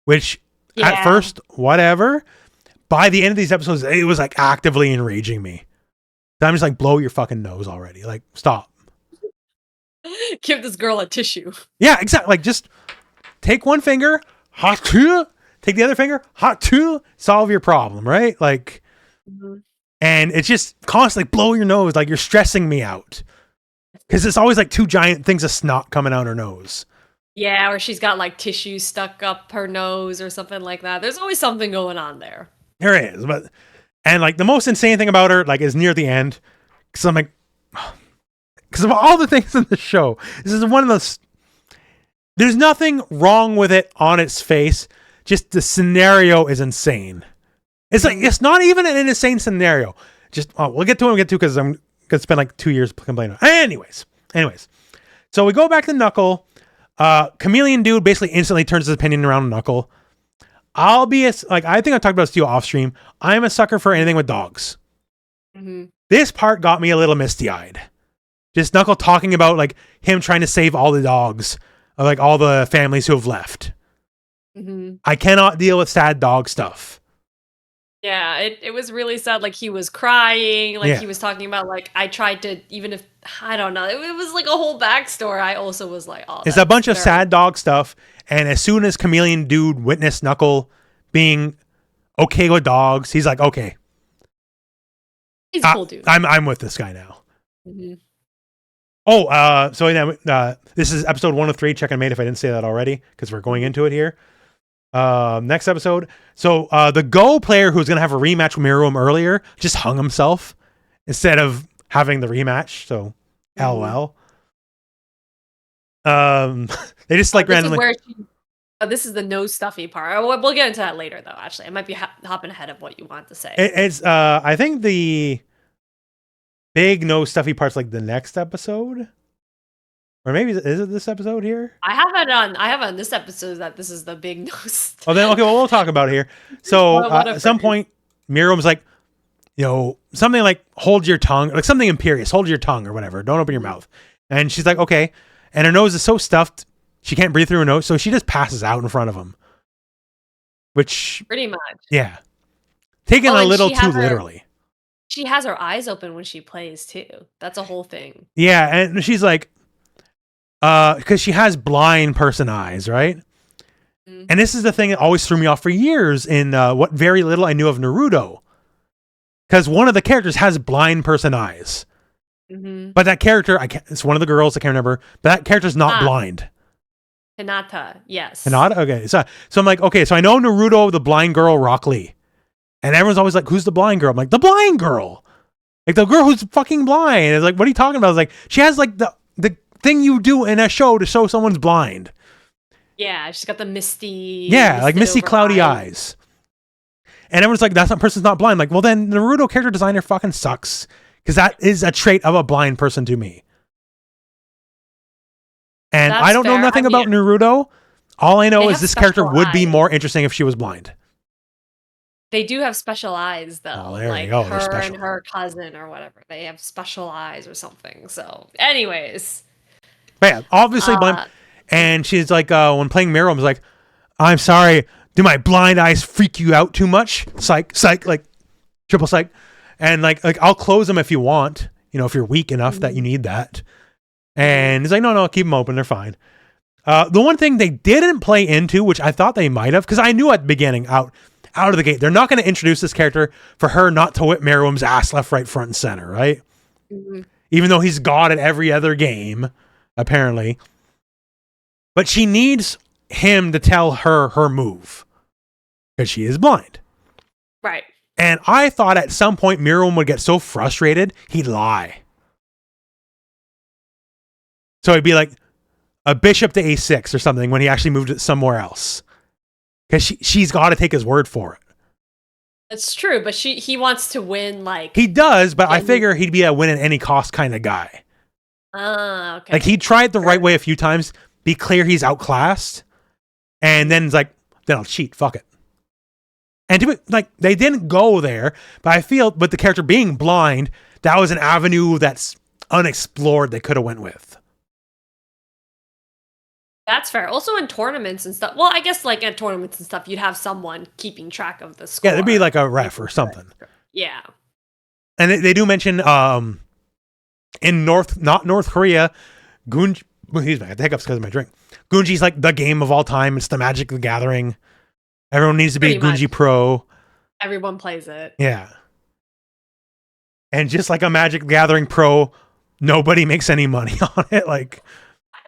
which at first, whatever. By the end of these episodes, it was like actively enraging me. I'm just like, blow your fucking nose already. Like, stop. Give this girl a tissue. Yeah, exactly. Like, just take one finger, take the other finger, solve your problem, right? Like, and it's just constantly blow your nose. Like, you're stressing me out. Because it's always like two giant things of snot coming out her nose. Yeah, or she's got like tissue stuck up her nose or something like that. There's always something going on there. There is, and like the most insane thing about her, like, is near the end. Because I'm like, because of all the things in the show, this is one of those. There's nothing wrong with it on its face. Just the scenario is insane. It's like it's not even an insane scenario. Just we'll get to it. Because I'm gonna spend like 2 years complaining. Anyways, so we go back to Knuckle. Chameleon dude basically instantly turns his opinion around Knuckle. I think I talked about this to you off stream. I'm a sucker for anything with dogs. This part got me a little misty eyed. Just Knuckle talking about like him trying to save all the dogs of like all the families who have left. I cannot deal with sad dog stuff. Yeah, it was really sad. Like he was crying. Like he was talking about like I tried to even if I don't know. It was like a whole backstory. I also was like, oh, it's a bunch of sad dog stuff. And as soon as Chameleon dude witnessed Knuckle being okay with dogs, he's like, okay, he's a cool dude. I'm with this guy now. Oh, so this is episode 1 of 3. Check and mate if I didn't say that already because we're going into it here. Next episode. So the Go player who's gonna have a rematch with Miruum earlier just hung himself instead of having the rematch. So LOL. They just like randomly. This is the nose stuffy part. We'll get into that later though. Actually, I might be hopping ahead of what you want to say. It's I think the big nose stuffy part's like the next episode. Or maybe is it this episode here? I have on this episode that this is the big nose. Oh, then okay. Well, we'll talk about it here. So at some point, Miruum's like, something like hold your tongue, like something imperious, hold your tongue or whatever. Don't open your mouth. And she's like, okay. And her nose is so stuffed, she can't breathe through her nose, so she just passes out in front of him. Which pretty much, yeah, taken a little too literally. She has her eyes open when she plays too. That's a whole thing. Yeah, and she's like. Because she has blind person eyes, right? And this is the thing that always threw me off for years in what very little I knew of Naruto. Because one of the characters has blind person eyes. But that character, it's one of the girls, I can't remember, but that character's not blind. Hinata, yes. Hinata? Okay. So I'm like, okay, so I know Naruto, the blind girl, Rock Lee. And everyone's always like, who's the blind girl? I'm like, the blind girl! Like, the girl who's fucking blind. It's like, what are you talking about? It's like, she has like the thing you do in a show to show someone's blind. Yeah, she's got the misty. Yeah, like misty, cloudy eyes. And everyone's like, that person's not blind. Like, well, then Naruto character designer fucking sucks. Because that is a trait of a blind person to me. And I don't know nothing about Naruto. All I know is this character would be more interesting if she was blind. They do have special eyes, though. Oh, there like you go. Her and her cousin or whatever. They have special eyes or something. So, anyways. But yeah, obviously blind. And she's like, when playing Miruum, is like, I'm sorry, do my blind eyes freak you out too much? Psych, like triple psych. And like I'll close them if you want, if you're weak enough that you need that. And he's like, no, keep them open, they're fine. The one thing they didn't play into, which I thought they might have, because I knew at the beginning, out of the gate, they're not going to introduce this character for her not to whip Miruum's ass left, right, front, and center, right? Even though he's god at every other game. Apparently. But she needs him to tell her move. Because she is blind. Right. And I thought at some point Miruum would get so frustrated, he'd lie. So it'd be like a bishop to a6 or something when he actually moved it somewhere else. Because she's got to take his word for it. That's true, but he wants to win like... He does, but I figure he'd be a win at any cost kind of guy. Okay. Like he tried the right way a few times, be clear he's outclassed, and then it's like, then I'll cheat, fuck it. And they didn't go there, but I feel with the character being blind, that was an avenue that's unexplored they could have went with. That's fair. Also in tournaments and stuff. Well, I guess like at tournaments and stuff, you'd have someone keeping track of the score. Yeah, there'd be like a ref or something. Yeah. And they do mention in not North Korea, Gungi. Excuse me, I had the hiccups because of my drink. Gungi's like the game of all time. It's the Magic the Gathering. Everyone needs to be a Gungi pro. Everyone plays it. Yeah. And just like a Magic the Gathering pro, nobody makes any money on it. Like,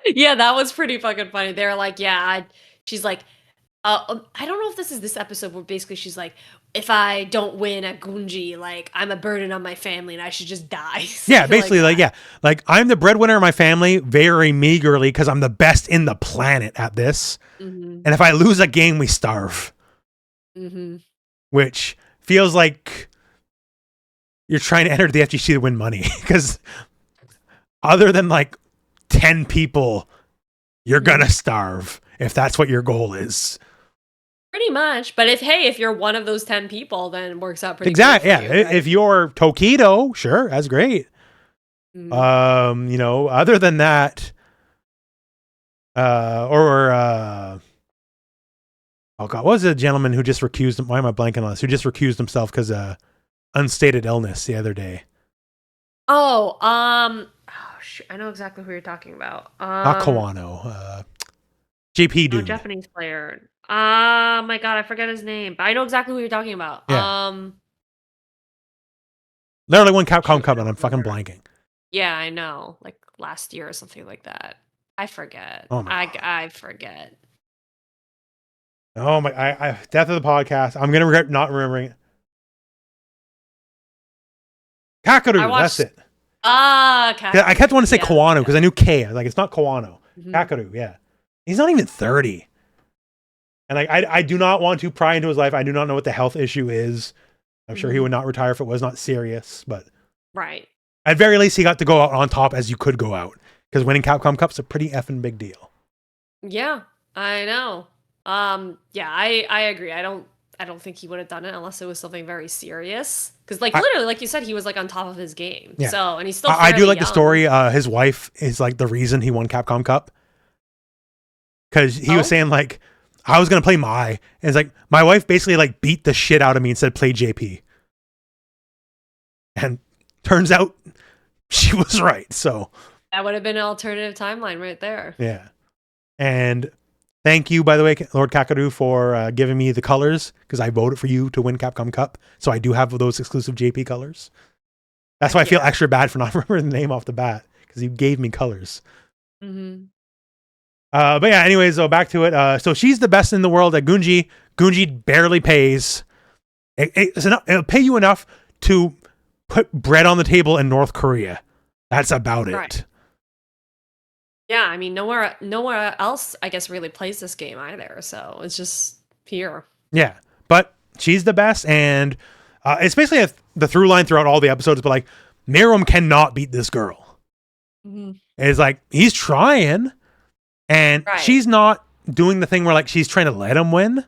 yeah, that was pretty fucking funny. They're like, yeah, she's like, I don't know if this is this episode where basically she's like, if I don't win at Gungi, like I'm a burden on my family and I should just die. Yeah, basically like I'm the breadwinner of my family very meagerly because I'm the best in the planet at this. And if I lose a game, we starve. Which feels like you're trying to enter the FGC to win money because other than like 10 people, you're gonna starve if that's what your goal is. Pretty much. But if you're one of those 10 people, then it works out pretty exactly. good. Yeah. Right? If you're Tokido, sure, that's great. You know, other than that, oh God, what was the gentleman who just recused him? Why am I blanking on this? Who just recused himself because unstated illness the other day? I know exactly who you're talking about. Not Kawano. JP dude. Japanese player. My God, I forget his name, but I know exactly who you're talking about. Yeah. Literally won Capcom Cup and I'm fucking blanking. Yeah, I know. Like last year or something like that. I forget. Oh my God. I forget. Oh my! I death of the podcast. I'm gonna regret not remembering it. Kakaru, that's it. Kakaru. I kept wanting to say Kawano because I knew K. I was like, it's not Kawano. Kakaru, yeah. He's not even 30. And like, I do not want to pry into his life. I do not know what the health issue is. I'm sure he would not retire if it was not serious. But right. At very least, he got to go out on top as you could go out because winning Capcom Cup's a pretty effing big deal. Yeah, I know. Yeah, I agree. I don't think he would have done it unless it was something very serious. Because like literally, like you said, he was like on top of his game. Yeah. So, and he's still I do like young. the story. His wife is like the reason he won Capcom Cup. Because he was saying like, I was going to play Mai. And it's like, my wife basically like beat the shit out of me and said, play JP. And turns out she was right. So that would have been an alternative timeline right there. Yeah. And thank you, by the way, Lord Kakaru, for giving me the colors because I voted for you to win Capcom Cup. So I do have those exclusive JP colors. That's why I feel extra bad for not remembering the name off the bat because you gave me colors. But yeah, anyways, so back to it. So she's the best in the world at Gungi. Gungi barely pays. It'll pay you enough to put bread on the table in North Korea. That's about it. Right. Yeah, I mean, nowhere else, I guess, really plays this game either. So it's just here. Yeah, but she's the best, and it's basically the through line throughout all the episodes. But like, Miram cannot beat this girl. It's like he's trying, and she's not doing the thing where like she's trying to let him win.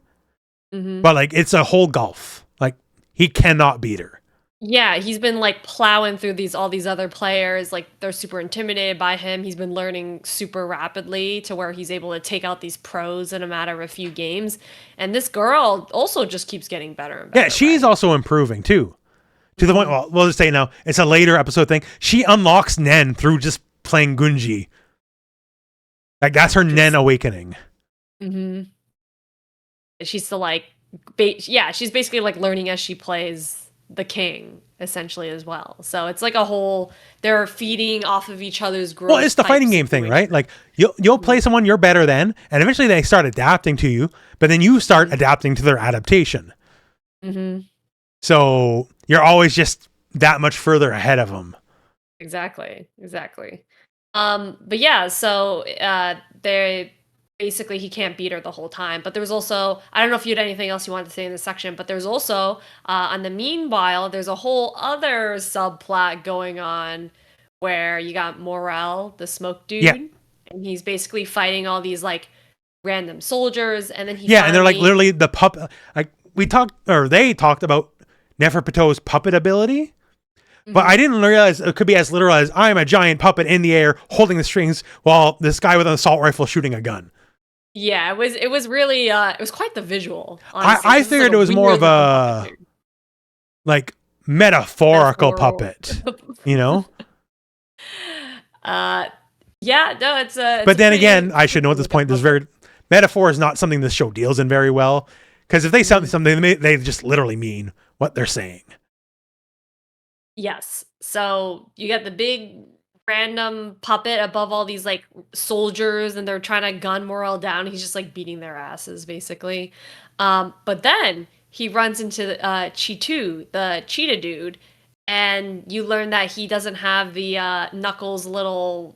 But like, it's a whole gulf. Like he cannot beat her. Yeah, he's been like plowing through all these other players. Like they're super intimidated by him. He's been learning super rapidly to where he's able to take out these pros in a matter of a few games. And this girl also just keeps getting better and better. Yeah, she's also improving too. To the point, well, we'll just say now, it's a later episode thing. She unlocks Nen through just playing Gungi. Like that's her Nen awakening. She's still like, she's basically like learning as she plays the king essentially as well. So it's like a whole, they're feeding off of each other's growth. Well, it's the fighting game thing, right? Like you'll play someone you're better than, and eventually they start adapting to you, but then you start adapting to their adaptation. So you're always just that much further ahead of them. Exactly. But yeah, so basically he can't beat her the whole time. But there's also, I don't know if you had anything else you wanted to say in this section, but there's also, on the meanwhile, there's a whole other subplot going on where you got Morel, the smoke dude, and he's basically fighting all these like random soldiers, and then and they're like literally the puppet. Like they talked about Neferpito's puppet ability. But I didn't realize it could be as literal as I'm a giant puppet in the air holding the strings while this guy with an assault rifle shooting a gun. Yeah, it was really it was quite the visual, honestly, I 'cause it's like figured a it was more weird of looking a puppet. like metaphorical Metaphor. puppet, you know? Uh, yeah, no, it's But a then pretty again, I should know at this looking point, there's puppet. very metaphor is not something this show deals in very well. Because if they say Mhm. something, they just literally mean what they're saying. Yes. So you got the big random puppet above all these like soldiers, and they're trying to gun morale down. He's just like beating their asses, basically. But then he runs into Chitu, the cheetah dude, and you learn that he doesn't have the Knuckles little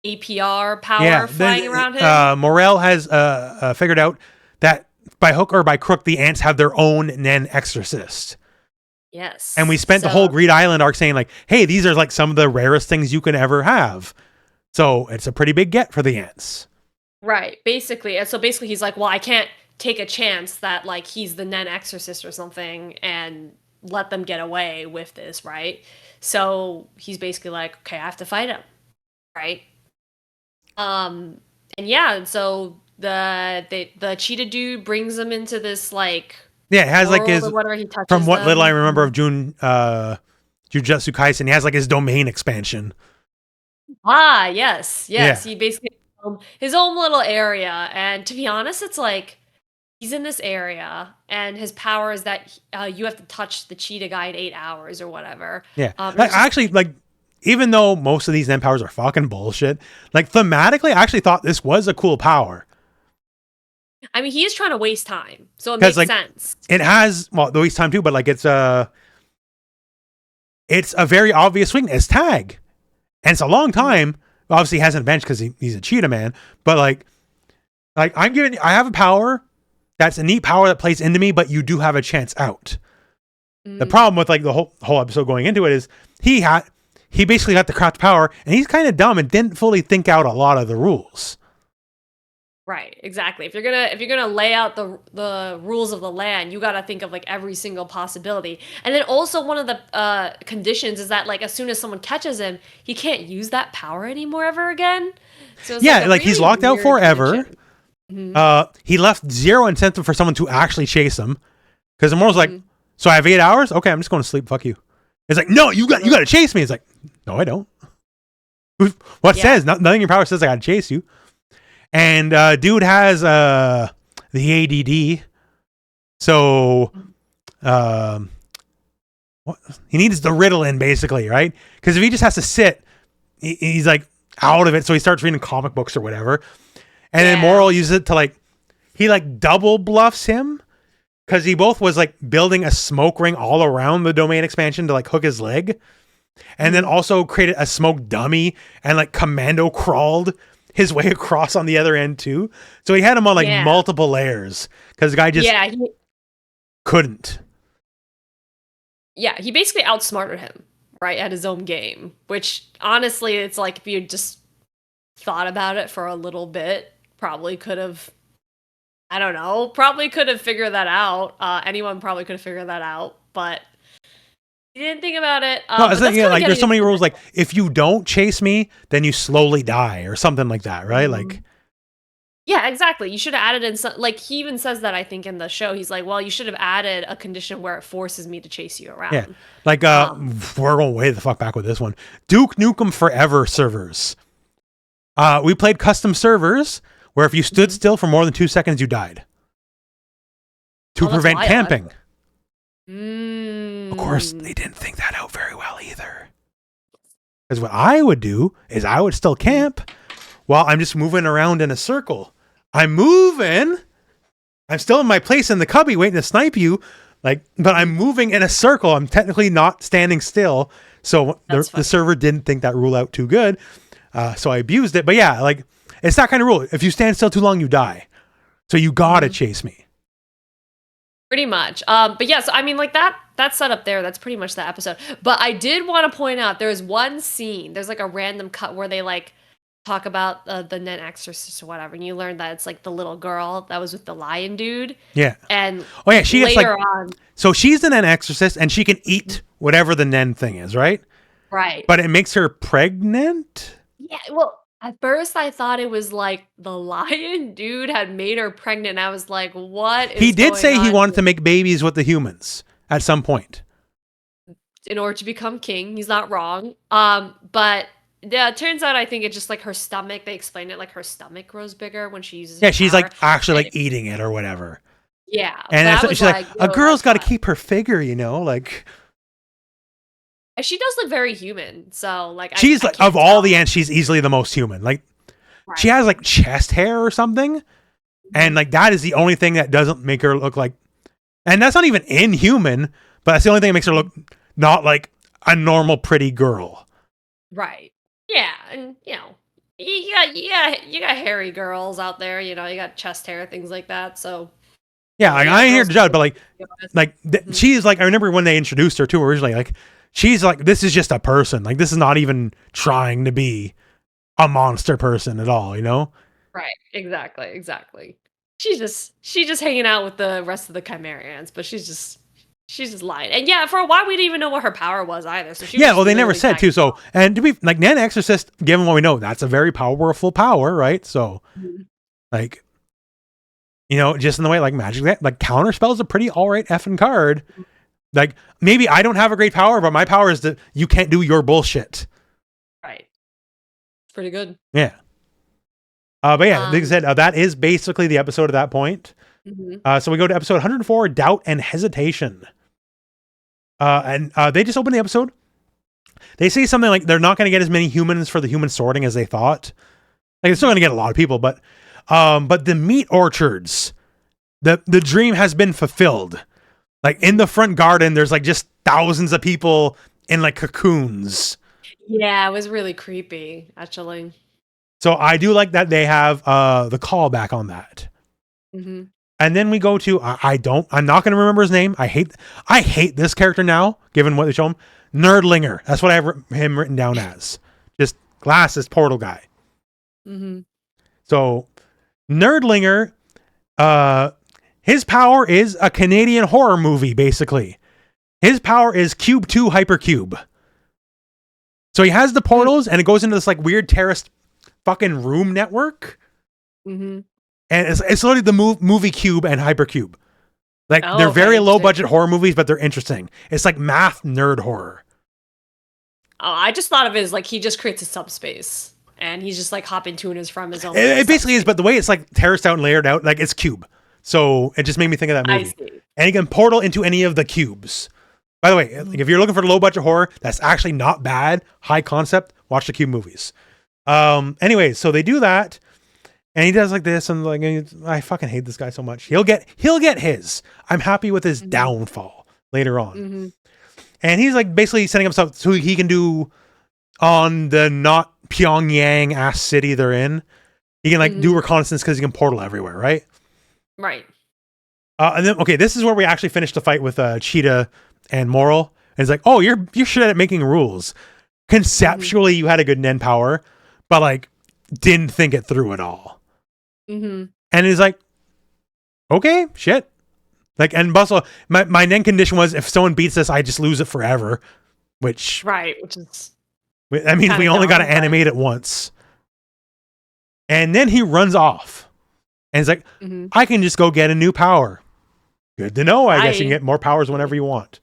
APR power Yeah, flying around him. Morel has figured out that by hook or by crook, the ants have their own Nen exorcist. And we Yes. spent the whole Greed Island arc saying like, hey, these are like some of the rarest things you can ever have. So it's a pretty big get for the ants. Right, basically. And so basically he's like, well, I can't take a chance that like he's the Nen exorcist or something and let them get away with this, right? So he's basically like, okay, I have to fight him, right? Um and yeah, and so the cheetah dude brings him into this like Yeah, it has like world his, or whatever, he touches from what little I them. remember of Jujutsu Kaisen, he has like his domain expansion. Ah, yes, Yeah. yes. He basically his own little area, and to be honest, it's like he's in this area, and his power is that you have to touch the cheetah guy in 8 hours or whatever. Yeah. And Like, it's just actually, like, even though most of these Nen powers are fucking bullshit, like, thematically, I actually thought this was a cool power. I mean, he is trying to waste time, so it Because, makes like, sense. it has, well, the waste time too, but, like, it's a very obvious weakness, tag. And it's a long time. Obviously, he hasn't benched because he's a cheetah man, but, like, I have a power that's a neat power that plays into me, but you do have a chance out. The problem with like the whole episode going into it is he basically got the craft power, and he's kind of dumb and didn't fully think out a lot of the rules. Right, exactly. If you're gonna lay out the rules of the land, you gotta think of like every single possibility. And then also one of the conditions is that like as soon as someone catches him, he can't use that power anymore ever again. So it's Yeah, a like he's really locked out weird forever. condition. Mhm. He left zero incentive for someone to actually chase him because the moral's like, Mhm. so I have 8 hours. Okay, I'm just going to sleep. Fuck you. It's like, no, you got to chase me. It's like, no, I don't. What Yeah. says nothing in your power says I got to chase you. And dude has the ADD, so he needs the Ritalin basically, right? Because if he just has to sit, he's like out of it. So he starts reading comic books or whatever. And then Moral uses it to like, he like double bluffs him because he both was like building a smoke ring all around the domain expansion to like hook his leg. And then also created a smoke dummy and like commando crawled his way across on the other end too. So he had him on like multiple layers because the guy just couldn't. Yeah, he basically outsmarted him, right, at his own game, which honestly, it's like if you just thought about it for a little bit, probably could have, I don't know, probably could have figured that out. Anyone probably could have figured that out, but he didn't think about it. No, it's like there's so many rules, like if you don't chase me, then you slowly die or something like that, right? Like, yeah, exactly. You should have added in some, like he even says that I think in the show. He's like, well, you should have added a condition where it forces me to chase you around. Yeah, like we're going way the fuck back with this one. Duke Nukem Forever servers. We played custom servers where if you stood still for more than 2 seconds, you died. To prevent camping. Of course, they didn't think that out very well either. Because what I would do is I would still camp while I'm just moving around in a circle. I'm moving. I'm still in my place in the cubby waiting to snipe you. Like, but I'm moving in a circle. I'm technically not standing still. So the server didn't think that rule out too good. So I abused it. But yeah, like it's that kind of rule. If you stand still too long, you die. So you gotta chase me. Pretty much. But yeah, so I mean, like that setup there, that's pretty much the episode. But I did want to point out there's one scene, there's like a random cut where they like talk about the Nen exorcist or whatever, and you learn that it's like the little girl that was with the lion dude. Yeah. And oh yeah, she gets like on, so she's the Nen exorcist and she can eat whatever the Nen thing is, right? Right. But it makes her pregnant? Yeah, well, At first, I thought it was like the lion dude had made her pregnant. I was like, what He is did going say he on wanted here? to make babies with the humans at some point. In order to become king. He's not wrong. But yeah, it turns out I think it's just like her stomach. They explained it like her stomach grows bigger when she uses Yeah, her she's power. like actually And like eating it or whatever. yeah, but And I it's, was she's like, like, a yo, girl's that's got to hot. keep her figure, you know, like. And she does look very human. So like, She's I like, can't of all tell. the ants, she's easily the most human. Like, she Right. has like chest hair or something. And Mhm. like, that is the only thing that doesn't make her look like, and that's not even inhuman, but that's the only thing that makes her look not like a normal pretty girl. Right. Yeah, and you got hairy girls out there. You got chest hair, things like that. So Yeah, like, I ain't here to judge, but Mhm. she's like, I remember when they introduced her too originally, like, she's like, this is just a person. Like, this is not even trying to be a monster person at all, you know? Right. Exactly. She's just hanging out with the rest of the Chimerians, but she's just lying. And yeah, for a while we didn't even know what her power was either. So she was Yeah, just well, they never literally said tagging too. So, along. and to be like Nen Exorcist, given what we know, that's a very powerful power, right? So, Mhm. like, just in the way like magic, that like counterspell's a pretty all right effing card. Like, maybe I don't have a great power, but my power is that you can't do your bullshit. Right. It's pretty good. Yeah. But yeah, like I Um, said, that is basically the episode at that point. mhm. So we go to episode 104, Doubt and Hesitation. And they just open the episode. They say something like they're not going to get as many humans for the human sorting as they thought. Like, they're still going to get a lot of people, but the meat orchards, the dream has been fulfilled. Like, in the front garden, there's like just thousands of people in like cocoons. Yeah, it was really creepy, actually. So I do like that they have the callback on that. Hmm. And then we go to I'm not going to remember his name. I hate this character now, given what they show him. Nerdlinger. That's what I have him written down as. Just glasses portal guy. Hmm. So Nerdlinger, his power is a Canadian horror movie, basically. His power is Cube 2 Hypercube. So he has the portals and it goes into this like weird terraced fucking room network. Hmm. And it's literally the movie Cube and Hypercube. Like, Oh, they're okay, very low interesting. budget horror movies, but they're interesting. It's like math nerd horror. Oh, I just thought of it as like he just creates a subspace and he's just like hopping to and from his own. It basically is, but the way it's like terraced out and layered out, like it's Cube. So it just made me think of that I movie. see. And you can portal into any of the cubes. By the way, like, if you're looking for low budget horror, that's actually not bad. High concept. Watch the Cube movies. Anyways, so they do that. And he does like this, and like, I fucking hate this guy so much. He'll get his. I'm happy with his downfall later on. Hmm. And he's like basically setting up stuff so he can do on the not Pyongyang ass city they're in. He can like do reconnaissance because he can portal everywhere, right? Right. And then this is where we actually finish the fight with Cheetah and Moral. And it's like, oh, you're shit at making rules. Conceptually, you had a good Nen power, but like didn't think it through at all. Hmm. And he's like, okay, shit. Like, and Bustle, my Nen condition was if someone beats this, I just lose it forever. Which is that means kinda we only got to dumb, but- animate it once. And then he runs off. And he's like, I can just go get a new power. Good to know. I guess you can get more powers whenever you want.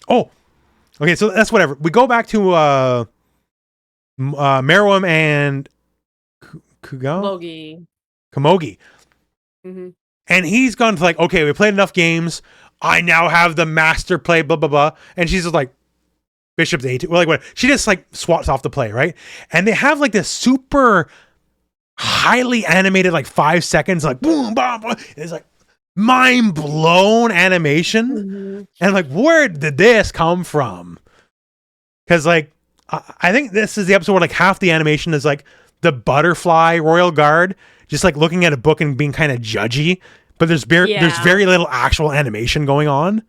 Oh, okay. So that's whatever. We go back to Meruem and Logi. Kamogi. Hmm. And he's gone to like, okay, we played enough games. I now have the master play, blah, blah, blah. And she's just like, Bishop's A2. Well, like what? She just like swats off the play, right? And they have like this super highly animated, like 5 seconds, like boom, boom, boom. It's like mind blown animation. And like, where did this come from? Because like, I think this is the episode where like half the animation is like the butterfly royal guard just like looking at a book and being kind of judgy, but there's very little actual animation going on.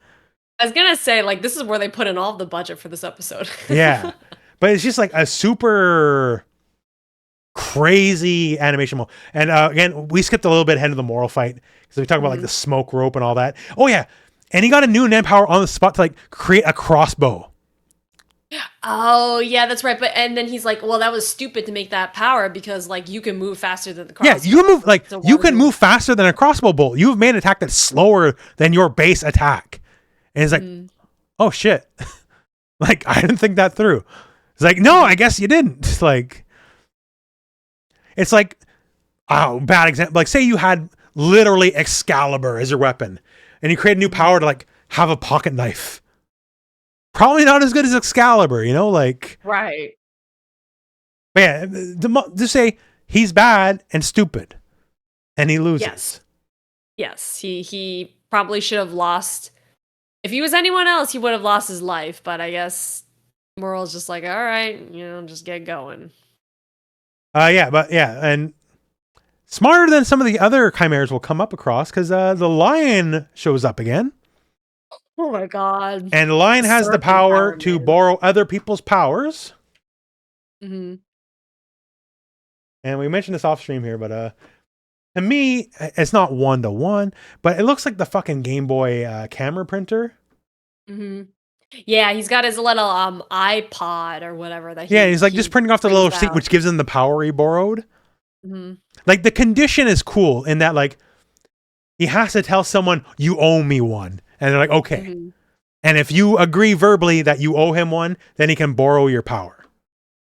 I was gonna say, like, this is where they put in all of the budget for this episode. Yeah, but it's just like a super crazy animation. And again, we skipped a little bit ahead of the Moral fight because we talked about like the smoke rope and all that. Oh yeah, and he got a new Nen power on the spot to like create a crossbow. Oh, yeah, that's right. But and then he's like, well, that was stupid to make that power because like you can move faster than the Yeah, crossbow. you move like So you can move faster than a crossbow bolt. You've made an attack that's slower than your base attack. And it's like, oh shit. Like I didn't think that through. It's like, no, I guess you didn't. It's like, oh, bad example. Like say you had literally Excalibur as your weapon and you create a new power to like have a pocket knife. Probably not as good as Excalibur, you know, like. Right. But yeah, just say he's bad and stupid, and he loses. Yes, he probably should have lost. If he was anyone else, he would have lost his life. But I guess Moral's just like, all right, just get going. And smarter than some of the other chimeras will come up across because the lion shows up again. Oh my god! And the lion has the power to borrow other people's powers. Mm-hmm. And we mentioned this off stream here, but to me, it's not 1-to-1, but it looks like the fucking Game Boy camera printer. Mm-hmm. Yeah, he's got his little iPod or whatever that. He's like just printing off the little sheet, which gives him the power he borrowed. Mm-hmm. Like the condition is cool in that like he has to tell someone you owe me one. And they're like, okay. Mm-hmm. And if you agree verbally that you owe him one, then he can borrow your power.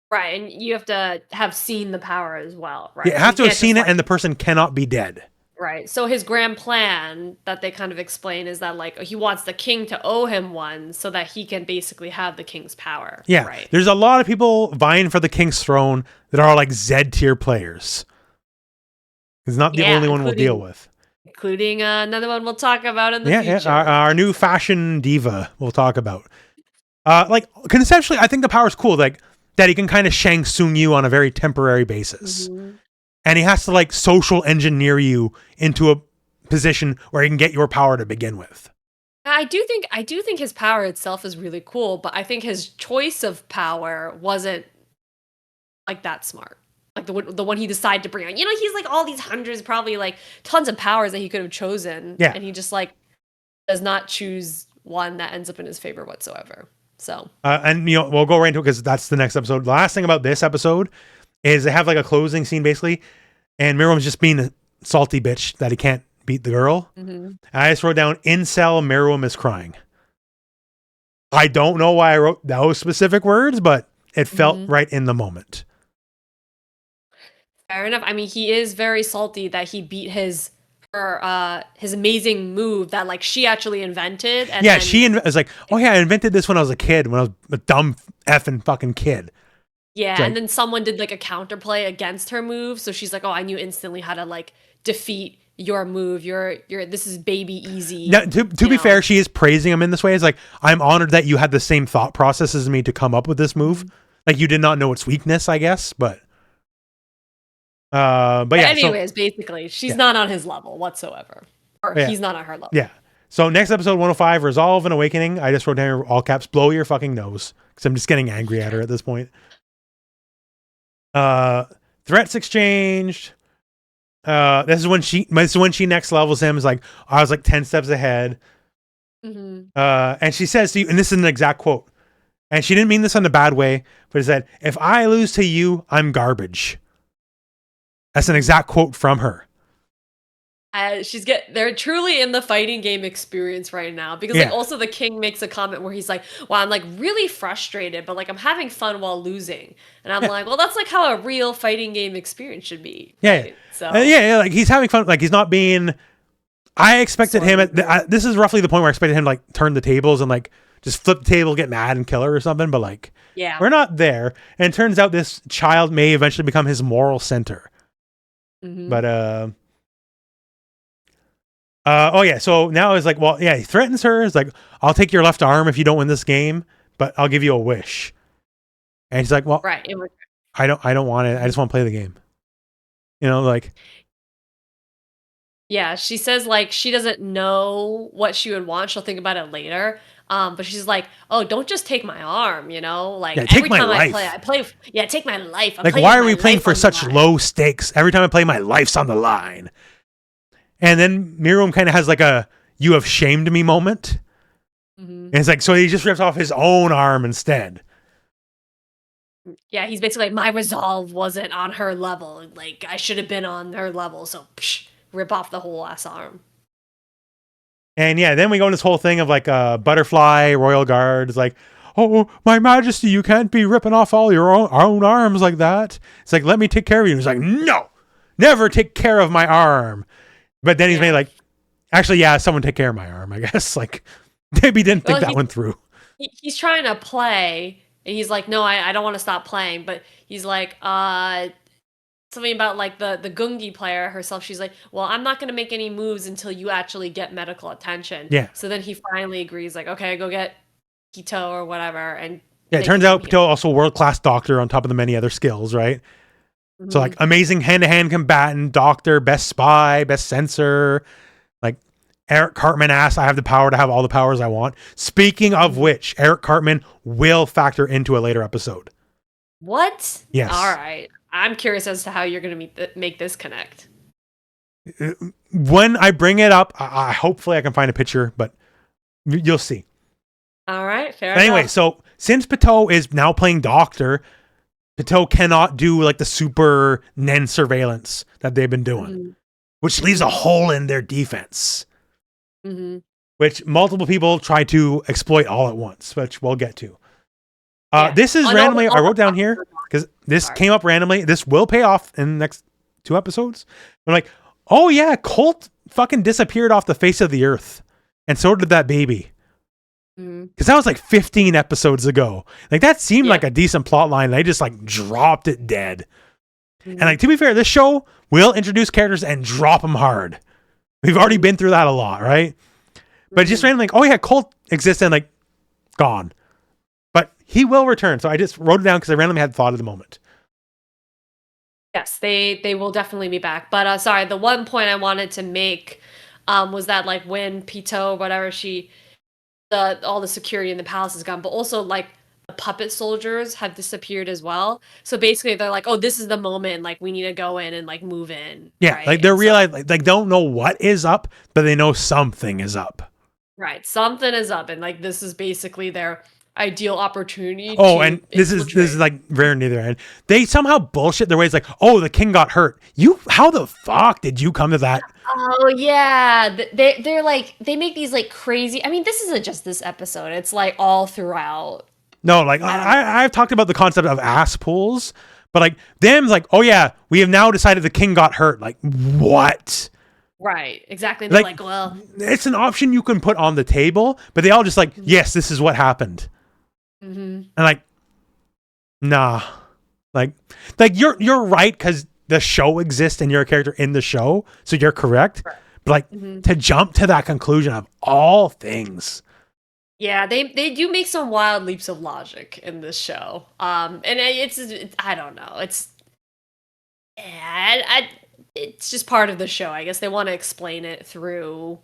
Right. And you have to have seen the power as well, right? You have to have seen it and the person cannot be dead. Right. So his grand plan that they kind of explain is that like he wants the king to owe him one so that he can basically have the king's power. Yeah. Right. There's a lot of people vying for the king's throne that are like Z tier players. It's not the only one we'll deal with. Including another one we'll talk about in the future. Yeah, our new fashion diva we'll talk about. Like, conceptually, I think the power's cool. Like, that he can kind of Shang Tsung you on a very temporary basis. Mm-hmm. And he has to, like, social engineer you into a position where he can get your power to begin with. I do think his power itself is really cool, but I think his choice of power wasn't, like, that smart. Like the one he decided to bring on. He's like all these hundreds, probably like tons of powers that he could have chosen. Yeah. And he just like does not choose one that ends up in his favor whatsoever. So. And we'll go right into it because that's the next episode. The last thing about this episode is they have like a closing scene basically, and Miriam's just being a salty bitch that he can't beat the girl. Mm-hmm. I just wrote down incel Miriam is crying. I don't know why I wrote those specific words, but it felt right in the moment. Fair enough. I mean, he is very salty that he beat his amazing move that like she actually invented. And yeah, she was like, oh yeah, I invented this when I was a kid, when I was a dumb effing fucking kid. Yeah, and then someone did like a counterplay against her move, so she's like, oh, I knew instantly how to like defeat your move. This is baby easy. Now, to be fair, she is praising him in this way. It's like, I'm honored that you had the same thought process as me to come up with this move. Like you did not know its weakness, I guess, but yeah. Anyways, basically, she's not on his level whatsoever, or he's not on her level. Yeah. So next episode 105, Resolve and Awakening. I just wrote down all caps, blow your fucking nose, because I'm just getting angry at her at this point. Threats exchanged. This is when she next levels him. Is like, I was like 10 steps ahead. Mm-hmm. And she says to you, and this is an exact quote, and she didn't mean this in a bad way, but it said, "If I lose to you, I'm garbage." That's an exact quote from her. They're truly in the fighting game experience right now, because like also the king makes a comment where he's like, well, I'm like really frustrated, but like I'm having fun while losing. And I'm like, well, that's like how a real fighting game experience should be. Yeah. Right? So like he's having fun. Like he's not being, I expected him this is roughly the point where I expected him to like turn the tables and like just flip the table, get mad and kill her or something. But like, we're not there. And it turns out this child may eventually become his moral center. Mm-hmm. But so now it's like, well, he threatens her. It's like, I'll take your left arm if you don't win this game, but I'll give you a wish. And he's like, well, right. I don't want it. I just want to play the game. Like. Yeah, she says like she doesn't know what she would want. She'll think about it later. But she's like, oh, don't just take my arm, like every time I play, take my life. Like, why are we playing for such low stakes? Every time I play, my life's on the line. And then Miriam kind of has like a, you have shamed me moment. Mm-hmm. And it's like, so he just rips off his own arm instead. Yeah, he's basically like, my resolve wasn't on her level. Like, I should have been on her level, so rip off the whole ass arm. And yeah, then we go into this whole thing of like butterfly royal guards, like, oh, my majesty, you can't be ripping off all your own arms like that. It's like, let me take care of you. And he's like, no, never take care of my arm. But then he's made like, actually, yeah, someone take care of my arm, I guess. Like, maybe didn't think that one through. He's trying to play, and he's like, no, I don't want to stop playing. But he's like, something about like the Gungi player herself. She's like, well, I'm not going to make any moves until you actually get medical attention. Yeah. So then he finally agrees, like, okay, go get Pito or whatever. And yeah, it turns out Pito also world-class doctor on top of the many other skills, right? Mm-hmm. So like amazing hand-to-hand combatant, doctor, best spy, best censor. Like Eric Cartman asks, I have the power to have all the powers I want. Speaking of which, Eric Cartman will factor into a later episode. What? Yes. All right. I'm curious as to how you're going to make this connect. When I bring it up, hopefully I can find a picture, but you'll see. All right, fair enough. Anyway, so since Pito is now playing doctor, Pito cannot do like the super Nen surveillance that they've been doing, which leaves a hole in their defense, which multiple people try to exploit all at once, which we'll get to. This is randomly, I wrote down here, because this came up randomly. This will pay off in the next 2 episodes. I'm like, oh yeah, Colt fucking disappeared off the face of the earth. And so did that baby. Because that was like 15 episodes ago. Like that seemed like a decent plot line. They just like dropped it dead. And like, to be fair, this show will introduce characters and drop them hard. We've already been through that a lot, right? But just randomly like, oh yeah, Colt exists and like gone. But he will return. So I just wrote it down because I randomly had thought at the moment. Yes, they will definitely be back. But sorry, the one point I wanted to make was that like when Pito, whatever, all the security in the palace is gone, but also like the puppet soldiers have disappeared as well. So basically they're like, oh, this is the moment, like we need to go in and like move in. Yeah, right? like they're realizing like they don't know what is up, but they know something is up. Right, something is up, and like this is basically their ideal opportunity. Oh, and this is like very neither end. They somehow bullshit their ways. Like, oh, the king got hurt. How the fuck did you come to that? Oh yeah, they're like they make these like crazy. I mean, this isn't just this episode. It's like all throughout. No, like I've talked about the concept of ass pools, but like them's like, oh yeah, we have now decided the king got hurt. Like what? Right, exactly. And they're like, well, it's an option you can put on the table, but they all just like, yes, this is what happened. And like, nah, like you're right because the show exists and you're a character in the show, so you're correct. Right. But like to jump to that conclusion of all things. Yeah, they do make some wild leaps of logic in this show. And it's I don't know. It's just part of the show. I guess they want to explain it through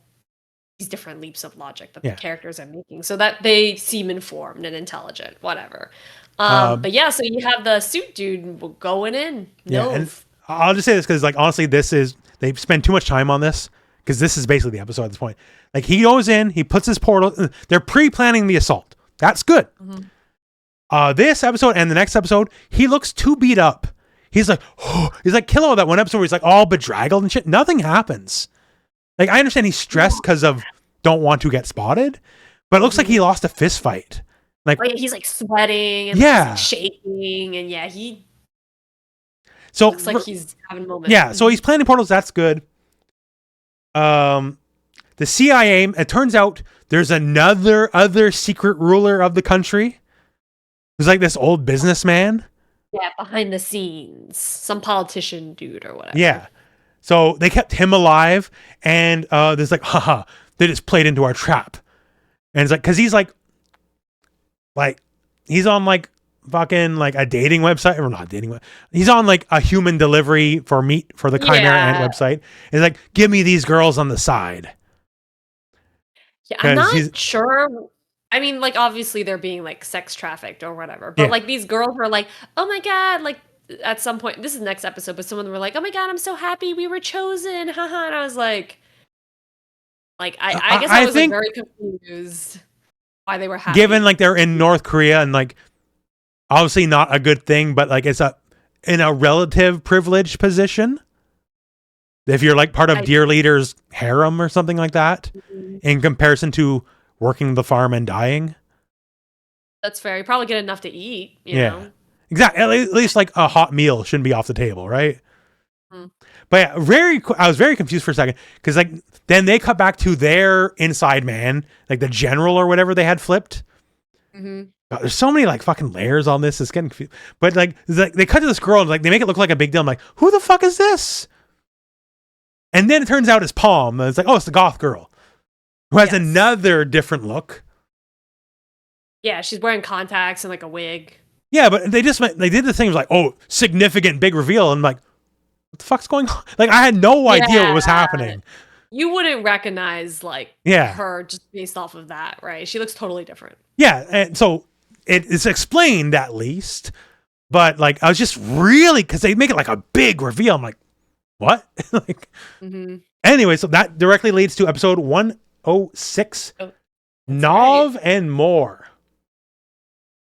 these different leaps of logic that the characters are making so that they seem informed and intelligent, whatever. But yeah, so you have the suit dude going in. No. Yeah, and I'll just say this because like honestly, they've spent too much time on this because this is basically the episode at this point. Like he goes in, he puts his portal, they're pre-planning the assault. That's good. This episode and the next episode, he looks too beat up. He's like, oh, he's like Killua, that one episode where he's like all bedraggled and shit. Nothing happens. Like, I understand he's stressed because of don't want to get spotted, but it looks like he lost a fist fight. Like, he's like sweating and like, shaking, and he looks like he's having moments. Yeah, so he's planning portals. That's good. The CIA. It turns out there's other secret ruler of the country who's like this old businessman. Yeah, behind the scenes, some politician dude or whatever. Yeah. So they kept him alive, and there's like, haha, they just played into our trap. And it's like, because he's like, he's on like fucking like a dating website, or not dating, he's on like a human delivery for meat for the Chimera Ant website. He's like, give me these girls on the side. Yeah, I'm not sure. I mean, like, obviously they're being like sex trafficked or whatever, but like these girls were like, oh my God, like, at some point, this is the next episode, but someone were like, oh my God, I'm so happy we were chosen. Haha. And I was like, I guess I was like, very confused why they were happy. Given like they're in North Korea and like obviously not a good thing, but like it's in a relative privileged position. If you're like part of Deer Leader's harem or something like that, in comparison to working the farm and dying. That's fair. You probably get enough to eat, you know? Exactly. At least like a hot meal shouldn't be off the table, right? But yeah, I was very confused for a second because like then they cut back to their inside man, like the general or whatever they had flipped. God, there's so many like fucking layers on this. It's getting confused. But like they cut to this girl and like they make it look like a big deal. I'm like, who the fuck is this? And then it turns out it's Palm. It's like, oh, it's the goth girl who has another different look. Yeah, she's wearing contacts and like a wig. Yeah, but they did the thing. It was like, oh, significant big reveal. And I'm like, what the fuck's going on? Like, I had no idea what was happening. You wouldn't recognize like her just based off of that, right? She looks totally different. Yeah, and so it's explained at least. But like, I was just really, because they make it like a big reveal. I'm like, what? Like, anyway, so that directly leads to episode 106, Nov and More.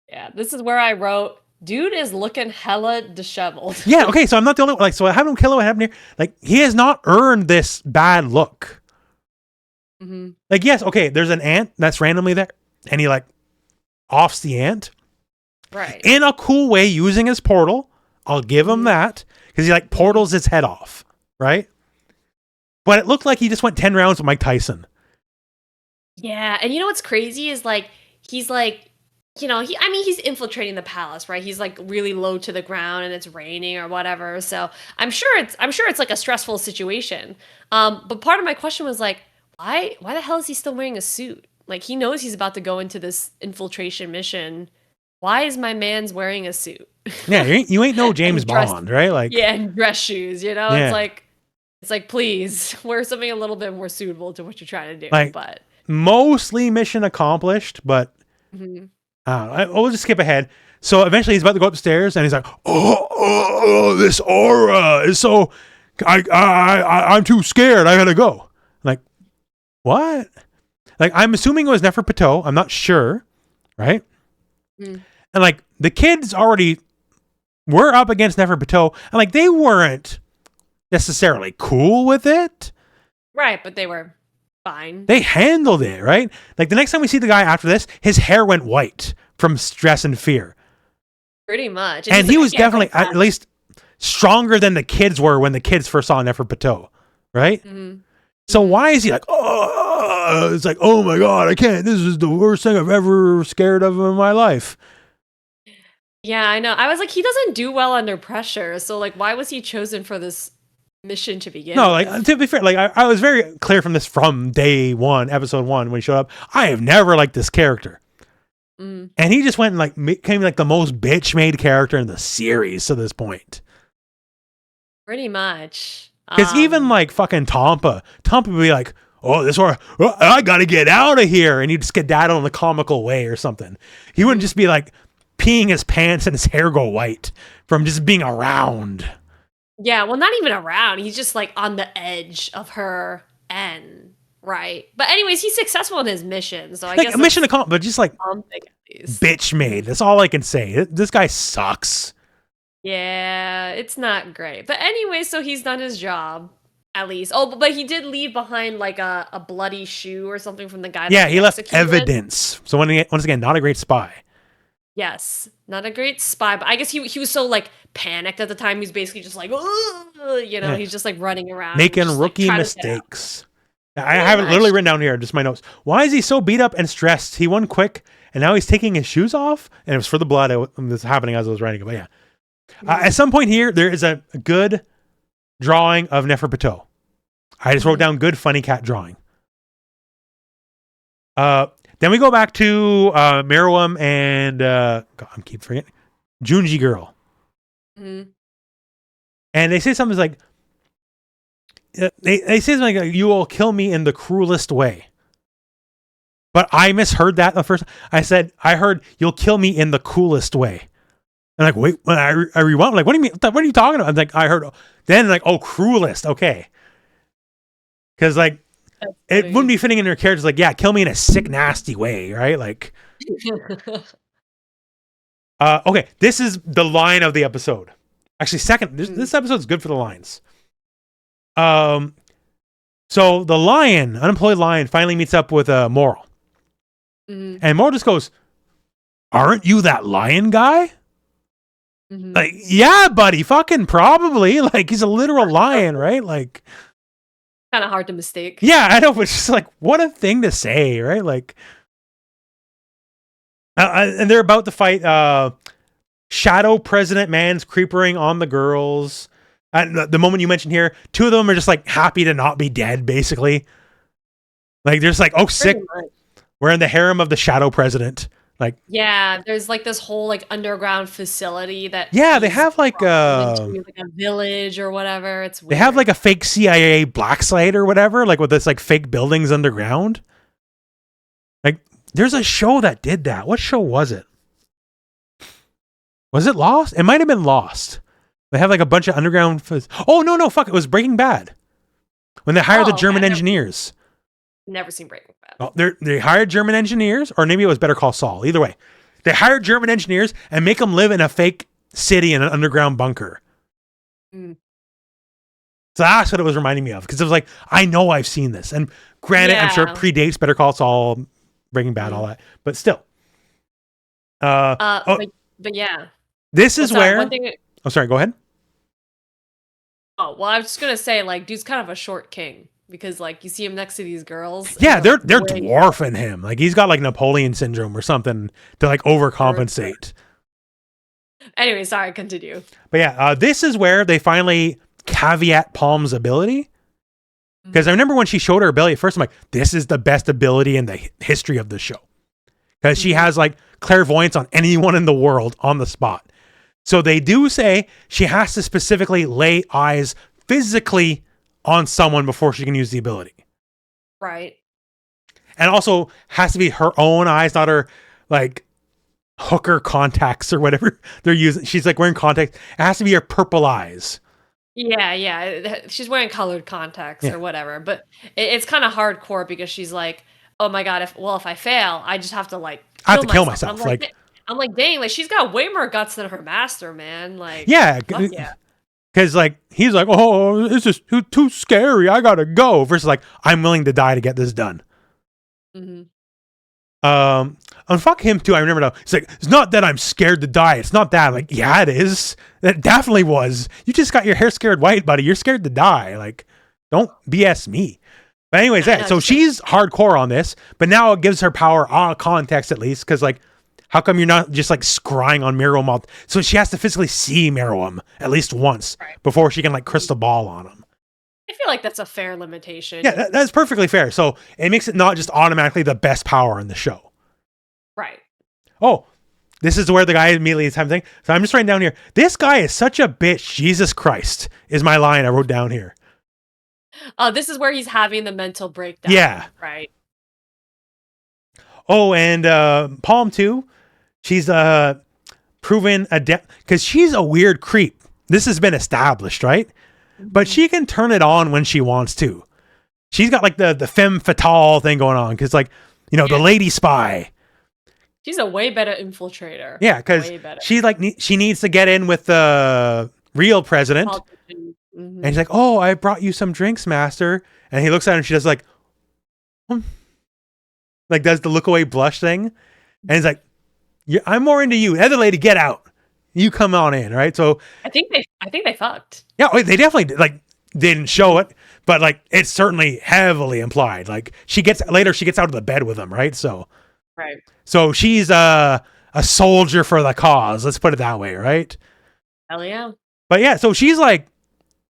Yeah, this is where I wrote, dude is looking hella disheveled. Yeah, okay, so I'm not the only one. Like, so I have no Killua, what happened here? Like, he has not earned this bad look. Like, yes, okay, there's an ant that's randomly there, and he like offs the ant. Right. In a cool way, using his portal. I'll give him that. Because he like portals his head off, right? But it looked like he just went 10 rounds with Mike Tyson. Yeah, and you know what's crazy is like he's like, you know, he's infiltrating the palace, right? He's like really low to the ground and it's raining or whatever. So I'm sure it's like a stressful situation. But part of my question was like, why the hell is he still wearing a suit? Like he knows he's about to go into this infiltration mission. Why is my man's wearing a suit? Yeah, you ain't no James Bond, right? Like, yeah, and dress shoes, you know? It's like, please wear something a little bit more suitable to what you're trying to do. Like, but mostly mission accomplished, but we'll just skip ahead. So eventually he's about to go upstairs and he's like, oh, this aura is so, I'm too scared. I gotta go. Like, what? Like, I'm assuming it was Neferpitou. I'm not sure, right? And like the kids already were up against Neferpitou, and like they weren't necessarily cool with it, right? But they were fine. They handled it, right? Like the next time we see the guy after this, his hair went white from stress and fear, pretty much. And he was definitely at least stronger than the kids were when the kids first saw Neferpitou, right? So why is he like, oh, it's like, oh my God, I can't. This is the worst thing I've ever scared of in my life. Yeah, I know. I was like, he doesn't do well under pressure. So like, why was he chosen for this mission to begin with? Like, to be fair, like I was very clear from day one, episode 1, when he showed up. I have never liked this character. And he just went and like became like the most bitch made character in the series to this point. Pretty much. Because even like fucking Tompa would be like, oh, this one, I gotta get out of here. And he'd skedaddle in a comical way or something. He wouldn't just be like peeing his pants and his hair go white from just being around. Yeah, well, not even around. He's just like on the edge of her end, right? But anyways, he's successful in his mission. So I like, guess a mission accomplished, but just like bitch made. That's all I can say. This guy sucks. Yeah, it's not great. But anyway, so he's done his job, at least. Oh, but he did leave behind like a bloody shoe or something from the guy. Yeah, he left evidence. So once again, not a great spy. Yes, not a great spy. But I guess he was so like panicked at the time. He's basically just like, you know, he's just like running around. Making rookie mistakes. I have it literally written down here, just my notes. Why is he so beat up and stressed? He won quick, and now he's taking his shoes off? And it was for the blood. This was happening as I was writing it, but yeah. At some point here, there is a good drawing of Neferpitou. I just wrote down good funny cat drawing. Then we go back to Miriam and God, I keep forgetting Junji girl, and they say something like they say something like, "You will kill me in the cruelest way." But I misheard that the first. I heard you'll kill me in the coolest way. And like, wait, when I rewound, I'm like, what do you mean? What are you talking about? I'm like, I heard, then like, oh, cruelest. Okay. Cause like, it wouldn't be fitting in their characters. Like, yeah, kill me in a sick, nasty way. Right. Like, Okay, this is the line of the episode. Actually, second, this episode's good for the lines. So the lion, unemployed lion, finally meets up with Moral. And Moral just goes, "Aren't you that lion guy?" Like, yeah, buddy, fucking probably. Like, he's a literal lion, right? Like, kind of hard to mistake. Yeah, I know, but it's just like, what a thing to say, right? Like, and they're about to fight Shadow President Man's creepering on the girls. And the moment you mentioned here, two of them are just like happy to not be dead, basically. Like, they're just like, oh, sick. We're in the harem of the Shadow President. Like, yeah, there's like this whole like underground facility that they have like a village or whatever. It's weird. They have like a fake CIA black site or whatever, like with this like fake buildings underground. Like, there's a show that did that. What show was it? Was it Lost? It might have been Lost. They have like a bunch of underground. Oh no, fuck! It was Breaking Bad. When they hired the German engineers. Never seen Breaking Bad. Oh, they hired German engineers, or maybe it was Better Call Saul. Either way, they hired German engineers and make them live in a fake city in an underground bunker. So that's what it was reminding me of, because it was like, I know I've seen this, and granted, I'm sure it predates Better Call Saul, Breaking Bad, all that, but still. But yeah, this is where. Oh, sorry. Go ahead. Oh well, I was just gonna say, like, dude's kind of a short king. Because, like, you see him next to these girls. Yeah, they're dwarfing him. Like, he's got, like, Napoleon syndrome or something to, like, overcompensate. Anyway, sorry, continue. But, yeah, this is where they finally caveat Palm's ability. Because I remember when she showed her ability at first, I'm like, this is the best ability in the history of the show. Because she has, like, clairvoyance on anyone in the world on the spot. So they do say she has to specifically lay eyes physically on someone before she can use the ability. Right. And also has to be her own eyes, not her like hooker contacts or whatever they're using. She's like wearing contacts. It has to be her purple eyes. Yeah. She's wearing colored contacts or whatever. But it's kind of hardcore because she's like, oh my God, if I fail, I just have to like I have to kill myself. I'm like, dang, like she's got way more guts than her master, man. Like, yeah. Because, like, he's like, oh, this is too scary. I gotta go. Versus, like, I'm willing to die to get this done. And fuck him, too. I remember now. He's like, it's not that I'm scared to die. It's not that. I'm like, yeah, it is. That definitely was. You just got your hair scared white, buddy. You're scared to die. Like, don't BS me. But anyways, so she's hardcore on this. But now it gives her power context, at least. Because, like, how come you're not just like scrying on Meruem? So she has to physically see Meruem at least once before she can like crystal ball on him. I feel like that's a fair limitation. Yeah, that's perfectly fair. So it makes it not just automatically the best power in the show. Right. Oh, this is where the guy immediately is having thing. So I'm just writing down here. This guy is such a bitch. Jesus Christ is my line I wrote down here. This is where he's having the mental breakdown. Yeah. Right. Oh, and Palm too. She's proven adept because she's a weird creep. This has been established, right? But she can turn it on when she wants to. She's got like the femme fatale thing going on because, like, you know, the lady spy. She's a way better infiltrator. Yeah, because she like she needs to get in with the real president. And she's like, "Oh, I brought you some drinks, master." And he looks at her and she does like does the look away blush thing, and he's like, "Yeah, I'm more into you. Other lady, get out. You come on in." Right. So I think they fucked. Yeah, they definitely did. Like, they didn't show it, but like it's certainly heavily implied. Like she gets out of the bed with him, right? So right. So she's a soldier for the cause. Let's put it that way, right? Hell yeah. But yeah, so she's like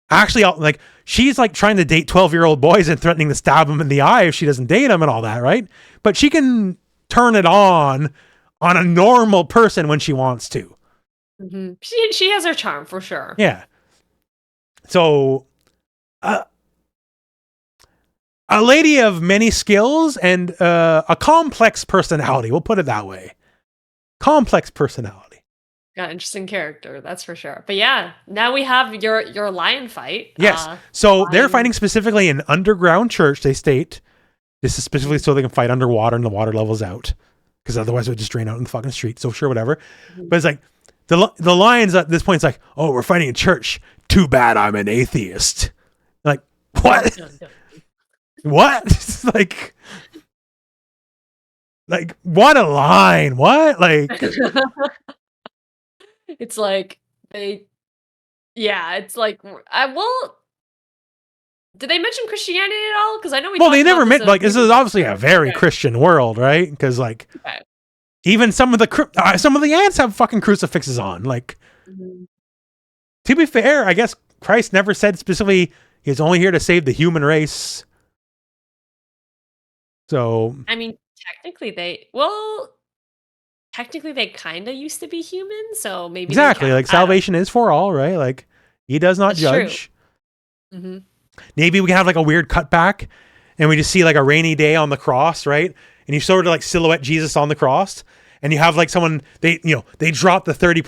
actually like she's like trying to date 12-year-old boys and threatening to stab them in the eye if she doesn't date them and all that, right? But she can turn it on a normal person when she wants to. Mm-hmm. She has her charm for sure. Yeah. So, a lady of many skills and a complex personality. We'll put it that way. Complex personality. Got interesting character, that's for sure. But yeah, now we have your lion fight. Yes. So they're fighting specifically in underground church. They state this is specifically so they can fight underwater and the water levels out. because otherwise it would just drain out in the fucking street. So sure, whatever. But it's like the lines at this point, it's like, oh, we're fighting a church. Too bad I'm an atheist. Like, what? What? It's like what a line. What? Like it's like it's like did they mention Christianity at all? Because I know they never meant, like, this is obviously a very Christian world, right? Because like even some of the ants have fucking crucifixes on. Like, to be fair, I guess Christ never said specifically he's only here to save the human race. So I mean, technically they kind of used to be human, so maybe exactly, like, salvation is for all, right? Like, he does not judge. Maybe we can have like a weird cutback and we just see like a rainy day on the cross, right? And you sort of like silhouette Jesus on the cross, and you have like someone, they drop the 30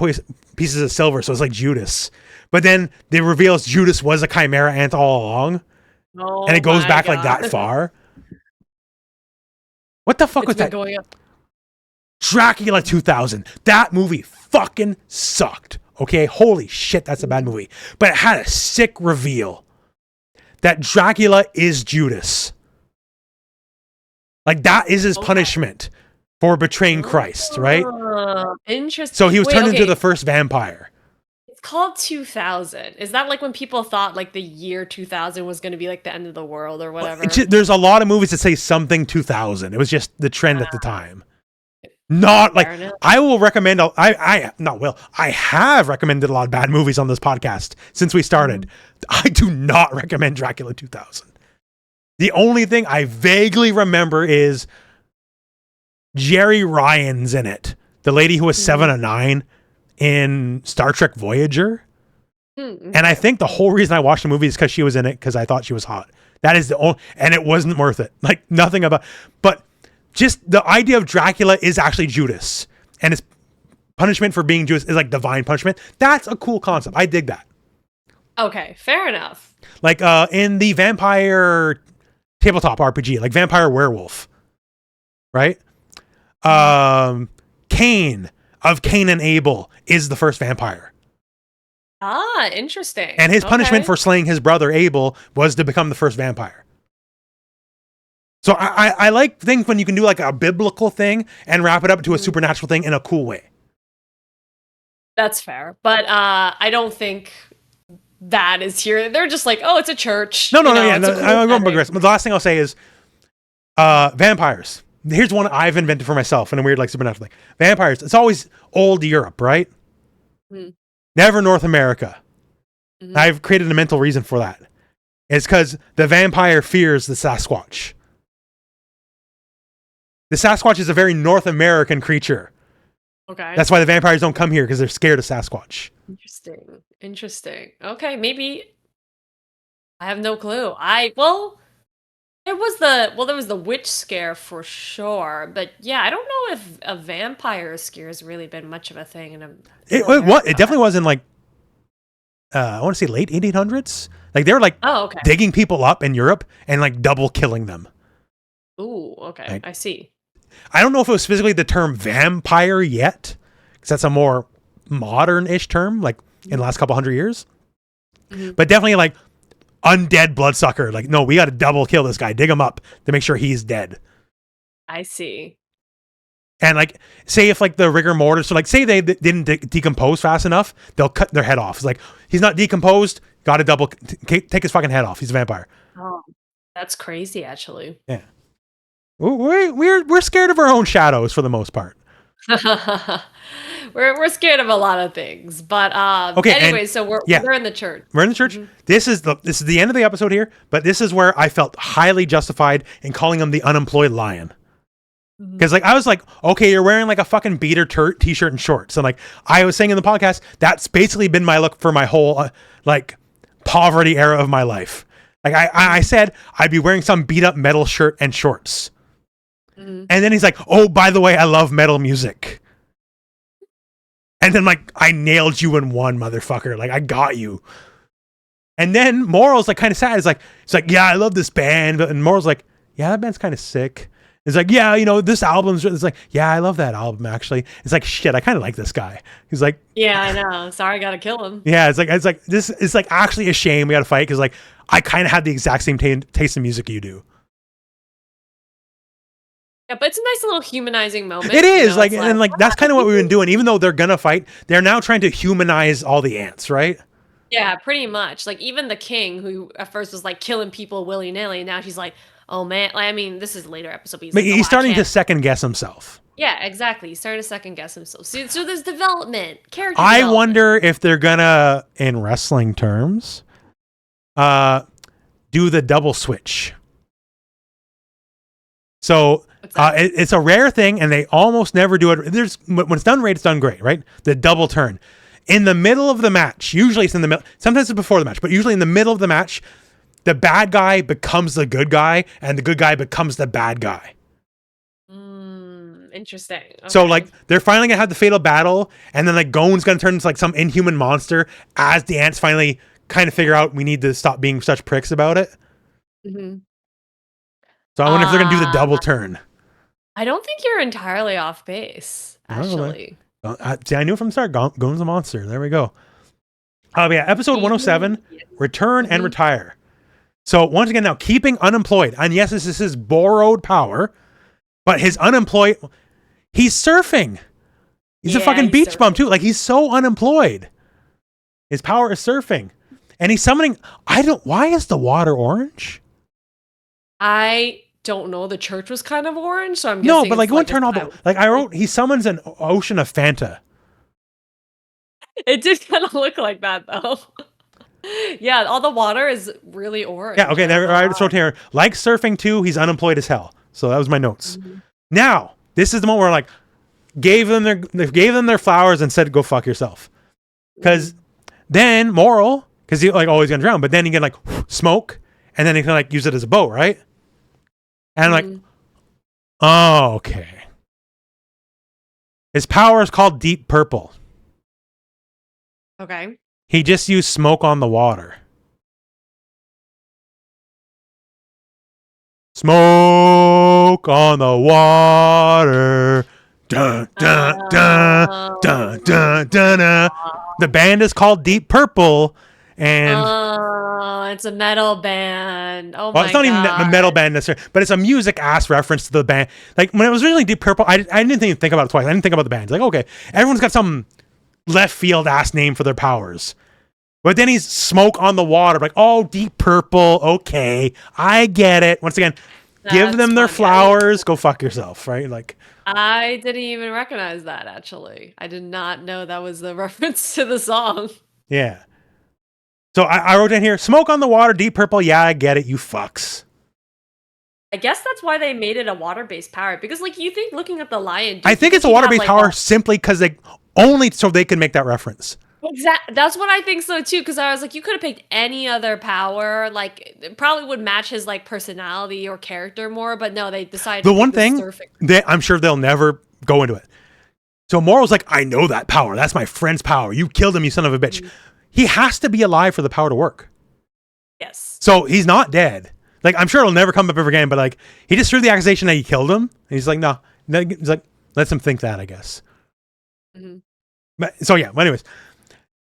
pieces of silver, so it's like Judas, but then they reveals Judas was a chimera ant all along. And it goes back like that far. What the fuck was that? Going up. Dracula 2000. That movie fucking sucked. Okay, holy shit, that's a bad movie. But it had a sick reveal that Dracula is Judas. Like, that is his punishment for betraying Christ, right? Interesting. So he was turned into the first vampire. It's called 2000. Is that like when people thought like the year 2000 was going to be like the end of the world or whatever? There's a lot of movies that say something 2000. It was just the trend at the time. Not like, I will recommend, I have recommended a lot of bad movies on this podcast since we started. I do not recommend Dracula 2000. The only thing I vaguely remember is Jerry Ryan's in it. The lady who was 7 of 9 in Star Trek Voyager. And I think the whole reason I watched the movie is because she was in it, because I thought she was hot. That is the only, and it wasn't worth it. Like, nothing about, but just the idea of Dracula is actually Judas, and his punishment for being Judas is like divine punishment. That's a cool concept. I dig that. Okay, fair enough. Like in the vampire tabletop RPG, like Vampire Werewolf, right? Cain of Cain and Abel is the first vampire. Ah, interesting. And his punishment for slaying his brother Abel was to become the first vampire. So I like things when you can do like a biblical thing and wrap it up to a supernatural thing in a cool way. That's fair. But I don't think that is here. They're just like, oh, it's a church. No, I won't progress. But the last thing I'll say is vampires. Here's one I've invented for myself in a weird like supernatural thing. Vampires. It's always old Europe, right? Never North America. I've created a mental reason for that. It's because the vampire fears the Sasquatch. The Sasquatch is a very North American creature. Okay. That's why the vampires don't come here, because they're scared of Sasquatch. Interesting. Okay, maybe. I have no clue. There was the witch scare for sure, but yeah, I don't know if a vampire scare has really been much of a thing in It definitely was in like I want to say late 1800s. Like they were like digging people up in Europe and like double killing them. Ooh, okay. Like, I see. I don't know if it was physically the term vampire yet, because that's a more modern-ish term, like in the last couple hundred years. But definitely like undead bloodsucker. Like, no, we got to double kill this guy, dig him up to make sure he's dead. I see. And like, say if like the rigor mortis, so like say they didn't decompose fast enough, they'll cut their head off. It's like, he's not decomposed, got to double take his fucking head off. He's a vampire. Oh, that's crazy, actually. Yeah. We're scared of our own shadows for the most part. we're scared of a lot of things, but anyway, so we're in the church. We're in the church. This is the end of the episode here, but this is where I felt highly justified in calling him the unemployed lion. Because like I was like, okay, you're wearing like a fucking beater t-shirt and shorts, and like I was saying in the podcast, that's basically been my look for my whole like poverty era of my life. Like I said I'd be wearing some beat up metal shirt and shorts. And then he's like, oh, by the way, I love metal music. And then like, I nailed you in one, motherfucker. Like, I got you. And then Moral's like kind of sad. It's like, yeah, I love this band. And Moral's like, yeah, that band's kind of sick. It's like, yeah, you know, this album's. It's like, yeah, I love that album actually. It's like, shit, I kind of like this guy. He's like, yeah, I know. Sorry, I gotta kill him. Yeah, it's like this. It's like actually a shame we got to fight because like I kind of had the exact same taste in music you do. Yeah, but it's a nice little humanizing moment. It is like, and like that's kind of what we've been doing. Even though they're gonna fight, they're now trying to humanize all the ants, right? Yeah, pretty much. Like even the king, who at first was like killing people willy nilly, now she's like, oh man. Like, I mean, this is a later episode. But But he's starting to second guess himself. Yeah, exactly. He's starting to second guess himself. So there's development, character. I wonder if they're gonna, in wrestling terms, do the double switch. So it's a rare thing, and they almost never do it. When it's done right, it's done great, right? The double turn. In the middle of the match, usually it's in the middle, sometimes it's before the match, but usually in the middle of the match, the bad guy becomes the good guy, and the good guy becomes the bad guy. Interesting. Okay. So like they're finally gonna have the fatal battle, and then like Gon's gonna turn into like some inhuman monster as the ants finally kind of figure out we need to stop being such pricks about it. Mm-hmm. So I wonder if they're gonna do the double turn. I don't think you're entirely off base, actually. See, I knew from the start. Gon's a monster. There we go. Yeah, episode 107, return and retire. So once again, now keeping unemployed, and yes, this is his borrowed power, but his unemployed, he's surfing. He's a fucking beach bum too. Like he's so unemployed. His power is surfing, and he's summoning. Why is the water orange? I don't know. The church was kind of orange, so I'm guessing. No, but like, it won't turn all the. Like I wrote, he summons an ocean of Fanta. It did kind of look like that though. Yeah, all the water is really orange. Yeah, okay. I wrote here, like surfing too. He's unemployed as hell. So that was my notes. Mm-hmm. Now this is the moment where like gave them their flowers and said, "Go fuck yourself." Because then Moral, because he like always gonna drown, but then he can like smoke, and then he can like use it as a boat, right? And I'm like, oh, okay. His power is called Deep Purple. Okay. He just used smoke on the water. Smoke on the water. Dun, dun, dun, dun, dun, dun, dun. The band is called Deep Purple. And it's a metal band. Oh, well, it's not even a metal band necessarily, but it's a music ass reference to the band. Like when it was originally Deep Purple, I didn't even think about it twice. I didn't think about the band. Like, okay, everyone's got some left field ass name for their powers. But then he's smoke on the water. Like, oh, Deep Purple. Okay, I get it. Once again, give them their flowers. Go fuck yourself, right? Like, I didn't even recognize that, actually. I did not know that was the reference to the song. Yeah. So I wrote in here, smoke on the water, Deep Purple. Yeah, I get it, you fucks. I guess that's why they made it a water-based power. Because, like, you think looking at the lion... I think it's a water-based power simply because they can make that reference. Exactly. That's what I think so, too. Because I was like, you could have picked any other power. Like, it probably would match his, like, personality or character more. But no, they decided the one thing that I'm sure they'll never go into it. So Moral's like, I know that power. That's my friend's power. You killed him, you son of a bitch. Mm-hmm. He has to be alive for the power to work. Yes. So he's not dead. Like, I'm sure it'll never come up ever again, but like, he just threw the accusation that he killed him. And he's like, no. He's like, lets him think that, I guess. Mm-hmm. But, so yeah, well, anyways.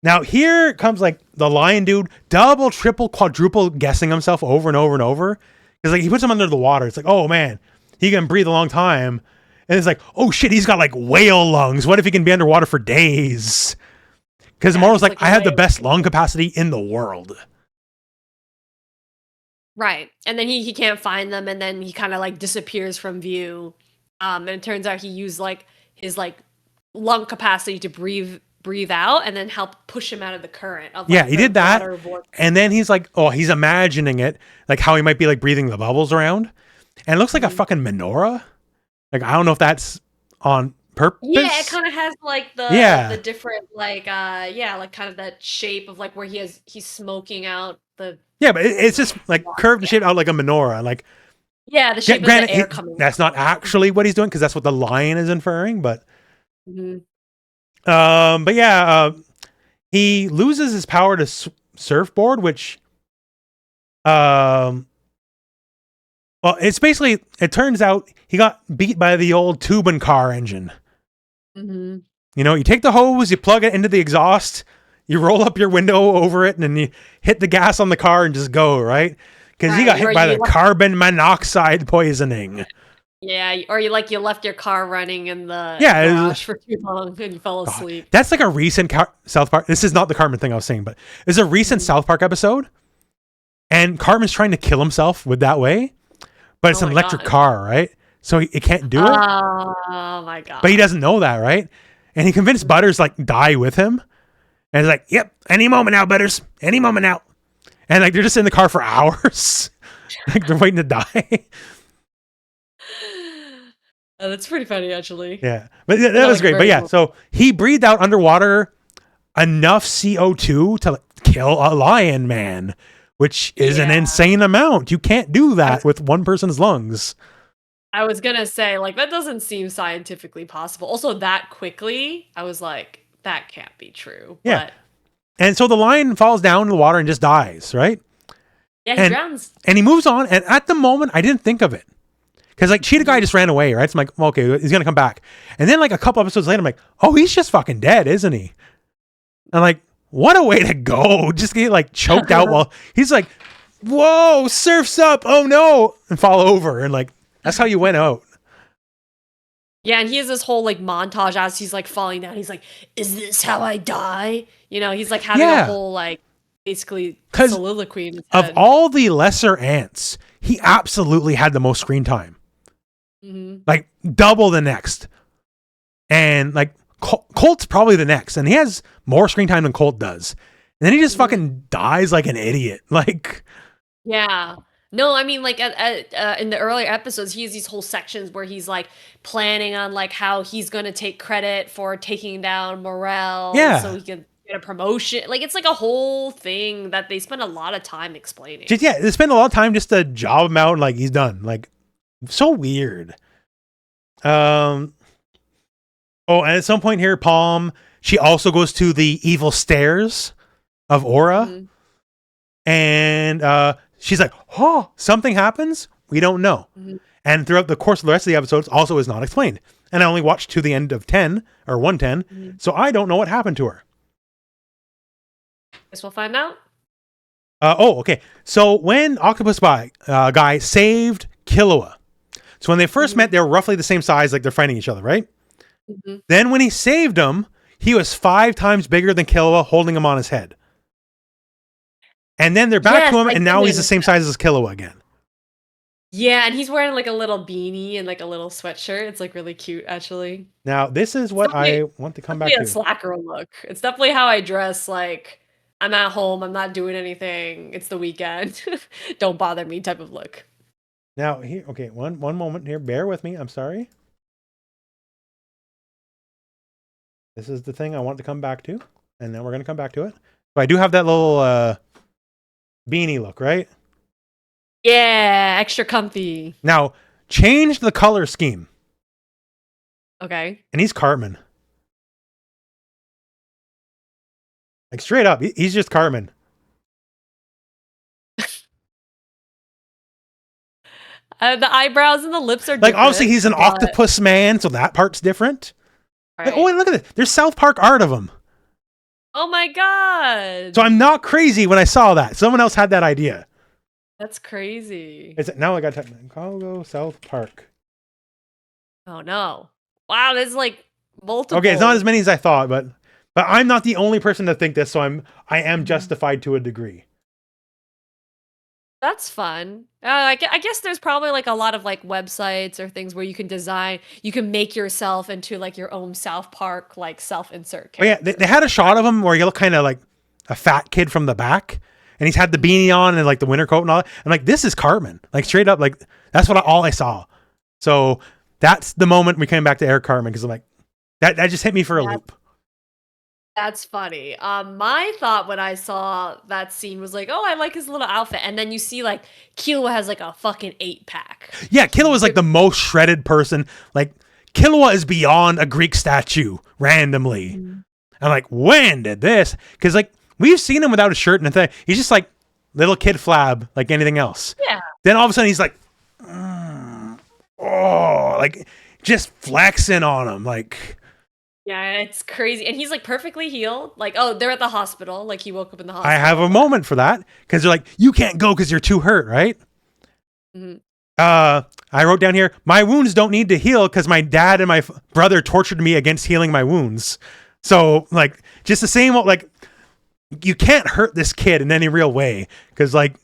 Now here comes like the lion dude, double, triple, quadruple guessing himself over and over and over. Because like, he puts him under the water. It's like, oh man, he can breathe a long time. And it's like, oh shit, he's got like whale lungs. What if he can be underwater for days? Because Moral's like, I have the best lung capacity in the world. Right. And then he can't find them, and then he kind of like disappears from view. And it turns out he used like his like lung capacity to breathe out and then help push him out of the current. Of, like, he did that. And then he's like, oh, he's imagining it, like how he might be like breathing the bubbles around. And it looks like a fucking menorah. Like, I don't know if that's on purpose. Yeah, it kind of has like the different like like kind of that shape of like where he's smoking out the but it's just like curved and shaped out like a menorah, like the shape of the air coming. That's not actually what he's doing because that's what the lion is inferring, but he loses his power to surfboard, which Well, it's basically, it turns out he got beat by the old tubing car engine. Mm-hmm. You know, you take the hose, you plug it into the exhaust, you roll up your window over it, and then you hit the gas on the car and just go, right? Because he got hit by the carbon monoxide poisoning. Yeah, or you left your car running in the garage for too long and you fell asleep. That's like a recent South Park. This is not the Cartman thing I was saying, but it's a recent South Park episode. And Cartman's trying to kill himself with that way, but it's an electric car, right? So he can't do it. Oh my God. But he doesn't know that, right? And he convinced Butters like die with him. And he's like, yep, any moment now, Butters. Any moment now. And like they're just in the car for hours. Like they're waiting to die. Oh, that's pretty funny, actually. Yeah. But that was great. But yeah, so he breathed out underwater enough CO2 to kill a lion man, which is an insane amount. You can't do that with one person's lungs. I was going to say, like, that doesn't seem scientifically possible. Also, that quickly, I was like, that can't be true. Yeah. But and so the lion falls down in the water and just dies, right? Yeah, he drowns. And he moves on. And at the moment, I didn't think of it. Because, like, Cheetah Guy just ran away, right? So I'm like, well, okay, he's going to come back. And then, like, a couple episodes later, I'm like, oh, he's just fucking dead, isn't he? I'm like, what a way to go. Just get, like, choked out while he's like, whoa, surf's up. Oh, no. And fall over. And, like, that's how you went out. Yeah, and he has this whole, like, montage as he's, like, falling down. He's like, is this how I die? You know, he's, like, having a whole, like, basically soliloquy in his head. Of all the lesser ants, he absolutely had the most screen time. Mm-hmm. Like, double the next. And, like, Colt's probably the next. And he has more screen time than Colt does. And then he just fucking dies like an idiot. Like... Yeah. No, I mean, like, in the earlier episodes, he has these whole sections where he's, like, planning on, like, how he's going to take credit for taking down Morel. Yeah. So he can get a promotion. Like, it's, like, a whole thing that they spend a lot of time explaining. They spend a lot of time just to job him out and, like, he's done. Like, so weird. And at some point here, Palm, she also goes to the evil stairs of Aura. Mm-hmm. And she's like, oh, something happens? We don't know. Mm-hmm. And throughout the course of the rest of the episodes also is not explained. And I only watched to the end of 10 or 110. Mm-hmm. So I don't know what happened to her. Guess we'll find out. Okay. So when Octopus Guy saved Killua, so when they first met, they were roughly the same size, like they're fighting each other, right? Mm-hmm. Then when he saved him, he was 5 times bigger than Killua, holding him on his head. And then they're back to him, and now he's the same size as Killua again. Yeah, and he's wearing like a little beanie and like a little sweatshirt. It's like really cute, actually. Now, this is what I want to come back to. It's definitely a slacker look. It's definitely how I dress. Like, I'm at home, I'm not doing anything. It's the weekend. Don't bother me type of look. Now, here, okay, one moment here. Bear with me. I'm sorry. This is the thing I want to come back to, and then we're going to come back to it. So I do have that little beanie look, right? Yeah, extra comfy. Now, change the color scheme. Okay. And he's Cartman. Like, straight up, he's just Cartman. The eyebrows and the lips are like, obviously, he's an octopus man, so that part's different. Right. Like, oh, wait, look at this. There's South Park art of him. Oh, my God. So I'm not crazy when I saw that. Someone else had that idea. That's crazy. Now I got to type Congo South Park. Oh, no. Wow, there's like multiple. Okay, it's not as many as I thought, but I'm not the only person to think this, so I am justified to a degree. That's fun. I guess there's probably like a lot of like websites or things where you can make yourself into like your own South Park like self-insert character. Oh yeah, they had a shot of him where you look kind of like a fat kid from the back, and he's had the beanie on and like the winter coat and all that. I'm like, this is Cartman. Like, straight up, like that's all I saw. So that's the moment we came back to Eric Cartman, because I'm like, that just hit me for a loop. That's funny. My thought when I saw that scene was like, oh, I like his little outfit. And then you see like Killua has like a fucking 8-pack. Yeah, Killua is like the most shredded person. Like, Killua is beyond a Greek statue randomly. Mm-hmm. I'm like, when did this? Because like, we've seen him without a shirt and a thing. He's just like little kid flab, like anything else. Yeah. Then all of a sudden he's like, like just flexing on him, like. Yeah, it's crazy. And he's like perfectly healed. Like, oh, they're at the hospital. Like he woke up in the hospital. I have a moment for that because they're like, you can't go because you're too hurt, right? Mm-hmm. I wrote down here, my wounds don't need to heal because my dad and my brother tortured me against healing my wounds. So like just the same, like you can't hurt this kid in any real way. Cause like,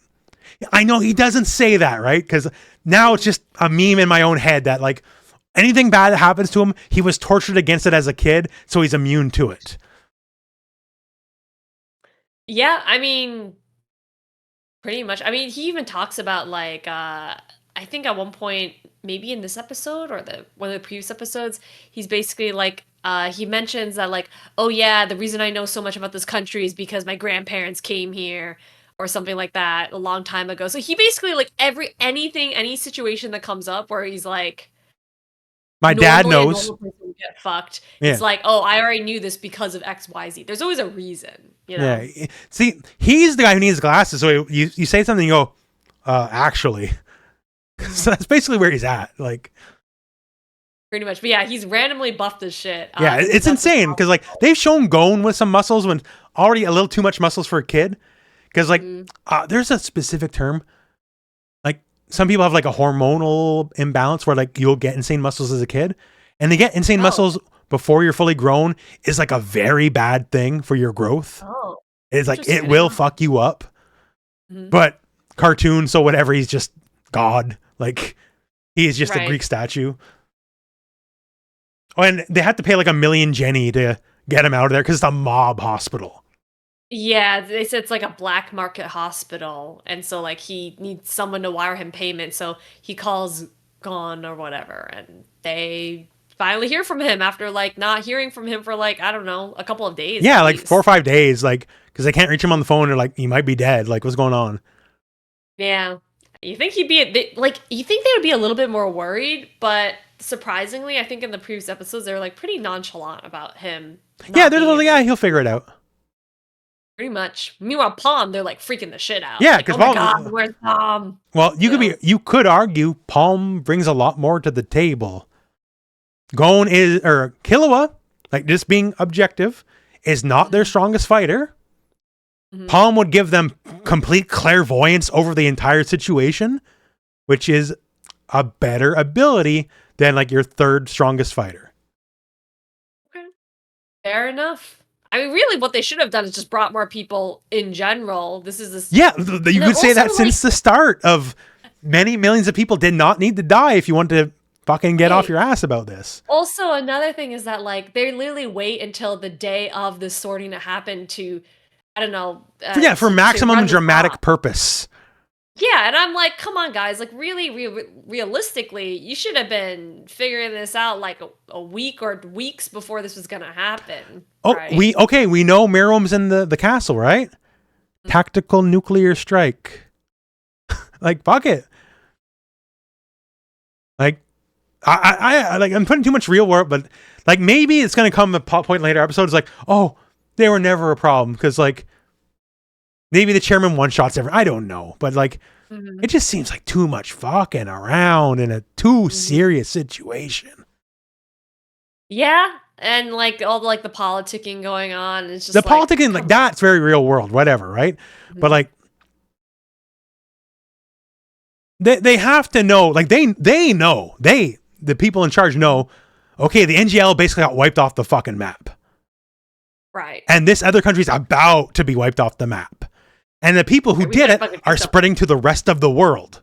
I know he doesn't say that, right? Cause now it's just a meme in my own head that like, anything bad that happens to him, he was tortured against it as a kid, so he's immune to it. Yeah, I mean, pretty much. I mean, he even talks about like, I think at one point, maybe in this episode or one of the previous episodes, he's basically like, he mentions that like, oh yeah, the reason I know so much about this country is because my grandparents came here or something like that a long time ago. So he basically like any situation that comes up where he's like, my dad knows. Get fucked. Yeah. It's like, oh, I already knew this because of X, Y, Z. There's always a reason, you know? Yeah. See, he's the guy who needs glasses. So you say something, you go, actually. So that's basically where he's at. Like, pretty much. But yeah, he's randomly buffed as shit. Yeah, it's insane because like they've shown Gon with some muscles when already a little too much muscles for a kid. Because like, there's a specific term. Some people have like a hormonal imbalance where like you'll get insane muscles as a kid, and they get insane muscles before you're fully grown is like a very bad thing for your growth. Oh, it's like, it will fuck you up, but cartoon. So whatever, he's just God. Like he's just a Greek statue. Oh, and they had to pay like $1 million Jenny to get him out of there because it's a mob hospital. Yeah, they said it's like a black market hospital, and so like he needs someone to wire him payment, so he calls Gon or whatever, and they finally hear from him after like not hearing from him for like, I don't know, a couple of days. Yeah, like 4 or 5 days, like because they can't reach him on the phone. They're like, he might be dead. Like, what's going on? Yeah, you think he'd be like, you think they would be a little bit more worried, but surprisingly, I think in the previous episodes they were like pretty nonchalant about him. Yeah, they're like, yeah, he'll figure it out. Pretty much. Meanwhile, Palm, they're like freaking the shit out. Yeah, because like, oh my God, where's Palm? Well, you could argue Palm brings a lot more to the table. Gon or Killua, like just being objective, is not their strongest fighter. Palm would give them complete clairvoyance over the entire situation, which is a better ability than like your third strongest fighter. Okay. Fair enough. I mean, really, what they should have done is just brought more people in general. This is this. Yeah, you could say that since the start of many millions of people did not need to die if you want to fucking get off your ass about this. Also, another thing is that like they literally wait until the day of the sorting to happen to, I don't know. For maximum dramatic purpose. Yeah, and I'm like, come on, guys. Like, really, realistically, you should have been figuring this out like a week or weeks before this was going to happen. Oh, right? we know Meryl's in the castle, right? Tactical nuclear strike. Like, fuck it. Like, I'm putting too much real work, but like maybe it's going to come a point later episodes like, oh, they were never a problem because like, maybe the chairman one-shots everyone. I don't know. But, like, it just seems like too much fucking around in a too serious situation. Yeah. And, like, all the, like, the politicking going on. It's just the politicking, like, that's very real world, whatever, right? But, like, they have to know. Like, they know. The people in charge know, okay, the NGL basically got wiped off the fucking map. Right. And this other country's about to be wiped off the map. And the people who did it are spreading to the rest of the world.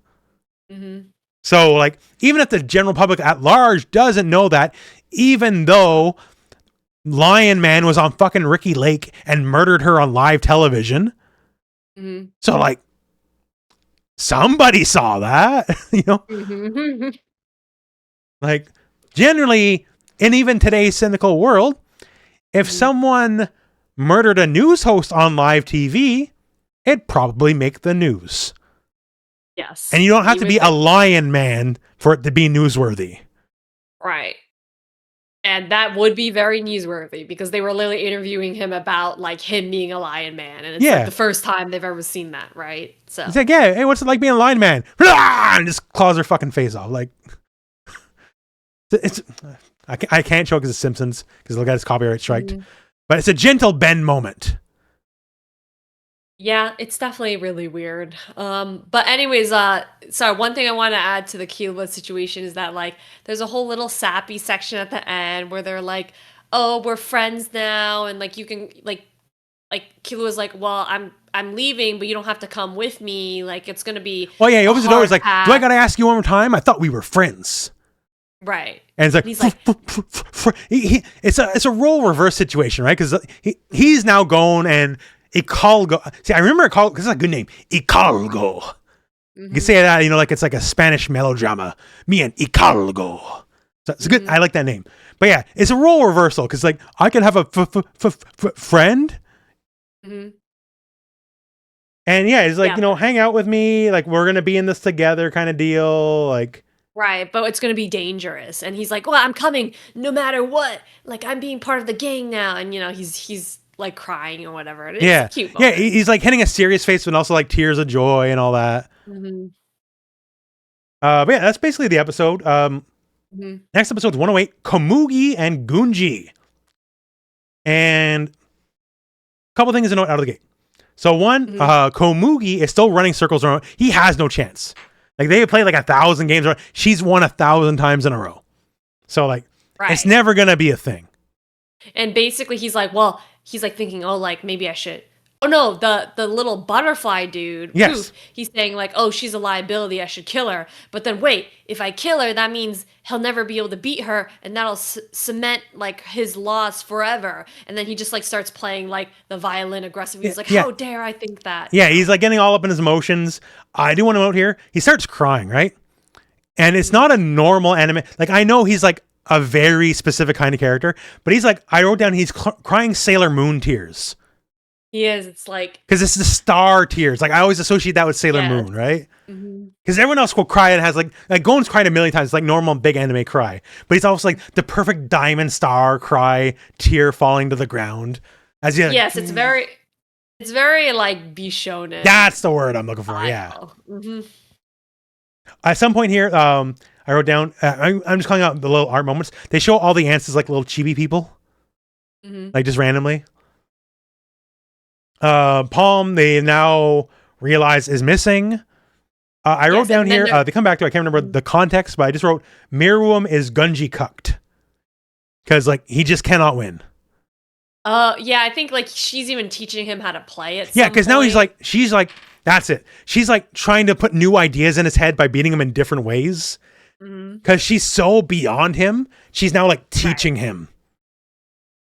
So, like, even if the general public at large doesn't know that, even though Lion Man was on fucking Ricky Lake and murdered her on live television. So, like, somebody saw that, you know? Like, generally, in even today's cynical world, if someone murdered a news host on live TV, it'd probably make the news. Yes. And you don't have to be a Lion Man for it to be newsworthy. Right. And that would be very newsworthy because they were literally interviewing him about like him being a Lion Man. And it's like the first time they've ever seen that, right? So it's like, yeah, hey, what's it like being a Lion Man? And just claws her fucking face off. Like, It's I can't show it because it's Simpsons because they'll get his copyright striked. But it's a gentle Ben moment. Yeah, it's definitely really weird. But anyways, sorry, one thing I want to add to the Killua situation is that like there's a whole little sappy section at the end where they're like, "Oh, we're friends now," and like you can like Killua's like, "Well, I'm leaving, but you don't have to come with me. Like it's gonna be." Oh yeah, he opens the door. He's like, "Do I gotta ask you one more time? I thought we were friends." Right. And it's like, it's a role reverse situation, right? Because he's now gone and Icalgo. See, I remember Icalgo because it's a good name, Icalgo. You can say that, you know, like it's like a Spanish melodrama. Me and Icalgo. So it's good. I like that name. But yeah, it's a role reversal because like I can have a friend. And yeah, it's like, you know, hang out with me. Like we're gonna be in this together, kind of deal. Like. Right, but it's going to be dangerous. And he's like, "Well, I'm coming no matter what. Like I'm being part of the gang now." And you know, he's like crying or whatever. And it's cute. Yeah, he's like hitting a serious face but also like tears of joy and all that. But yeah, that's basically the episode. Next episode is 108, Komugi and Gungi. And a couple things to note out of the gate. So one, Komugi is still running circles around. He has no chance. Like they played like 1,000 games. She's won 1,000 times in a row. So like, it's never going to be a thing. And basically he's like, he's like thinking, oh, like maybe I should. Oh no, the little butterfly dude. Yes. Poof, he's saying like, oh, she's a liability. I should kill her. But then wait, if I kill her, that means he'll never be able to beat her. And that'll cement like his loss forever. And then he just like starts playing like the violin aggressively. He's like, how dare I think that? Yeah, he's like getting all up in his emotions. I do want to note here, he starts crying, right? And it's not a normal anime. Like I know he's like a very specific kind of character, but he's like, I wrote down he's crying Sailor Moon tears. He is. It's like because it's the star tears. Like I always associate that with Sailor Moon, right? Because everyone else will cry and has like Gon's cried a million times. It's like normal big anime cry, but he's also like the perfect diamond star cry, tear falling to the ground. As you yes, it's very like Bishonen. That's the word I'm looking for. Yeah. At some point here, I wrote down. I'm just calling out the little art moments. They show all the ants as like little chibi people, like just randomly. Palm, they now realize is missing. I wrote down here, they come back to, I can't remember the context, but I just wrote, Miruum is Gungi cucked. Because, like, he just cannot win. Yeah, I think, like, she's even teaching him how to play it. Yeah, because now she's like, that's it. She's, like, trying to put new ideas in his head by beating him in different ways. Because she's so beyond him, she's now, like, teaching him.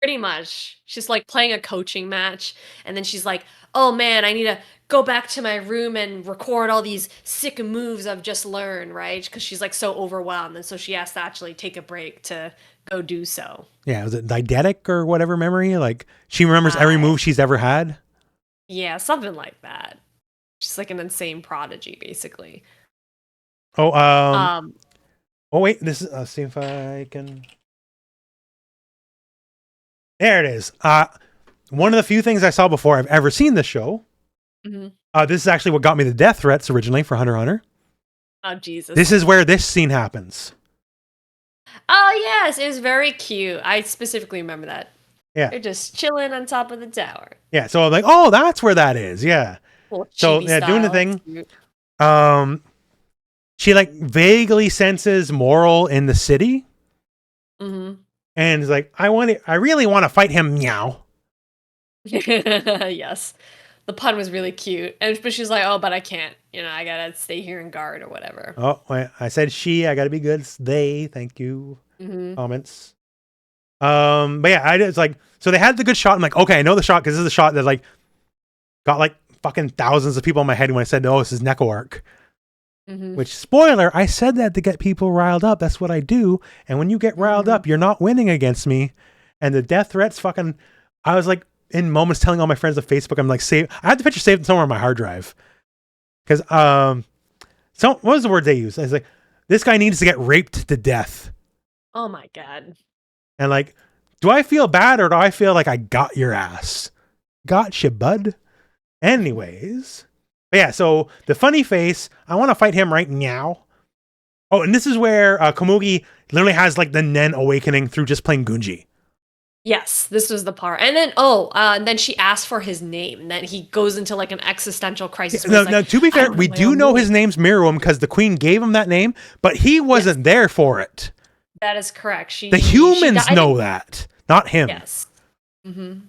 Pretty much. She's like playing a coaching match, and then she's like, oh man, I need to go back to my room and record all these sick moves I've just learned, right? Because she's like so overwhelmed, and so she has to actually take a break to go do so. Yeah, was it eidetic or whatever memory? Like she remembers every move she's ever had? Yeah, something like that. She's like an insane prodigy, basically. Oh, wait, this is, see if I can... There it is. One of the few things I saw before I've ever seen this show. This is actually what got me the death threats originally for Hunter x Hunter. Oh, Jesus. This is where this scene happens. Oh, yes. It was very cute. I specifically remember that. Yeah. They're just chilling on top of the tower. Yeah. So I'm like, oh, that's where that is. Yeah. Cool, so yeah, doing the thing. She like vaguely senses moral in the city. And is like, I really want to fight him now. Yes. The pun was really cute. But she's like, oh, but I can't. You know, I gotta stay here and guard or whatever. Oh, wait, I said she. I gotta be good. It's they. Thank you. Comments. But yeah, it's like, so they had the good shot. I'm like, okay, I know the shot because this is the shot that like got like fucking thousands of people in my head when I said, oh, this is Neko arc. Which, spoiler, I said that to get people riled up. That's what I do. And when you get riled up, you're not winning against me. And the death threats fucking... I was like, in moments telling all my friends on Facebook, I'm like, I had the picture saved somewhere on my hard drive. Because, so what was the word they used? I was like, this guy needs to get raped to death. Oh my God. And like, do I feel bad or do I feel like I got your ass? Gotcha, bud. Anyways... But yeah, so the funny face, I want to fight him right now. Oh, and this is where Komugi literally has like the Nen awakening through just playing Gungi. Yes, this was the part. And then she asked for his name. And then he goes into like an existential crisis. Now, to be fair, we do know his name's Miruim because the queen gave him that name, but he wasn't there for it. That is correct. The humans know that, not him. Yes. Mm-hmm.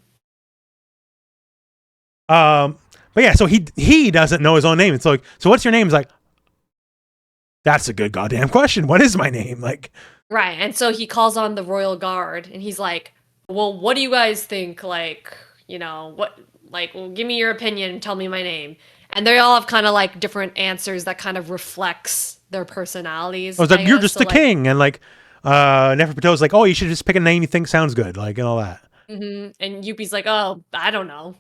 But yeah, so he doesn't know his own name. It's like, so what's your name? It's like, that's a good goddamn question. What is my name? Like, right. And so he calls on the royal guard, and he's like, well, what do you guys think? Like, well, give me your opinion and tell me my name. And they all have kind of like different answers that kind of reflects their personalities. I was like, you're just the king. And like, Neferptito's like, oh, you should just pick a name you think sounds good. Like, and all that. Mm-hmm. And Yuppie's like, oh, I don't know.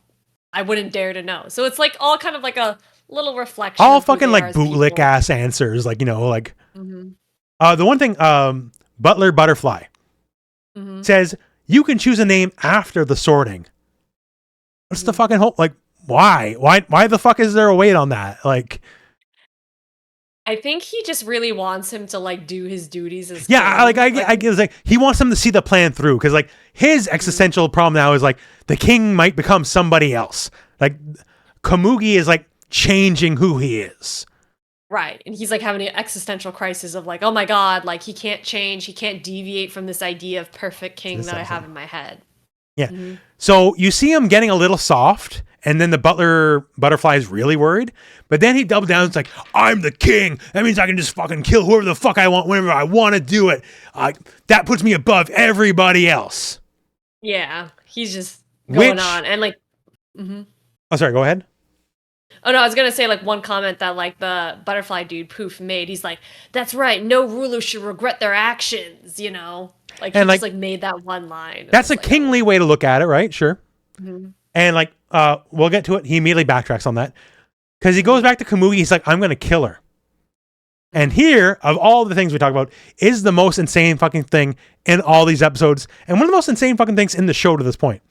I wouldn't dare to know. So it's like all kind of like a little reflection. All fucking like bootlick ass answers. Like, like, the one thing, Butler Butterfly says, you can choose a name after the sorting. What's the fucking whole, like, why the fuck is there a wait on that? Like, I think he just really wants him to like do his duties as king. I guess like he wants him to see the plan through because like his existential problem now is like the king might become somebody else. Like Komugi is like changing who he is. Right. And he's like having an existential crisis of like, oh my God, like he can't change. He can't deviate from this idea of perfect king that I have in my head. Yeah. So you see him getting a little soft and then the butterfly is really worried. But then he doubles down. It's like, I'm the king. That means I can just fucking kill whoever the fuck I want whenever I want to do it. That puts me above everybody else. Yeah. He's just going on. And like, oh, sorry. Go ahead. Oh no, I was gonna say like one comment that like the butterfly dude Poof made. He's like, "That's right. No ruler should regret their actions." You know, like he just like made that one line. That's a kingly way to look at it, right? Sure. And like, we'll get to it. He immediately backtracks on that because he goes back to Komugi. He's like, "I'm gonna kill her." And here, of all the things we talk about, is the most insane fucking thing in all these episodes, and one of the most insane fucking things in the show to this point.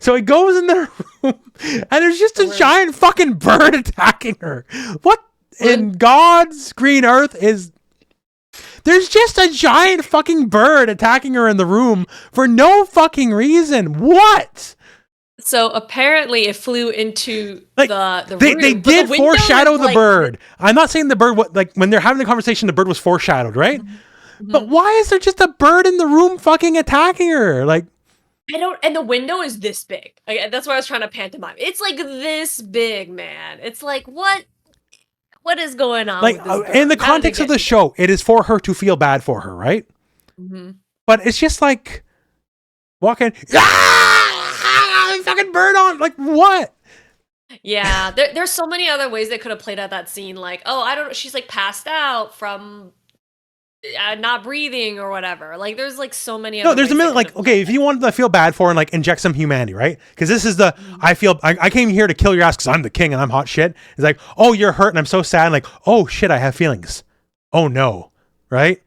So he goes in the room and there's just a giant fucking bird attacking her. What in God's green earth is there's just a giant fucking bird attacking her in the room for no fucking reason. What? So apparently it flew into like, the room. They did foreshadow the like, bird. I'm not saying the bird, like when they're having the conversation, the bird was foreshadowed, right? But why is there just a bird in the room fucking attacking her? Like, and the window is this big. Like, that's why I was trying to pantomime. It's like this big, man. It's like, what is going on? Like, in the context of the show, it is for her to feel bad for her, right? But it's just like, walking, fucking bird on, like, what? Yeah, there's so many other ways they could have played out that scene. Like, oh, I don't know, she's like passed out from not breathing or whatever. Like there's like so many other there's a million like okay, if you wanted to feel bad for her and like inject some humanity, right? Because this is the I came here to kill your ass because I'm the king and I'm hot shit. It's like, oh, you're hurt and I'm so sad. Like, oh shit, I have feelings. Oh no, right?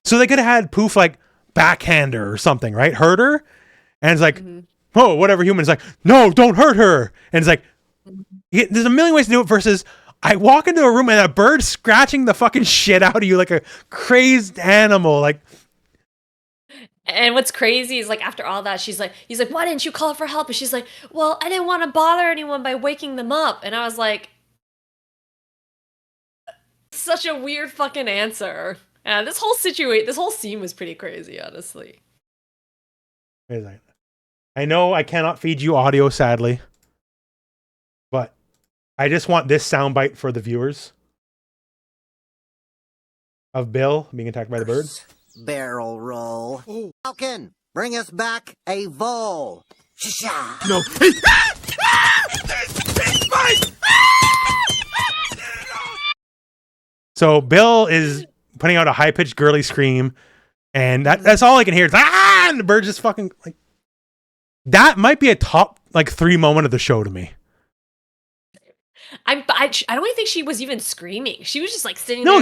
So they could have had Poof like backhand her or something, right? Hurt her, and it's like, oh, whatever. Human's like, no, don't hurt her, and it's like, there's a million ways to do it. Versus, I walk into a room and a bird scratching the fucking shit out of you like a crazed animal. Like, and what's crazy is like after all that, he's like, why didn't you call for help? And she's like, well, I didn't want to bother anyone by waking them up. And I was like, such a weird fucking answer. And this whole scene was pretty crazy, honestly. I know I cannot feed you audio, sadly, but I just want this soundbite for the viewers of Bill being attacked by the bird. Barrel roll. Falcon, bring us back a vole. No. So Bill is putting out a high-pitched girly scream, and that's all I can hear. Is, ah! And the bird just fucking like. That might be a top like 3 moment of the show to me. I don't even think she was even screaming. She was just like sitting there. No,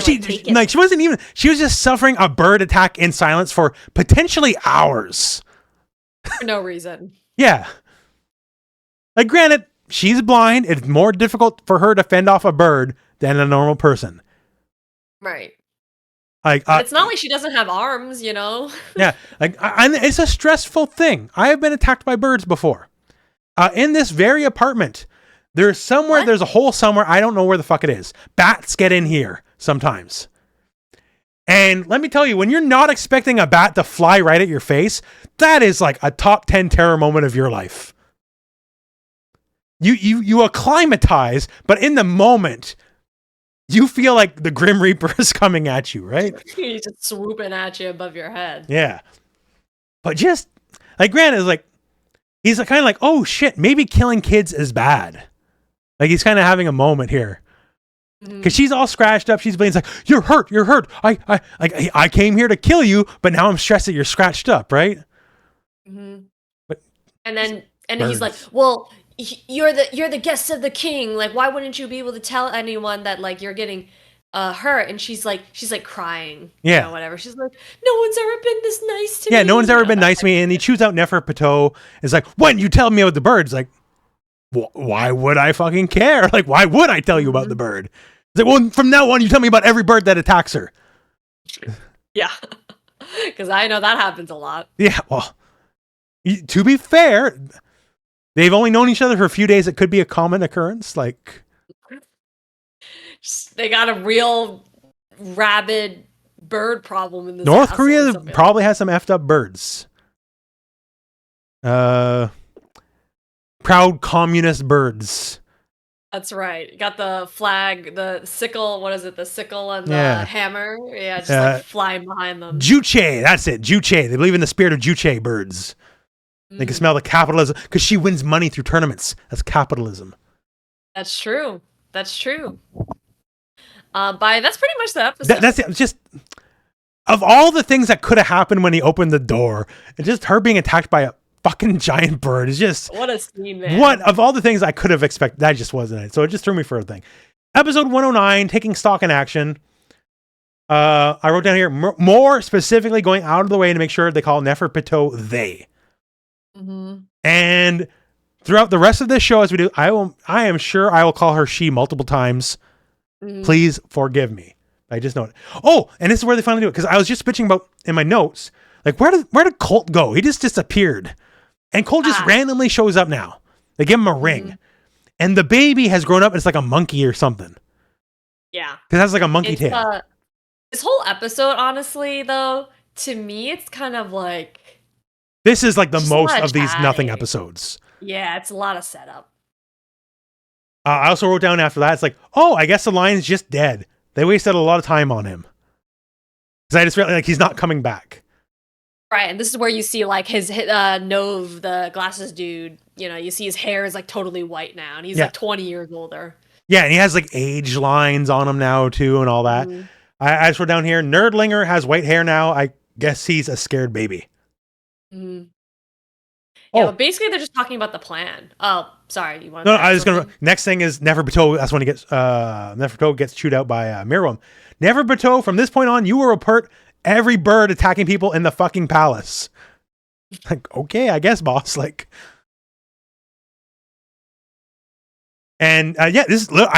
she wasn't even. She was just suffering a bird attack in silence for potentially hours. For no reason. Yeah. Like, granted, she's blind. It's more difficult for her to fend off a bird than a normal person. Right. Like, it's not like she doesn't have arms, you know? Yeah, like, it's a stressful thing. I have been attacked by birds before. In this very apartment, there's a hole somewhere. I don't know where the fuck it is. Bats get in here sometimes. And let me tell you, when you're not expecting a bat to fly right at your face, that is like a top 10 terror moment of your life. You acclimatize, but in the moment, you feel like the Grim Reaper is coming at you, right? He's just swooping at you above your head. Yeah. But just, like, Grant is like, he's kind of like, oh shit, maybe killing kids is bad. Like, he's kind of having a moment here. Because she's all scratched up. She's bleeding. It's like, you're hurt. I came here to kill you, but now I'm stressed that you're scratched up, right? Mm-hmm. But and then he's like, well, you're the guest of the king. Like, why wouldn't you be able to tell anyone that, like, you're getting hurt? And she's like crying. Yeah. You know, whatever. She's like, no one's ever been this nice to me. Yeah, no one's ever been nice to me. And he chews out Neferpitou. Is like, when you tell me about the birds, like, why would I fucking care? Like, why would I tell you about the bird? It's like, well, from now on, you tell me about every bird that attacks her. Yeah. Because I know that happens a lot. Yeah, well, to be fair, they've only known each other for a few days. It could be a common occurrence. Like, they got a real rabid bird problem in this. North Korea probably has some effed up birds. Proud communist birds. That's right. You got the flag, the sickle. What is it? The sickle and the hammer. Yeah, just like flying behind them. Juche, that's it. Juche. They believe in the spirit of Juche birds. They can smell the capitalism because she wins money through tournaments. That's capitalism. That's true. That's true. That's pretty much the episode. That's it. Just of all the things that could have happened when he opened the door, and just her being attacked by a fucking giant bird is just what a scene, man. What of all the things I could have expected, that just wasn't it. So it just threw me for a thing. Episode 109, taking stock in action. I wrote down here more specifically going out of the way to make sure they call Neferpitou they. Mm-hmm. And throughout the rest of this show, as we do, I am sure I will call her she multiple times. Mm-hmm. Please forgive me. I just know it. Oh, and this is where they finally do it, because I was just bitching about in my notes, like where did Colt go? He just disappeared. And Cole just randomly shows up now. They give him a ring. And the baby has grown up and it's like a monkey or something. Yeah. Because it has like a monkey tail. This whole episode, honestly, though, to me, it's kind of like... This is like the most of these nothing episodes. Yeah, it's a lot of setup. I also wrote down after that, it's like, oh, I guess the lion's just dead. They wasted a lot of time on him. Because I just felt like he's not coming back. Right, and this is where you see, like, his Nove, the glasses dude, you know, you see his hair is, like, totally white now, and he's, like, 20 years older. Yeah, and he has, like, age lines on him now, too, and all that. Mm-hmm. I just wrote down here, Nerdlinger has white hair now. I guess he's a scared baby. Mm-hmm. Yeah, but basically they're just talking about the plan. Oh, sorry. You want? No, I was going to... Next thing is Neferpitou. That's when he gets... Neferpitou gets chewed out by Miriam. Neferpitou, from this point on, you will report every bird attacking people in the fucking palace. Like, okay, I guess, boss. Like, and I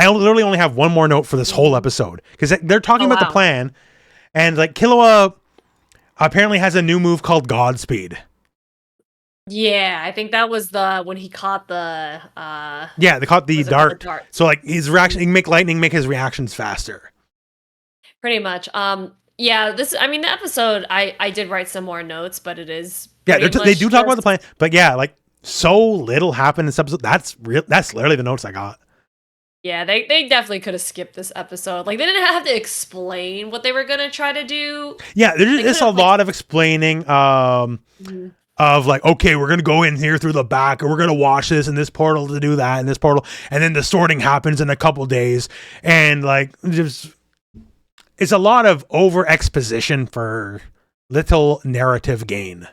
literally only have one more note for this whole episode because they're talking about the plan, and like Killua apparently has a new move called Godspeed. Yeah, I think that was when he caught the they caught the dart. So like his reaction, he can make lightning make his reactions faster. Pretty much. Yeah, the episode, I did write some more notes, but it is... Yeah, they do talk about the plan, but yeah, like, so little happened in this episode. That's literally the notes I got. Yeah, they definitely could have skipped this episode. Like, they didn't have to explain what they were going to try to do. Yeah, there's a lot of explaining of, like, okay, we're going to go in here through the back, or we're going to watch this in this portal to do that in this portal, and then the sorting happens in a couple days, and, like, just... It's a lot of over exposition for little narrative gain.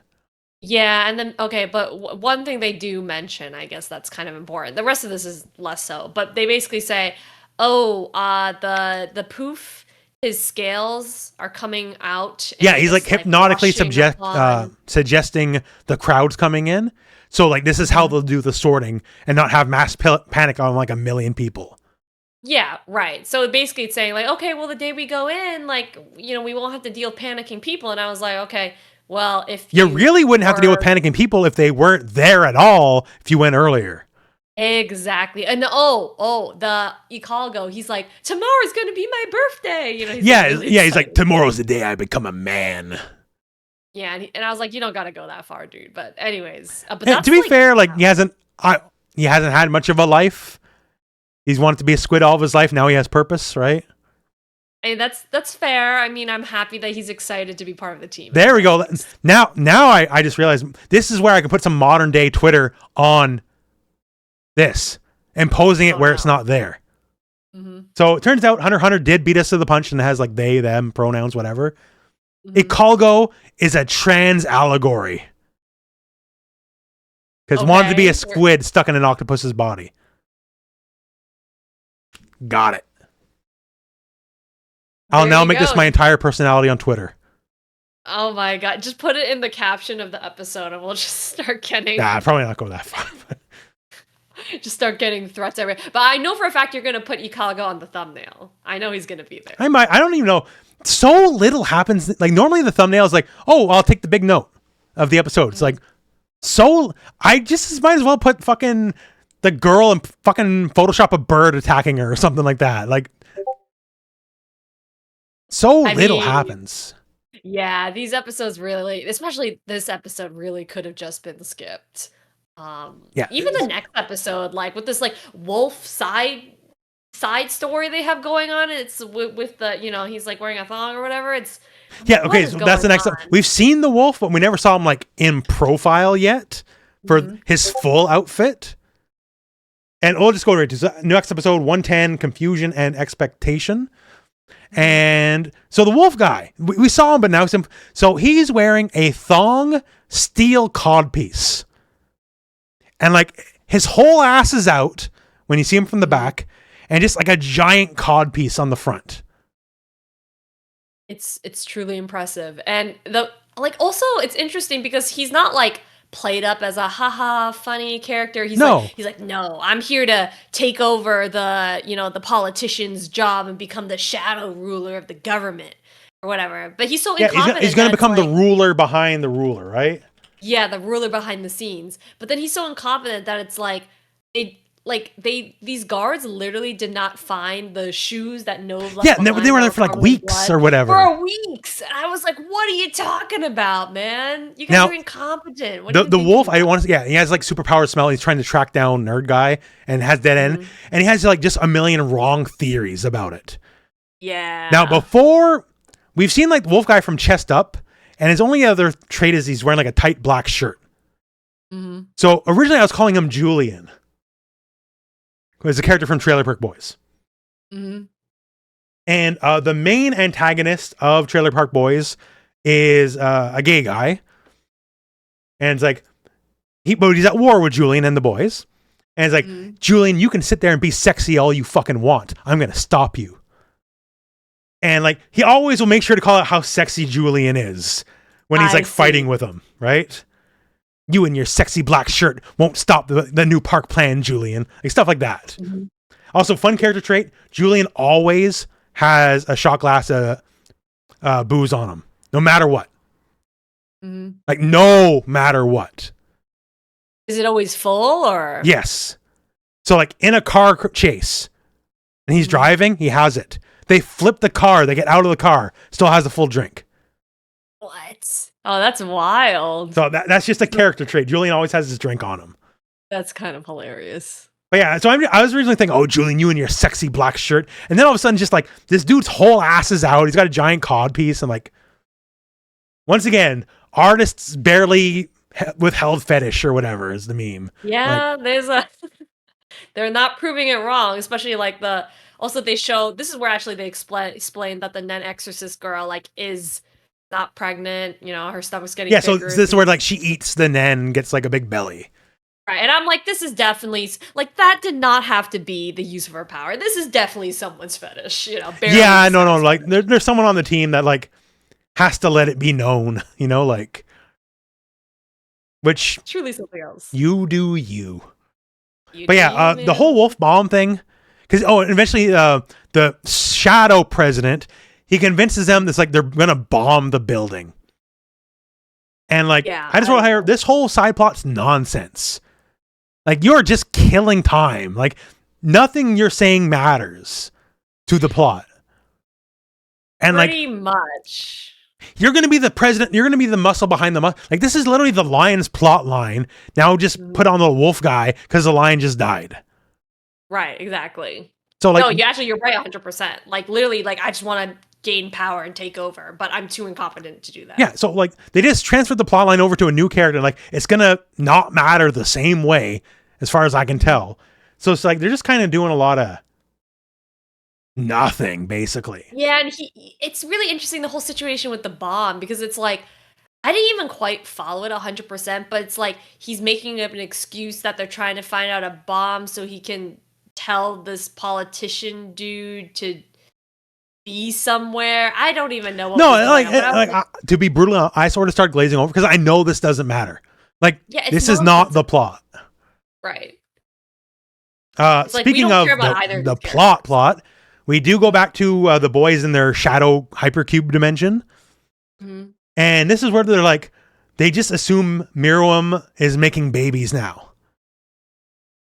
Yeah, and then but one thing they do mention, I guess that's kind of important. The rest of this is less so, but they basically say, the poof, his scales are coming out. Yeah, he's like hypnotically suggesting the crowds coming in. So like this is how they'll do the sorting and not have mass panic on like 1 million people. Yeah, right. So basically it's saying like, okay, well the day we go in, like, we won't have to deal with panicking people. And I was like, okay, well, if You really wouldn't have to deal with panicking people if they weren't there at all if you went earlier. Exactly. And the Ikalgo, he's like, tomorrow's gonna be my birthday. He's Yeah, like really yeah, he's like, excited. tomorrow's the day I become a man. Yeah, and I was like, you don't gotta go that far, dude. But anyways, but Hey, that's to be fair, like he hasn't had much of a life. He's wanted to be a squid all of his life. Now he has purpose, right? Hey, that's fair. I mean, I'm happy that he's excited to be part of the team. There we go. Now I just realized this is where I can put some modern day Twitter on this and posing it where it's not there. Mm-hmm. So it turns out Hunter x Hunter did beat us to the punch and it has like they, them, pronouns, whatever. Mm-hmm. Ikalgo is a trans allegory. Because wanted to be a squid stuck in an octopus's body. Got it. I'll now make this my entire personality on Twitter. Oh my god. Just put it in the caption of the episode and we'll just start getting... Nah, probably not go that far. Just start getting threats everywhere. But I know for a fact you're going to put Ikalgo on the thumbnail. I know he's going to be there. I might. I don't even know. So little happens. Like normally the thumbnail is like, oh, I'll take the big note of the episode. It's like, so I just might as well put fucking the girl and fucking Photoshop a bird attacking her or something like that. Like, so little happens. Yeah, these episodes really, especially this episode, really could have just been skipped. Yeah. Even the next episode, like with this like wolf side story they have going on, it's with the he's like wearing a thong or whatever. It's okay. So that's the next. We've seen the wolf, but we never saw him like in profile yet for his full outfit. And we'll just go right to next episode 110: Confusion and Expectation. And so the wolf guy, we saw him, but now so he's wearing a thong steel codpiece. And like his whole ass is out when you see him from the back, and just like a giant codpiece on the front. It's truly impressive. And also it's interesting because he's not like played up as a haha funny character. He's like, no, I'm here to take over the politician's job and become the shadow ruler of the government or whatever. But he's so incompetent. He's going to become the ruler behind the ruler, right? Yeah, the ruler behind the scenes. But then he's so incompetent that it's like these guards literally did not find the shoes that Nove left behind. They were there for like weeks or whatever. For weeks. And I was like, what are you talking about, man? You guys are incompetent. The wolf, he has like superpower smell. He's trying to track down Nerd Guy and has dead end. And he has like just a million wrong theories about it. Yeah. Now, before, we've seen like the wolf guy from chest up, and his only other trait is he's wearing like a tight black shirt. Mm-hmm. So originally I was calling him Julian. Who is a character from Trailer Park Boys. Mm-hmm. And the main antagonist of Trailer Park Boys is a gay guy. And it's like, he's at war with Julian and the boys. And it's like, Julian, you can sit there and be sexy all you fucking want. I'm going to stop you. And like, he always will make sure to call out how sexy Julian is when he's fighting with him, right? You and your sexy black shirt won't stop the new park plan, Julian. Like stuff like that. Mm-hmm. Also, fun character trait, Julian always has a shot glass of booze on him, no matter what. Mm-hmm. Like, no matter what. Is it always full or? Yes. So like in a car chase and he's driving, he has it. They flip the car, they get out of the car, still has a full drink. What? Oh, that's wild. So that's just a character trait. Julian always has his drink on him. That's kind of hilarious. But yeah, so I was originally thinking, oh, Julian, you and your sexy black shirt. And then all of a sudden, just like, this dude's whole ass is out. He's got a giant cod piece. And like, once artists barely withheld fetish or whatever is the meme. Yeah, they're not proving it wrong, especially like also they show, this is where actually they explain that the Nen exorcist girl like is not pregnant, her stomach's getting bigger. So this is where like she eats the Nen and gets like a big belly. Right, and I'm like, this is definitely like that did not have to be the use of her power. This is definitely someone's fetish, Yeah, no, like there's someone on the team that like has to let it be known, like, which truly something else. You do you. But yeah, the whole wolf bomb thing because eventually the shadow president, he convinces them that's like they're gonna bomb the building, and like I just want to hire this whole side plot's nonsense. Like you're just killing time. Like nothing you're saying matters to the plot. And pretty much. You're going to be the president. You're going to be the muscle behind the muscle. Like, this is literally the lion's plot line. Now just put on the wolf guy because the lion just died. Right, exactly. So, like, no, you're right 100%. Like, literally, like, I just want to gain power and take over, but I'm too incompetent to do that. Yeah, so, like, they just transferred the plot line over to a new character. Like, it's going to not matter the same way, as far as I can tell. So, it's like, they're just kind of doing a lot of nothing, basically. Yeah, and it's really interesting, the whole situation with the bomb, because it's like, I didn't even quite follow it 100%, but it's like he's making up an excuse that they're trying to find out a bomb so he can tell this politician dude to be somewhere. I don't even know what to be brutal, I sort of start glazing over because I know this doesn't matter. Like, this is not the plot. Right. Speaking of the plot, we do go back to the boys in their shadow hypercube dimension. Mm-hmm. And this is where they're like, they just assume Miriam is making babies now.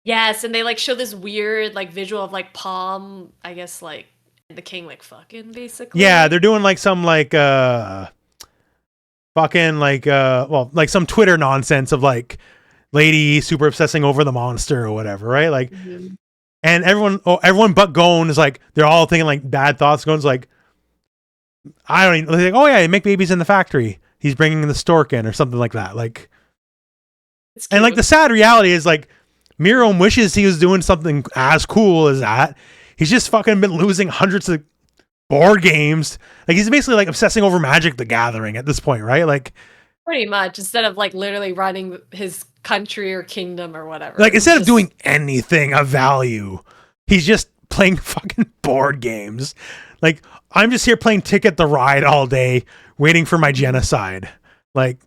Yes, and they like show this weird like visual of like Palm, I guess like the king like fucking basically. Yeah, they're doing like some like fucking like like some Twitter nonsense of like lady super obsessing over the monster or whatever, right? Like and everyone but Gon is like, they're all thinking like bad thoughts. Gon's like, I don't even like, oh yeah, they make babies in the factory. He's bringing the stork in or something like that. Like, and like the sad reality is like Miriam wishes he was doing something as cool as that. He's just fucking been losing hundreds of board games. Like he's basically like obsessing over Magic the Gathering at this point, right? Like pretty much, instead of like literally running his country or kingdom or whatever. Like instead of doing anything of value, he's just playing fucking board games. Like, I'm just here playing Ticket the Ride all day, waiting for my genocide. Like,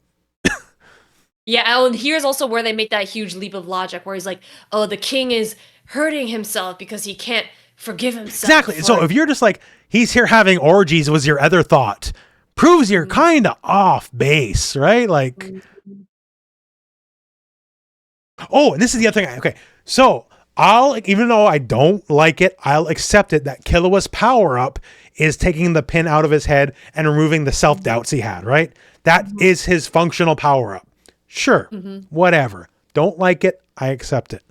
yeah, and here's also where they make that huge leap of logic, where he's like, "Oh, the king is hurting himself because he can't forgive himself." Exactly. So if you're just like, he's here having orgies, was your other thought, proves you're kind of off base, right? Like, oh, and this is the other thing. Okay, so even though I don't like it, I'll accept it that Killua's power up is taking the pin out of his head and removing the self-doubts he had, right? That is his functional power up. Sure, whatever. Don't like it, I accept it.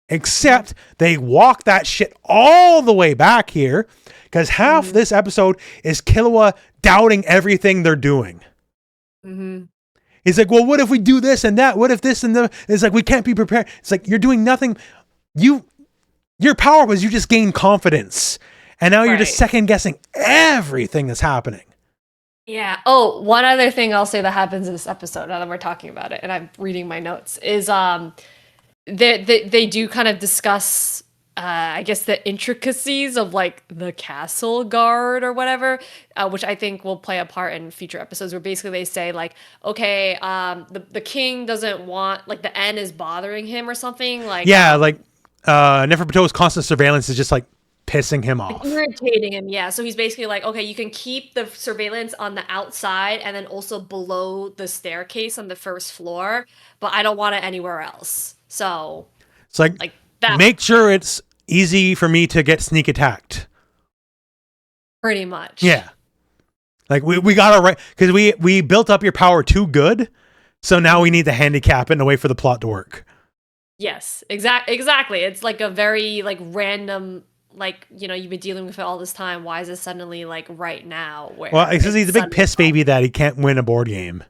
Except they walk that shit all the way back here because half this episode is Killua doubting everything they're doing. He's like, well, what if we do this and that? What if this and that? It's like, we can't be prepared. It's like, you're doing nothing. Your power was you just gained confidence. And now you're just second guessing everything that's happening. Yeah. Oh, one other thing I'll say that happens in this episode, now that we're talking about it, and I'm reading my notes, is they do kind of discuss, I guess, the intricacies of like the castle guard or whatever, which I think will play a part in future episodes, where basically they say like, okay, the king doesn't want, like the N is bothering him or something. Like, yeah, like Neferptow's constant surveillance is just like pissing him off, irritating him. Yeah, so he's basically like, okay, you can keep the surveillance on the outside and then also below the staircase on the first floor, but I don't want it anywhere else. So it's like that. Make sure it's easy for me to get sneak attacked. Pretty much. Yeah. Like we got it right because we built up your power too good, so now we need to handicap it in a way for the plot to work. Yes, exactly. It's like a very like random, like, you know, you've been dealing with it all this time. Why is it suddenly like right now? Well, because he's a big piss baby that he can't win a board game.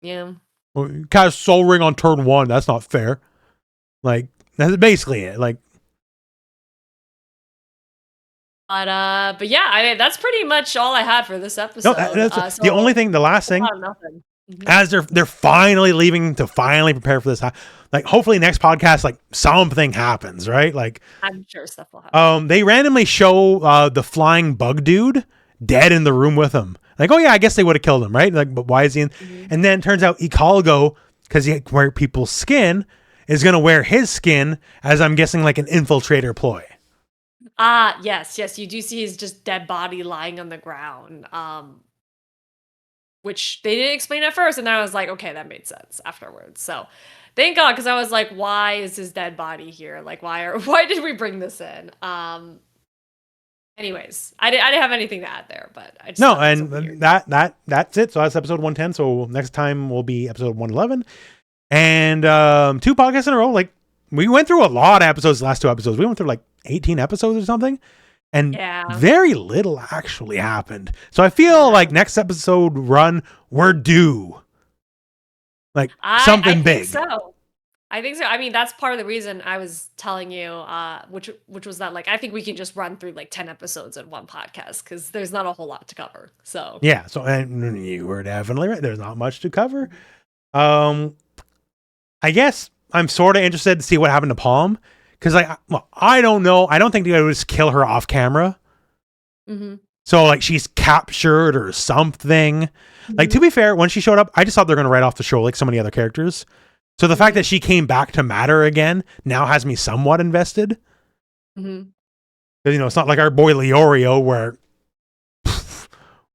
Yeah. Well, cast Soul Ring on turn 1. That's not fair. Like, that's basically it. Like, but yeah, I mean, that's pretty much all I had for this episode. No, the only thing, the last thing, as they're finally leaving to finally prepare for this, like hopefully next podcast, like something happens, right? Like, I'm sure stuff will happen. They randomly show the flying bug dude dead in the room with him. Like, oh yeah, I guess they would have killed him, right? Like, but why is he in? And then it turns out Ecologo, because he can wear people's skin, is going to wear his skin as, I'm guessing, like an infiltrator ploy. Yes, you do see his just dead body lying on the ground. Which they didn't explain at first, and then I was like, okay, that made sense afterwards. So thank God, because I was like, why is his dead body here? Like, why did we bring this in? Anyways, I didn't have anything to add there, but I just no, and that's it. So that's episode 110. So next time will be episode 111, and 2 podcasts in a row. Like, we went through a lot of episodes. The last 2 episodes, we went through like 18 episodes or something, and very little actually happened. So I feel like next episode run, we're due like something big. I think so. I mean, that's part of the reason I was telling you, which was that, like, I think we can just run through like 10 episodes in one podcast because there's not a whole lot to cover. So yeah. So, and you were definitely right. There's not much to cover. I guess I'm sort of interested to see what happened to Palm, because I don't know. I don't think they would just kill her off camera. Mm-hmm. So like she's captured or something. Mm-hmm. Like, to be fair, when she showed up, I just thought they're going to write off the show like so many other characters. So the fact that she came back to matter again now has me somewhat invested. Mm-hmm. You know, it's not like our boy Leorio where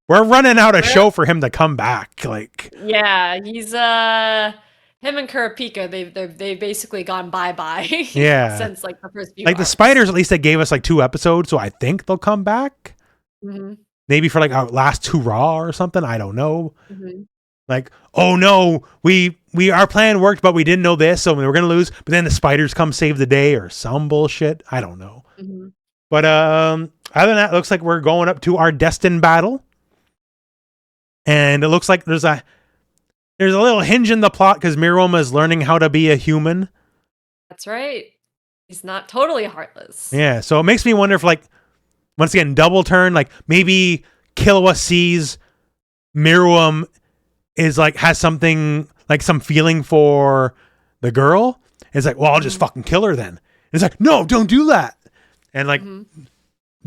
we're running out of show for him to come back. Like, yeah, he's him and Kurapika, they've basically gone bye-bye. Yeah. Since like the first few like arcs. the spiders, at least they gave us like 2 episodes, so I think they'll come back. Mm-hmm. Maybe for like our last hurrah or something. I don't know. Mm-hmm. Like, oh no, our plan worked, but we didn't know this, so we were gonna lose. But then the spiders come save the day or some bullshit. I don't know. Mm-hmm. But other than that, it looks like we're going up to our destined battle, and it looks like there's a little hinge in the plot because Mirouma is learning how to be a human. That's right. He's not totally heartless. Yeah, so it makes me wonder if, like, once again, double turn, like maybe Killua sees Mirouma is like has something like some feeling for the girl. It's like, well, I'll just fucking kill her then. It's like, no, don't do that. And like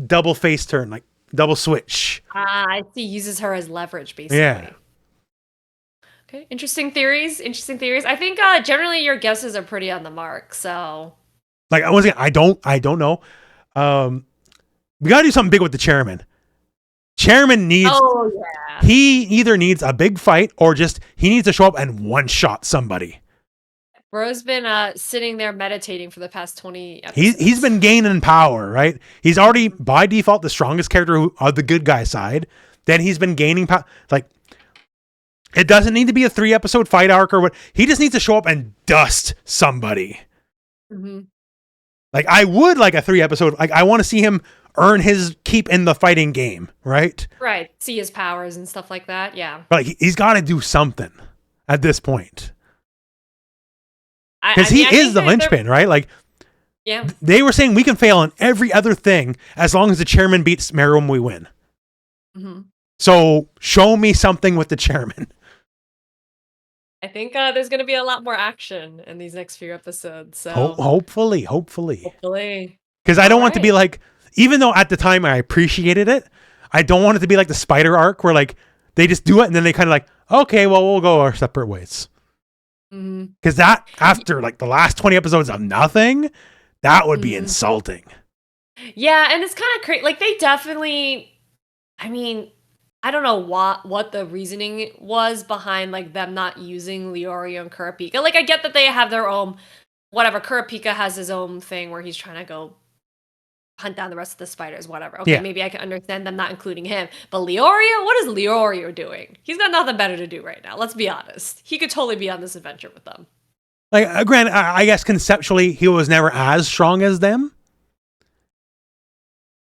double face turn, like double switch. I see. Uses her as leverage, basically. Yeah. Okay. Interesting theories. I think generally your guesses are pretty on the mark. So, like, once again, I don't know. We gotta do something big with the chairman. Chairman needs. Oh yeah. He either needs a big fight or just he needs to show up and one shot somebody. Bro's been sitting there meditating for the past 20 episodes. He's been gaining power, right? He's already by default the strongest character of the good guy side. Then he's been gaining power. Like, it doesn't need to be a 3-episode fight arc or what. He just needs to show up and dust somebody. Mm-hmm. Like, I would like a 3-episode. Like, I want to see him earn his keep in the fighting game, right? Right. See his powers and stuff like that. Yeah. But like, he's got to do something at this point. Because he is the linchpin, right? Like, yeah. They were saying we can fail on every other thing as long as the chairman beats Mirouma, we win. Mm-hmm. So show me something with the chairman. I think there's going to be a lot more action in these next few episodes. So hopefully. Because I don't want to be like, even though at the time I appreciated it, I don't want it to be like the spider arc where like they just do it and then they kind of like, okay, well, we'll go our separate ways. Because that, after like the last 20 episodes of nothing, that would be insulting. Yeah, and it's kind of crazy. Like, they definitely, I mean, I don't know what the reasoning was behind like them not using Leorio and Kurapika. Like, I get that they have their own, whatever. Kurapika has his own thing where he's trying to go hunt down the rest of the spiders, whatever. Okay, maybe I can understand them not including him. But Leorio, what is Leorio doing? He's got nothing better to do right now. Let's be honest. He could totally be on this adventure with them. Like, granted, I guess conceptually he was never as strong as them.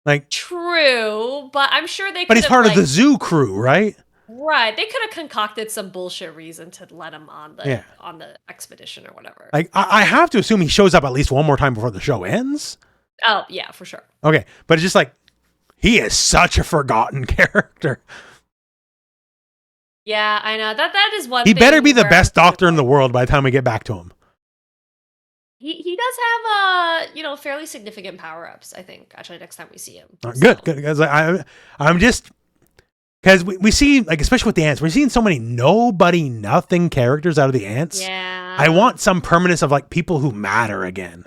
Like, true, but I'm sure they could. But he's part of the zoo crew, right? Right. They could have concocted some bullshit reason to let him on the expedition or whatever. Like, I have to assume he shows up at least one more time before the show ends. Oh, yeah, for sure. Okay, but it's just like, he is such a forgotten character. Yeah, I know. That is one He thing better be the best doctor in the world by the time we get back to him. He does have fairly significant power-ups, I think, actually, next time we see him. Good. Because I'm just, because we see, like, especially with the ants, we're seeing so many nobody, nothing characters out of the ants. Yeah. I want some permanence of, like, people who matter again.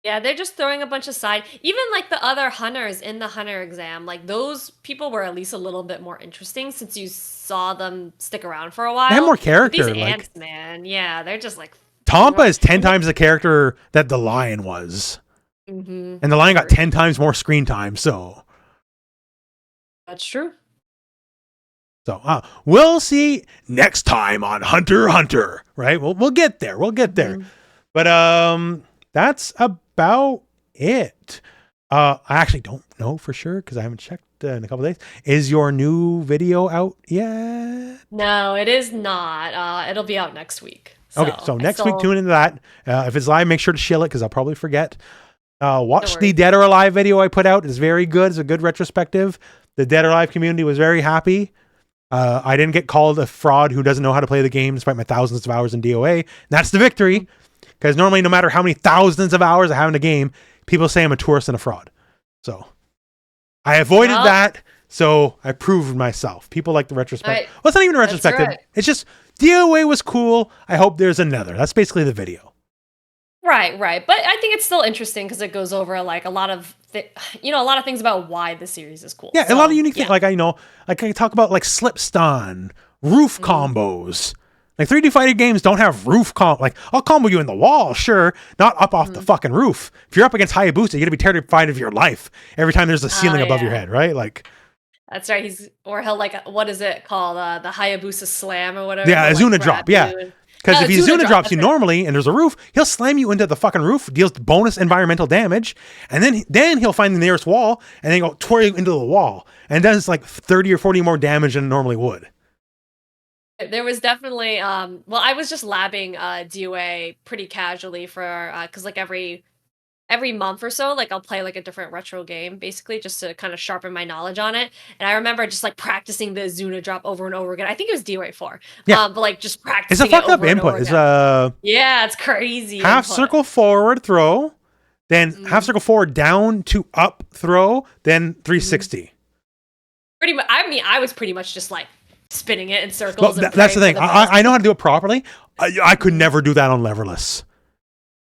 Yeah, they're just throwing a bunch of side. Even like the other hunters in the hunter exam, like those people were at least a little bit more interesting since you saw them stick around for a while. They have more But character. these ants, man, yeah, they're just like Tompa is 10 times the character that the lion was. Mm-hmm. And the lion got 10 times more screen time, so. That's true. So we'll see next time on Hunter x Hunter, right? We'll get there. We'll get there. Mm-hmm. But that's about it. I actually don't know for sure because I haven't checked in a couple of days. Is your new video out yet? No, it is not. It'll be out next week. Okay, so next week tune into that. If it's live, make sure to shill it because I'll probably forget. Watch the Dead or Alive video I put out. It's very good. It's a good retrospective. The Dead or Alive community was very happy. I didn't get called a fraud who doesn't know how to play the game despite my thousands of hours in DOA. And that's the victory. Because normally, no matter how many thousands of hours I have in a game, people say I'm a tourist and a fraud. So I avoided that. So I proved myself. People like the retrospective. Well, it's not even a retrospective. Right. It's just DOA was cool. I hope there's another. That's basically the video. Right. But I think it's still interesting because it goes over like a lot of, a lot of things about why the series is cool. Yeah, so, a lot of unique things. Like I talk about like slip stun, roof combos. Like 3D fighting games don't have roof like I'll combo you in the wall, sure, not up off the fucking roof. If you're up against Hayabusa, you're gonna be terrified of your life every time there's a ceiling above your head, right? Like that's right. He'll like what is it called? The Hayabusa slam or whatever. Yeah, Azuna drop. Yeah. Because if he Azuna drops you normally and there's a roof, he'll slam you into the fucking roof, deals bonus environmental damage, and then he'll find the nearest wall and then go tore you into the wall and does like 30 or 40 more damage than it normally would. There was definitely, I was just labbing DOA pretty casually for, because like every month or so, like I'll play like a different retro game, basically, just to kind of sharpen my knowledge on it. And I remember just like practicing the Azuna drop over and over again. I think it was DOA 4. Yeah. But like just practicing it's a fucked up input. It's yeah, it's crazy. Half circle forward throw, then half circle forward down to up throw, then 360. Pretty much. I mean, I was pretty much just like spinning it in circles. Well, that's the thing. I know how to do it properly. I could never do that on leverless.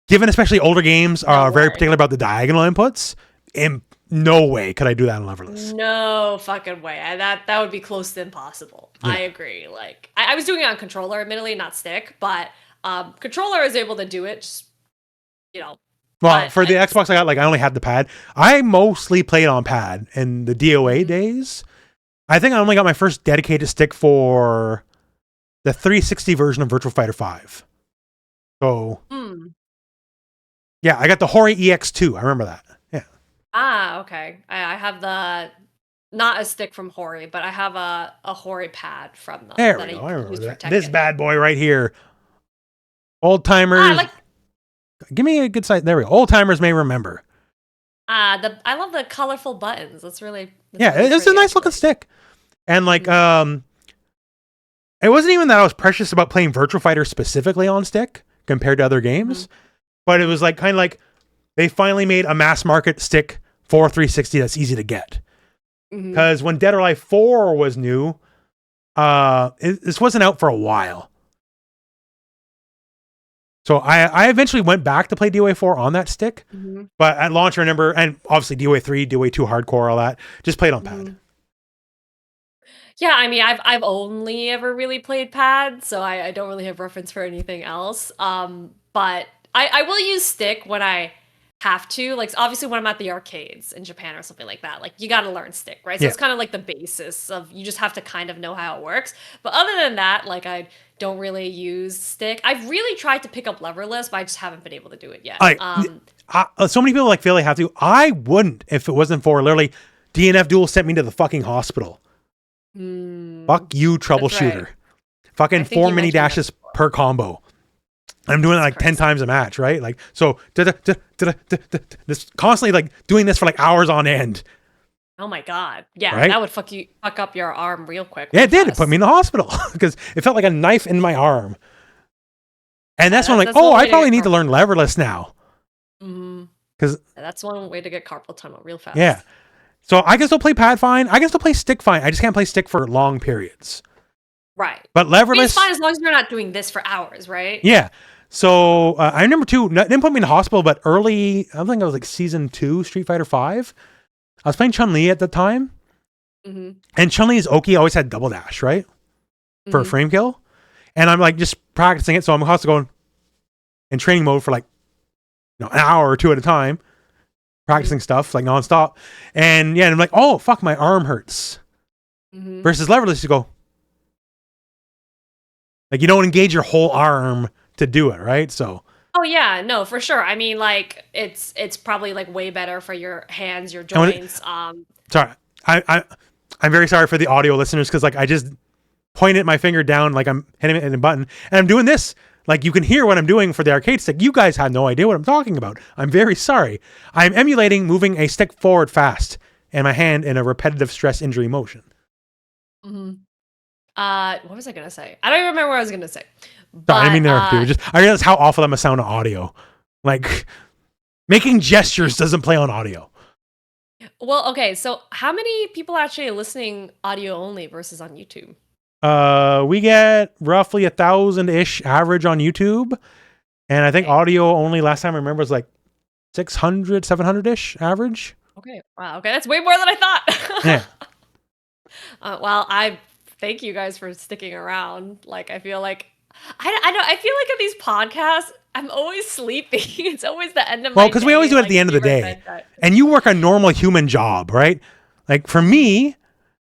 Given especially older games are very particular about the diagonal inputs, in no way could I do that on leverless. No fucking way. That would be close to impossible. Yeah. I agree. Like I was doing it on controller, admittedly, not stick, but controller is able to do it. Just Well, for the Xbox I got, like I only had the pad. I mostly played on pad in the DOA days. I think I only got my first dedicated stick for the 360 version of Virtua Fighter 5. So, yeah, I got the Hori EX2. I remember that. Yeah. Okay. I have not a stick from Hori, but I have a Hori pad from them. There we go. I remember that. This bad boy right here. Old timers. Give me a good sight. There we go. Old timers may remember. I love the colorful buttons. It's really it's a nice looking stick. And like it wasn't even that I was precious about playing Virtua Fighter specifically on stick compared to other games, but it was like kind of like they finally made a mass market stick for 360 that's easy to get. Because when Dead or Alive 4 was new, this wasn't out for a while. So I eventually went back to play DOA 4 on that stick, but at launch I remember, and obviously DOA 3, DOA 2 hardcore, all that, just played on pad. Yeah, I mean, I've only ever really played pad, so I don't really have reference for anything else. But I will use stick when I have to, like obviously when I'm at the arcades in Japan or something like that. Like you got to learn stick, right? So it's kind of like the basis of you just have to kind of know how it works. But other than that, like I don't really use stick. I've really tried to pick up leverless, but I just haven't been able to do it yet. So many people like feel they have to. I wouldn't if it wasn't for literally DNF Duel sent me to the fucking hospital. Fuck you, troubleshooter. Right. Fucking 4 mini dashes per combo. I'm doing it like 10 times a match, right? Like, so just constantly like doing this for like hours on end. Oh my God. Yeah, right? That would fuck up your arm real quick. Yeah, it did. It put me in the hospital because it felt like a knife in my arm. And that's when I'm like, I probably need to learn leverless now. Because that's one way to get carpal tunnel real fast. Yeah. So I can still play pad fine. I can still play stick fine. I just can't play stick for long periods. Right. But leverless... It's fine as long as you're not doing this for hours, right? Yeah. So I remember too, didn't put me in the hospital, but early, I think I was like season 2, Street Fighter 5. I was playing Chun-Li at the time. Mm-hmm. And Chun-Li's Oki always had double dash, right? For a frame kill. And I'm like just practicing it. So I'm also going in training mode for like an hour or two at a time, practicing stuff like nonstop. And yeah, and I'm like, oh, fuck, my arm hurts. Versus leverless, you go, like you don't engage your whole arm to do it, right? So. Oh yeah, no, for sure. I mean, like it's probably like way better for your hands, your joints. Sorry, I'm very sorry for the audio listeners because like I just pointed my finger down like I'm hitting it in a button and I'm doing this. Like you can hear what I'm doing for the arcade stick. You guys had no idea what I'm talking about. I'm very sorry. I'm emulating moving a stick forward fast and my hand in a repetitive stress injury motion. What was I gonna say? I don't even remember what I was gonna say. But, sorry, I didn't mean to I realize how awful I'm a sound on audio. Like making gestures doesn't play on audio. Well, okay, so how many people actually are listening audio only versus on YouTube? We get roughly 1,000-ish average on YouTube. And I think audio only last time I remember was like 600, 700-ish average. Okay. Wow. Okay. That's way more than I thought. Yeah. Well, I thank you guys for sticking around. Like, I feel like, I feel like at these podcasts, I'm always sleepy. It's always the end of my day. Well, because we always do it at the end of the day. And you work a normal human job, right? Like for me,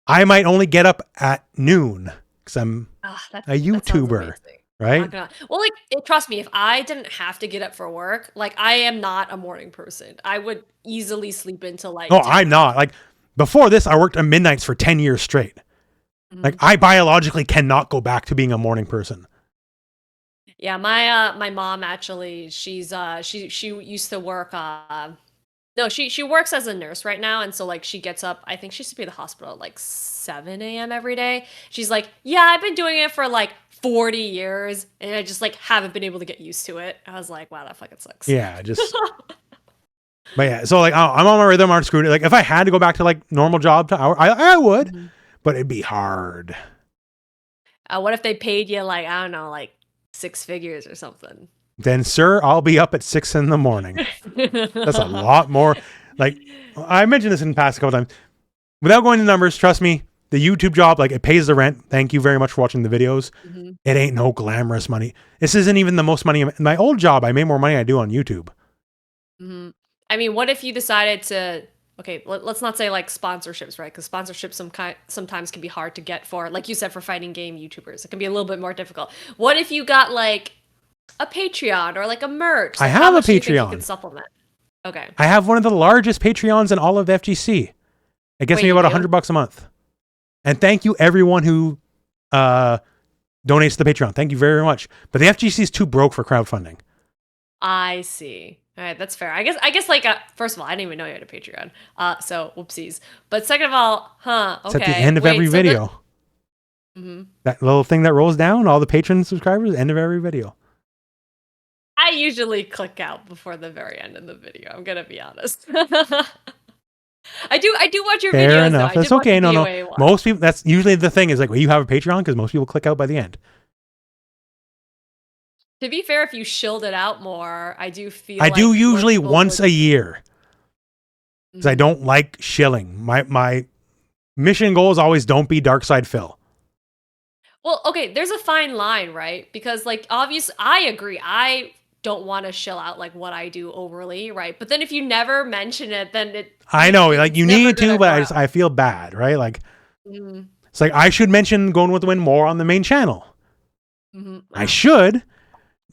I might only get up at noon because I'm a YouTuber, right? Well, like, trust me, if I didn't have to get up for work, like I am not a morning person. I would easily sleep until like. No, I'm not. Like before this, I worked at midnights for 10 years straight. Like I biologically cannot go back to being a morning person. Yeah, my mom actually, she used to work no, she works as a nurse right now, and so like she gets up, I think she used to be at the hospital at like 7 a.m. every day. She's like, yeah, I've been doing it for like 40 years and I just like haven't been able to get used to it. I was like, wow, that fucking sucks. Yeah, just but yeah, so like I'm on my rhythm, I'm screwed. Like if I had to go back to like normal job to hour, I would, but it'd be hard. What if they paid you like, I don't know, like 6 figures or something? Then, sir, I'll be up at 6 a.m. That's a lot more. Like I mentioned this in the past a couple times. Without going to numbers, trust me, the YouTube job, like it pays the rent. Thank you very much for watching the videos. It ain't no glamorous money. This isn't even the most money. In my old job, I made more money than I do on YouTube. I mean, what if you decided to? Okay, let's not say like sponsorships, right? Because sponsorships sometimes can be hard to get for, like you said, for fighting game YouTubers. It can be a little bit more difficult. What if you got like a Patreon or like a merch? I have a Patreon. You can supplement. Okay. I have one of the largest Patreons in all of FGC. It gets me about $100 a month. And thank you everyone who donates to the Patreon. Thank you very much. But the FGC is too broke for crowdfunding. I see. All right, that's fair. I guess like first of all, I didn't even know you had a Patreon. So whoopsies. But second of all, okay. It's at the end of every video. That little thing that rolls down, all the patron subscribers, end of every video. I usually click out before the very end of the video. I'm gonna be honest. I do watch your videos. Fair enough. Though. That's okay. No. Most people. That's usually the thing. Is like, well, you have a Patreon because most people click out by the end. To be fair, if you shilled it out more, I do feel. I do usually once a year because I don't like shilling. My mission goal is always don't be dark side Phil. Well, okay, there's a fine line, right? Because like, obviously, I agree. I don't want to shill out like what I do overly, right? But then if you never mention it, then it. I know, like you need to, but I feel bad, right? Like it's like I should mention Going with the Wind more on the main channel. I should.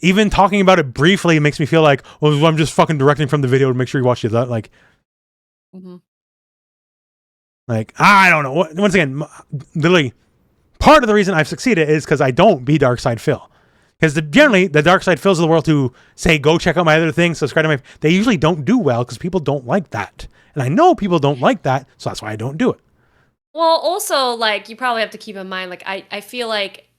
Even talking about it briefly makes me feel like, well, I'm just fucking directing from the video to make sure you watch it. Like, like I don't know. Once again, literally, part of the reason I've succeeded is because I don't be Dark Side Phil. Because generally, the Dark Side Phils of the world who say, go check out my other things, subscribe to my, they usually don't do well because people don't like that. And I know people don't like that, so that's why I don't do it. Well, also, like, you probably have to keep in mind, like, I feel like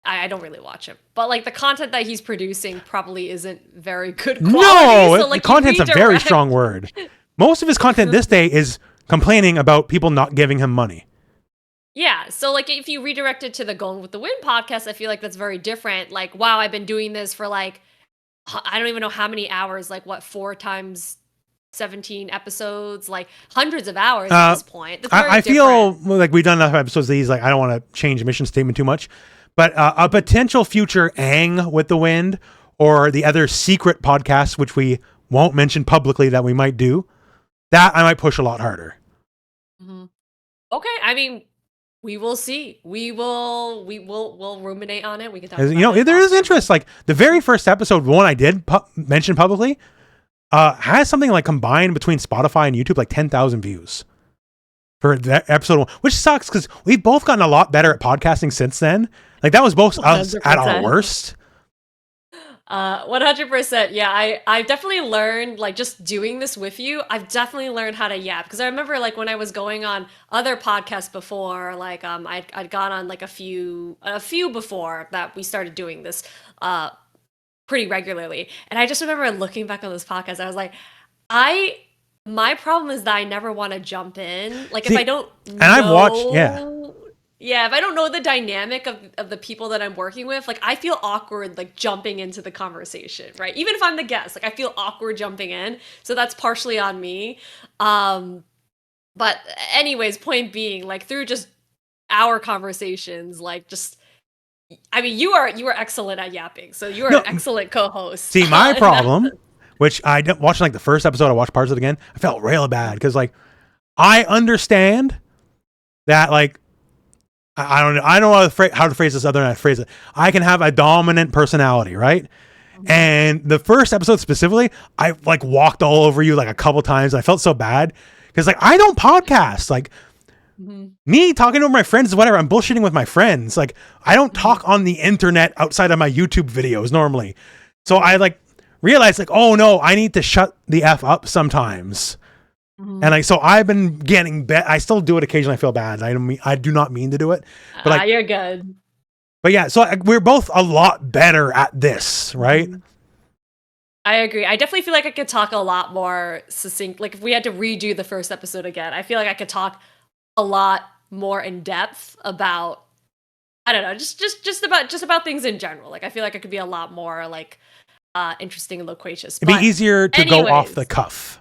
I don't really watch him, but like the content that he's producing probably isn't very good quality. No, so, like, content's a very strong word. Most of his content this day is complaining about people not giving him money. Yeah, so, like, if you redirect it to the Going with the Wind podcast, I feel like that's very different. Like, wow, I've been doing this for, like, I don't even know how many hours, like, what, 4 times 17 episodes, like, hundreds of hours at this point. That's very I feel different. like we've done enough episodes of these. Like, I don't want to change the mission statement too much, but a potential future Aang with the Wind or the other secret podcasts, which we won't mention publicly that we might do, that I might push a lot harder. Mhm. Okay, I mean, we will see. We'll ruminate on it. We can talk about it. There is interest. Like the very first episode, one I did mention publicly, has something like combined between Spotify and YouTube, like 10,000 views for that episode 1, which sucks because we've both gotten a lot better at podcasting since then. Like that was both us at our worst. 100%. Yeah, I've definitely learned, like, just doing this with you, I've definitely learned how to yap. Because I remember, like, when I was going on other podcasts before, like, I'd gone on, like, a few before that we started doing this pretty regularly. And I just remember looking back on this podcast, I was like, my problem is that I never want to jump in. Like, if I don't know... And I've watched, Yeah, if I don't know the dynamic of the people that I'm working with, like, I feel awkward, like, jumping into the conversation, right? Even if I'm the guest, like, I feel awkward jumping in. So that's partially on me. But anyways, point being, like, through just our conversations, like, just, I mean, you are excellent at yapping. So you are an excellent co-host. See, my problem, which I watched, like, the first episode, I watched parts of it again, I felt real bad because, like, I understand that, like, I don't know how to phrase this other than I phrase it. I can have a dominant personality, right? And the first episode specifically, I like walked all over you like a couple times. I felt so bad because like I don't podcast. Like me talking to my friends is whatever. I'm bullshitting with my friends. Like I don't talk on the internet outside of my YouTube videos normally. So I like realized like, oh no, I need to shut the F up sometimes. And like, so I've been getting I still do it occasionally. I feel bad. I do not mean to do it, but like, you're good. But yeah, so we're both a lot better at this, right? I agree. I definitely feel like I could talk a lot more succinct. Like if we had to redo the first episode again, I feel like I could talk a lot more in depth about, I don't know, just about things in general. Like I feel like I could be a lot more like interesting and loquacious. It'd be easier to go off the cuff.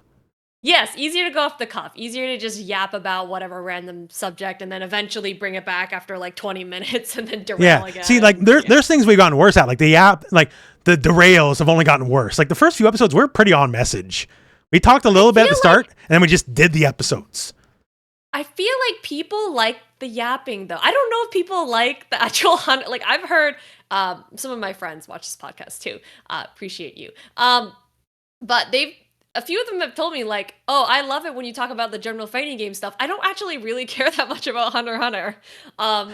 Yes, easier to go off the cuff. Easier to just yap about whatever random subject and then eventually bring it back after like 20 minutes and then derail again. See, like there's things we've gotten worse at. Like the yap, like the derails have only gotten worse. Like the first few episodes were pretty on message. We talked a little bit at the start and then we just did the episodes. I feel like people like the yapping though. I don't know if people like the actual hunt. Like I've heard some of my friends watch this podcast too. Appreciate you. But a few of them have told me like, oh, I love it when you talk about the general fighting game stuff. I don't actually really care that much about Hunter x Hunter.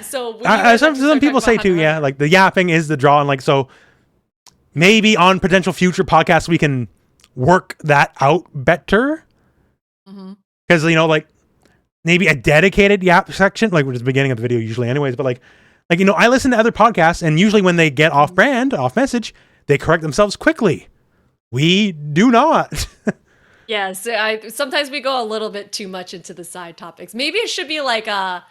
So some people say too, yeah, like the yapping is the draw. And like, so maybe on potential future podcasts, we can work that out better. Because, you know, like maybe a dedicated yap section, like which is the beginning of the video usually anyways, but like, you know, I listen to other podcasts and usually when they get off brand, off message, they correct themselves quickly. We do not. Yes, sometimes we go a little bit too much into the side topics. Maybe it should be like I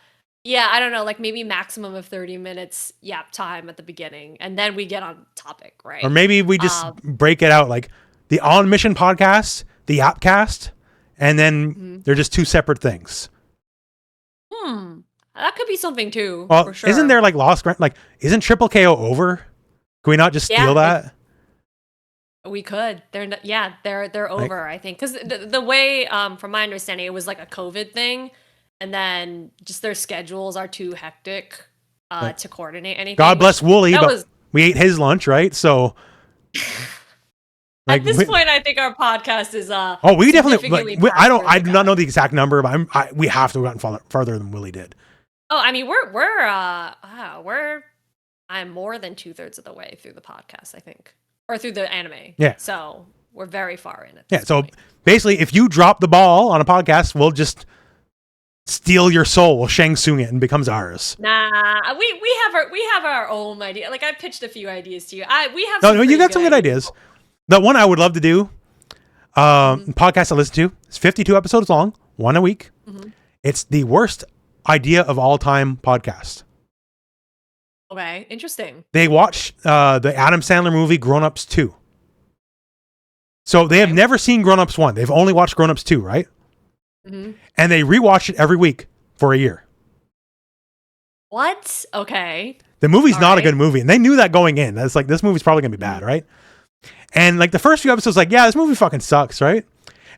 don't know, like maybe maximum of 30 minutes yap time at the beginning, and then we get on topic, right? Or maybe we just break it out, like the On Mission podcast, the Yapcast, and then they're just two separate things. That could be something too. Well, for sure. Isn't there like Lost Grant? Like, isn't Triple KO over? Can we not just steal that? We could. They're over, I think. Because the way, from my understanding, it was like a COVID thing. And then just their schedules are too hectic to coordinate anything. God bless Wooly, but we ate his lunch, right? So... Like, at this point, I think our podcast is we definitely... I do not know the exact number, but we have to have gotten farther than Willie did. Oh, I mean, I'm more than 2/3 of the way through the podcast, I think. Or through the anime. Yeah. So we're very far in it. Yeah. So basically, if you drop the ball on a podcast, we'll just steal your soul. We'll Shang Tsung it and it becomes ours. Nah, we have our own idea. Like I pitched a few ideas to you. We have. No, you got some good ideas. The one I would love to do, podcast I listen to, it's 52 episodes long, one a week. It's the worst idea of all-time podcast. Okay, interesting. They watched the Adam Sandler movie Grown Ups 2. So they have never seen Grown Ups 1. They've only watched Grown Ups 2, right? Mm-hmm. And they rewatch it every week for a year. What? Okay. The movie's not a good movie. And they knew that going in. That's like, this movie's probably going to be bad, right? And like the first few episodes, like, yeah, this movie fucking sucks, right?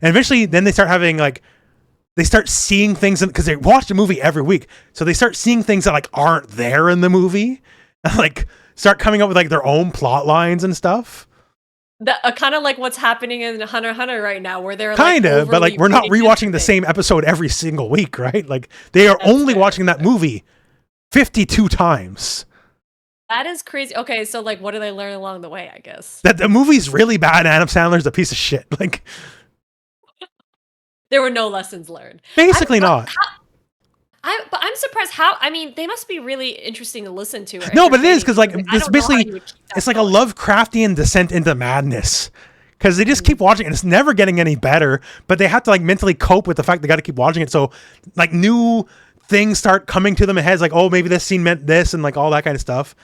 And eventually then they start having like, they start seeing things because they watch the movie every week. So they start seeing things that like aren't there in the movie. Like start coming up with like their own plot lines and stuff. Kind of like what's happening in Hunter x Hunter right now, where they're kind of, like, but like we're not rewatching the same episode every single week, right? Like they are only watching that movie 52 times. That is crazy. Okay, so like, what do they learn along the way? I guess that the movie's really bad. And Adam Sandler's a piece of shit. Like there were no lessons learned. Basically not. But I'm surprised how. I mean, they must be really interesting to listen to. No, but it is because like this basically it's like a Lovecraftian descent into madness. Because they just keep watching it and it's never getting any better. But they have to like mentally cope with the fact they got to keep watching it. So like new things start coming to them in heads, like, oh, maybe this scene meant this and like all that kind of stuff.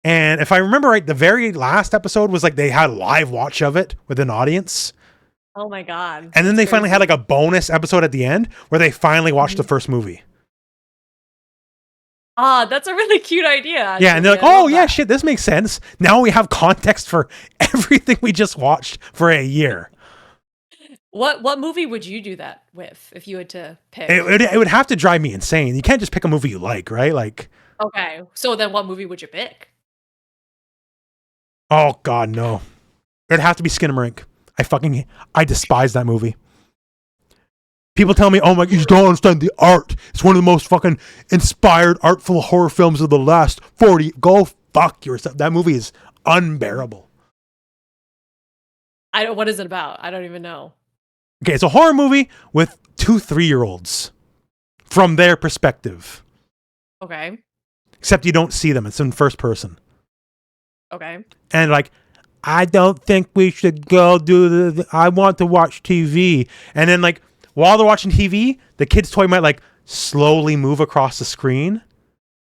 And if I remember right, the very last episode was like they had a live watch of it with an audience. Oh my God. And then they finally had like a bonus episode at the end where they finally watched the first movie. Ah, that's a really cute idea. Actually. Yeah, and they're like, oh yeah, shit, this makes sense. Now we have context for everything we just watched for a year. What movie would you do that with if you had to pick? It would have to drive me insane. You can't just pick a movie you like, right? Like, okay, so then what movie would you pick? Oh God, no. It'd have to be Skinamarink. I despise that movie. People tell me, oh my, you don't understand the art. It's one of the most fucking inspired, artful horror films of the last 40. Go fuck yourself. That movie is unbearable. What is it about? I don't even know. Okay, it's a horror movie with 2 3-year-olds from their perspective. Okay. Except you don't see them. It's in first person. Okay. And like, I don't think we should go do I want to watch TV. And then like, while they're watching TV, the kid's toy might like slowly move across the screen.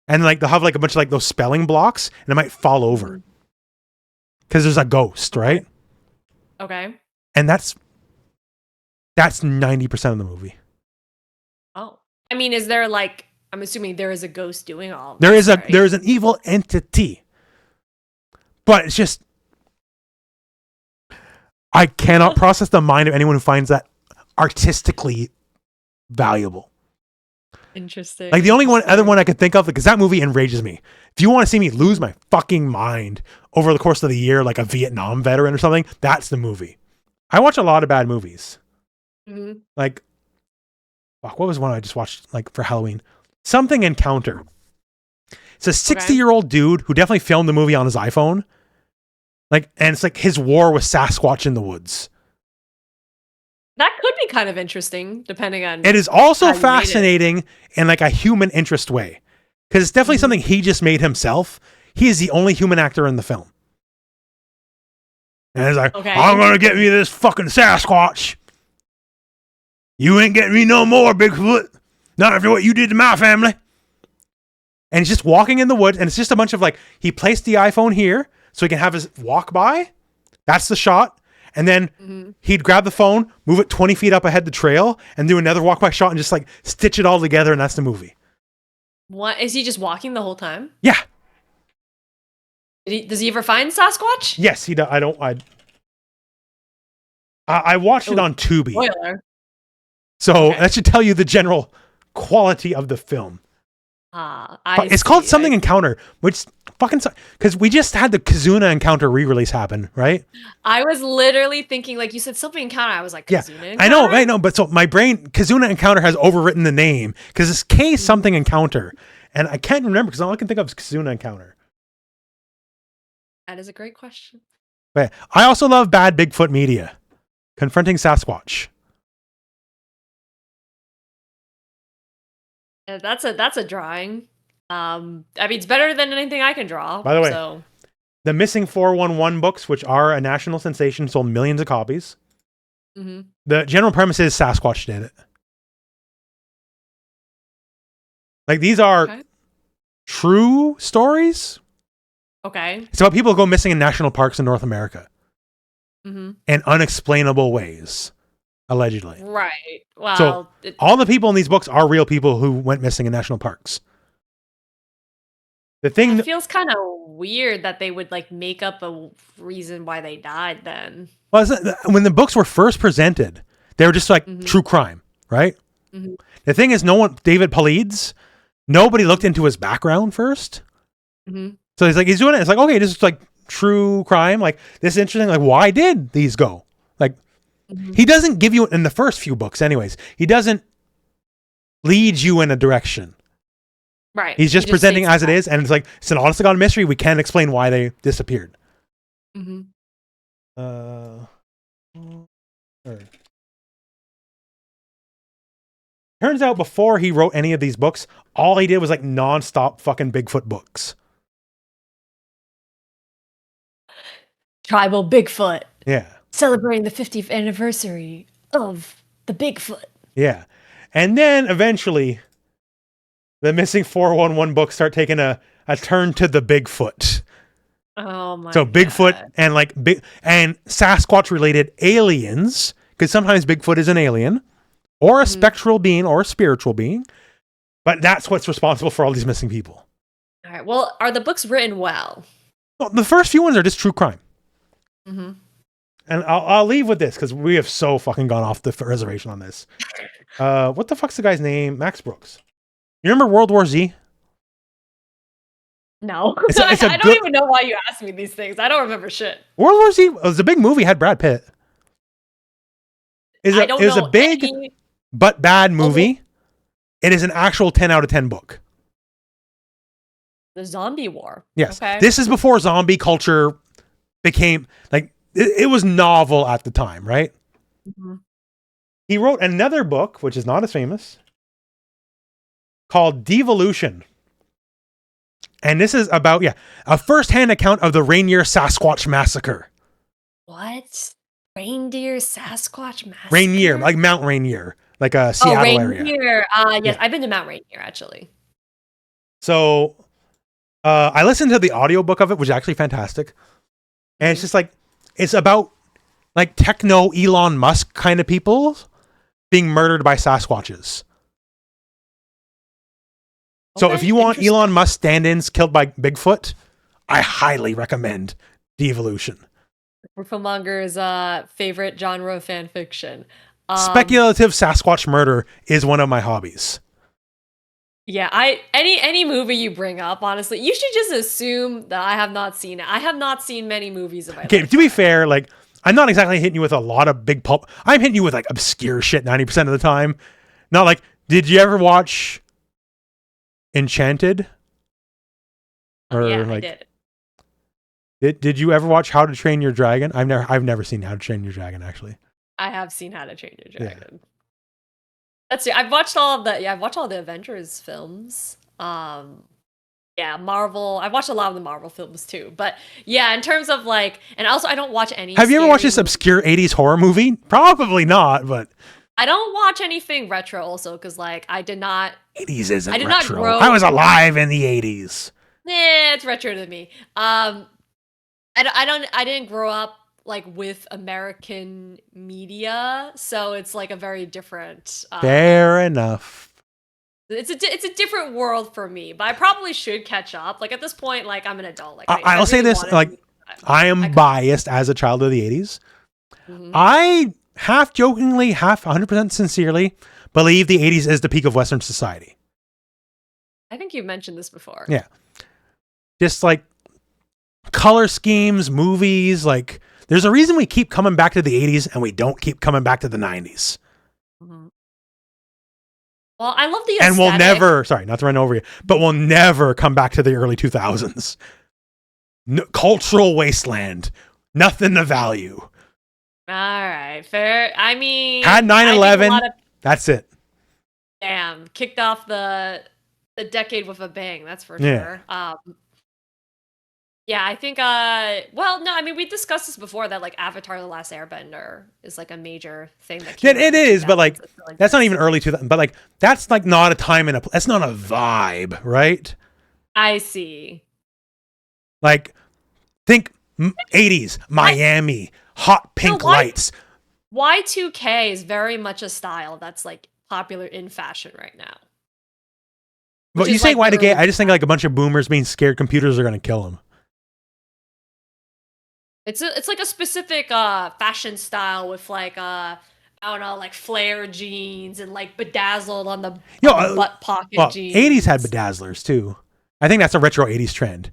And like, they'll have like a bunch of like those spelling blocks and it might fall over. Because there's a ghost, right? Okay. And that's 90% of the movie. Oh. I mean, is there like, I'm assuming there is a ghost doing all of there this, is right? there is an evil entity. But it's just, I cannot process the mind of anyone who finds that artistically valuable. Interesting. Like the only other one I could think of, because that movie enrages me. If you want to see me lose my fucking mind over the course of the year, like a Vietnam veteran or something, that's the movie. I watch a lot of bad movies. Mm-hmm. Like, fuck, what was one I just watched like for Halloween? Something Encounter. It's a 60-year-old dude who definitely filmed the movie on his iPhone. Like, and it's like his war with Sasquatch in the woods. That could be kind of interesting, depending on. It is also fascinating in like a human interest way. Because it's definitely something he just made himself. He is the only human actor in the film. And he's like, I'm going to get me this fucking Sasquatch. You ain't getting me no more, Bigfoot. Not after what you did to my family. And he's just walking in the woods. And it's just a bunch of like, he placed the iPhone here so he can have his walk by. That's the shot. And then he'd grab the phone, move it 20 feet up ahead the trail, and do another walk by shot and just like stitch it all together. And that's the movie. What? Is he just walking the whole time? Yeah. Does he ever find Sasquatch? Yes, he does. I watched it on Tubi. Spoiler. So that should tell you the general quality of the film. It's called Something Encounter, which fucking because we just had the Kizuna Encounter re-release happen, right? I was literally thinking, like you said, Something Encounter. I was like, Kizuna Encounter? I know, but so my brain, Kizuna Encounter has overwritten the name because it's K Something Encounter, and I can't remember because all I can think of is Kizuna Encounter. That is a great question. But I also love Bad Bigfoot Media, Confronting Sasquatch. That's a drawing. I mean, it's better than anything I can draw. By the way, the Missing 411 books, which are a national sensation, sold millions of copies. The general premise is Sasquatch did it. Like these are Okay. true stories. Okay. It's about people who go missing in national parks in North America Mm-hmm. in unexplainable ways, allegedly. Right. Well, So all the people in these books are real people who went missing in national parks. The thing it feels kind of weird that they would like make up a reason why they died then. well, when the books were first presented, they were just like true crime, right? Mhm. The thing is, David Paulides, nobody looked into his background first. Mhm. So he's doing it. It's like, okay, this is like true crime. Like this is interesting. Like, why did these go? Like, he doesn't give you in the first few books, anyways. He doesn't lead you in a direction. Right. He's just presenting states as it is, and it's like it's an honest to God mystery. We can't explain why they disappeared. Mhm. Turns out before he wrote any of these books, all he did was like nonstop fucking Bigfoot books. Tribal Bigfoot. Yeah. Celebrating the 50th anniversary of the Bigfoot. Yeah. And then eventually the missing 411 books start taking a turn to the Bigfoot. Oh my So Bigfoot God. and like and Sasquatch related aliens, because sometimes Bigfoot is an alien or a spectral being or a spiritual being. But that's what's responsible for all these missing people. All right. Well, are the books written well? Well, the first few ones are just true crime. Mm-hmm. And I'll leave with this because we have so fucking gone off the reservation on this. What the fuck's the guy's name? Max Brooks. You remember World War Z? No. It's a I don't good- even know why you asked me these things. I don't remember shit. World War Z was a big movie, had Brad Pitt. It was a big but bad movie. It is an actual 10 out of 10 book. The zombie war. Yes. Okay. This is before zombie culture became like it was novel at the time, right? Mm-hmm. He wrote another book, which is not as famous, called Devolution. And this is about, a first-hand account of the Rainier Sasquatch Massacre. What? Reindeer Sasquatch Massacre? Rainier, like Mount Rainier, like a Seattle area. Rainier. Yes, Yeah. I've been to Mount Rainier, actually. So I listened to the audiobook of it, which is actually fantastic. And it's just like, it's about like techno Elon Musk kind of people being murdered by Sasquatches. So if you want Elon Musk stand-ins killed by Bigfoot, I highly recommend Devolution. Rooflemonger's favorite genre of fan fiction. Speculative Sasquatch murder is one of my hobbies. Yeah, any movie you bring up, honestly, you should just assume that I have not seen it. I have not seen many movies of my Okay, life. to be fair, like I'm not exactly hitting you with a lot of big pulp. I'm hitting you with like obscure shit 90% of the time. Not like, did you ever watch Enchanted? Or Yeah, like, I did. Did you ever watch How to Train Your Dragon? I've never seen How to Train Your Dragon actually. I have seen How to Train Your Dragon. That's it. I've watched all the Avengers films. Marvel. I've watched a lot of the Marvel films too. But yeah, in terms of like, and also I don't watch any. Have you ever watched this scary obscure 80s horror movie? Probably not, but I don't watch anything retro also because like I did not. 80s isn't I did not retro. grow- I was alive in the 80s. It's retro to me. I didn't grow up like with American media, so it's like a very different. Fair enough. It's a different world for me, but I probably should catch up. Like at this point, like I'm an adult. Like I'll say this, like I am biased as a child of the 80s. Mhm. I half jokingly, half 100% sincerely believe the 80s is the peak of Western society. I think you've mentioned this before. Yeah. Just like color schemes, movies, like there's a reason we keep coming back to the 80s and we don't keep coming back to the 90s. Mhm. Well, I love the And we'll aesthetic. never, sorry, not to run over you, but we'll never come back to the early 2000s. No, cultural wasteland. Nothing to value. All right, fair. I mean, Had 9/11. I think a lot of- That's it. Damn, kicked off the decade with a bang. That's for Yeah. sure. Yeah, I think. Well, no, I mean, we discussed this before that like Avatar: The Last Airbender is like a major thing that Yeah, came out it in is, but like 2000s. I feel like that's not even early 2000. But like that's like not a time and a that's not a vibe, right? I see. Like think 80s Miami, hot pink lights. Y2K is very much a style that's like popular in fashion right now. But you say Y2K, I just think like a bunch of boomers being scared computers are going to kill them. It's like a specific fashion style with like I don't know, like flare jeans and like bedazzled on the butt pocket jeans. 80s had bedazzlers too. I think that's a retro 80s trend.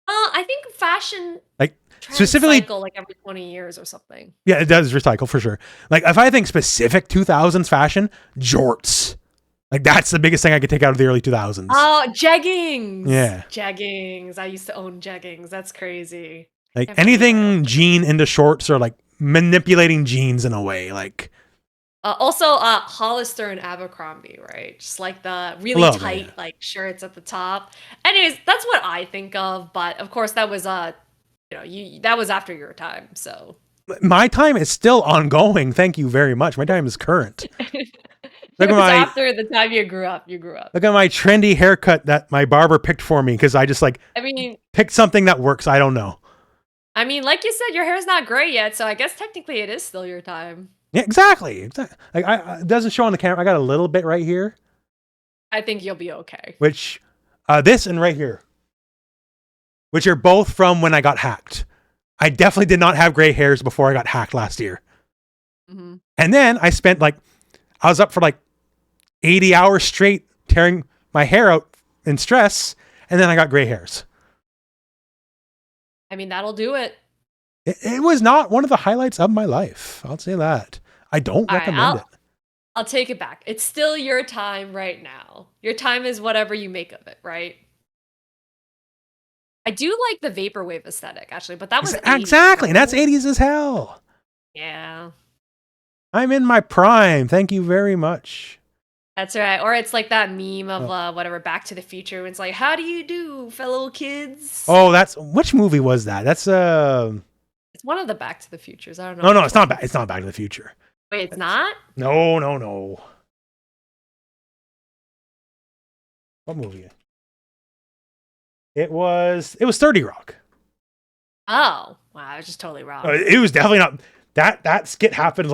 I think fashion like specifically cycle like every 20 years or something. Yeah, it does recycle for sure. Like if I think specific 2000s fashion, jorts. Like that's the biggest thing I could take out of the early 2000s. Oh, jeggings. Yeah. Jeggings. I used to own jeggings. That's crazy. Like anything jean into shorts or like manipulating jeans in a way. Like also Hollister and Abercrombie, right? Just like the really tight like shirts at the top. Anyways, that's what I think of, but of course that was that was after your time, so my time is still ongoing. Thank you very much. My time is current. Look at after the time you grew up. Look at my trendy haircut that my barber picked for me because I just picked something that works. I don't know. I mean, like you said, your hair's not gray yet, so I guess technically it is still your time. Yeah, exactly. Like it doesn't show on the camera. I got a little bit right here. I think you'll be okay. Which, this and right here, which are both from when I got hacked. I definitely did not have gray hairs before I got hacked last year. Mm-hmm. And then I spent I was up for 80 hours straight tearing my hair out in stress, and then I got gray hairs. I mean, that'll do it. It was not one of the highlights of my life. I'll say that. I don't recommend it. I'll take it back. It's still your time right now. Your time is whatever you make of it, right? I do like the vaporwave aesthetic, actually, but that was 80s. Exactly, and that's 80s as hell. Yeah. I'm in my prime. Thank you very much. That's right. Or it's like that meme of whatever, Back to the Future. It's like, how do you do, fellow kids? Oh, which movie was that? That's It's one of the Back to the Futures. I don't know. No, it's not Back. It's not Back to the Future. Wait, it's not? No. What movie? It was 30 Rock. Oh, wow, I was just totally wrong. It was definitely not that skit happened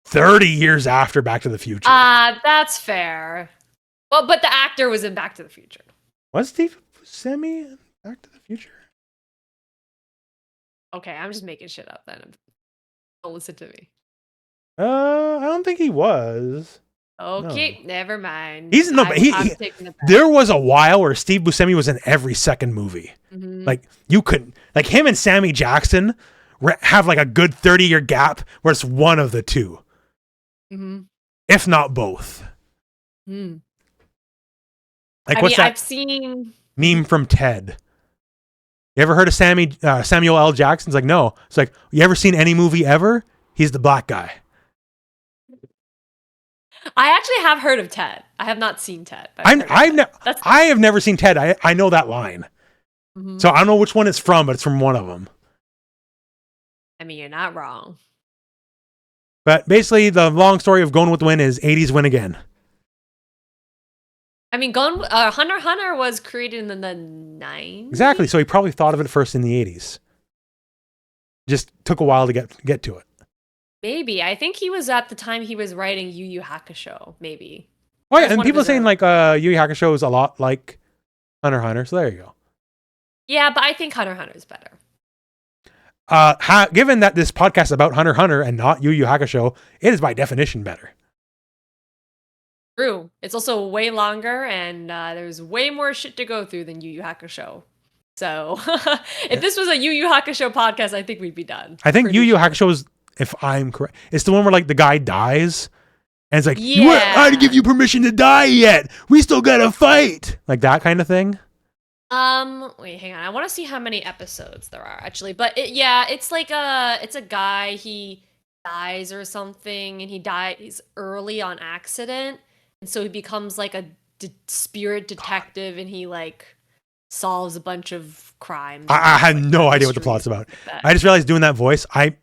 30 years after Back to the Future. That's fair. Well, but the actor was in Back to the Future. Was Steve Buscemi in Back to the Future? Okay, I'm just making shit up then. Don't listen to me. I don't think he was. Okay, no. Never mind. There was a while where Steve Buscemi was in every second movie. Mm-hmm. You couldn't, him and Sammy Jackson have a good 30-year gap where it's one of the two. Mm-hmm. If not both. Mm. I've seen meme from Ted. You ever heard of Samuel L. Jackson's no. It's you ever seen any movie ever? He's the black guy. I actually have heard of Ted. I have not seen Ted. I have never seen Ted. I know that line. Mm-hmm. So I don't know which one it's from, but it's from one of them. I mean, you're not wrong. But basically, the long story of Going with the Wind is 80s win again. I mean, Hunter x Hunter was created in the 90s. Exactly. So he probably thought of it first in the 80s. Just took a while to get to it. Maybe. I think he was at the time he was writing Yu Yu Hakusho. Maybe. Oh yeah, and people are saying Yu Yu Hakusho is a lot like Hunter x Hunter. So there you go. Yeah, but I think Hunter x Hunter is better. Given that this podcast is about Hunter x Hunter and not Yu Yu Hakusho, it is by definition better. True. It's also way longer, and there's way more shit to go through than Yu Yu Hakusho. So, if this was a Yu Yu Hakusho podcast, I think we'd be done. I think Yu Yu Hakusho is, if I'm correct, it's the one where the guy dies, and it's I didn't give you permission to die yet. We still gotta fight, that kind of thing. Wait, hang on. I want to see how many episodes there are actually, but it's it's a guy, he dies or something, and he dies early on accident, and so he becomes a spirit detective, and he solves a bunch of crimes. I had no idea what the plot's about. I just realized doing that voice, I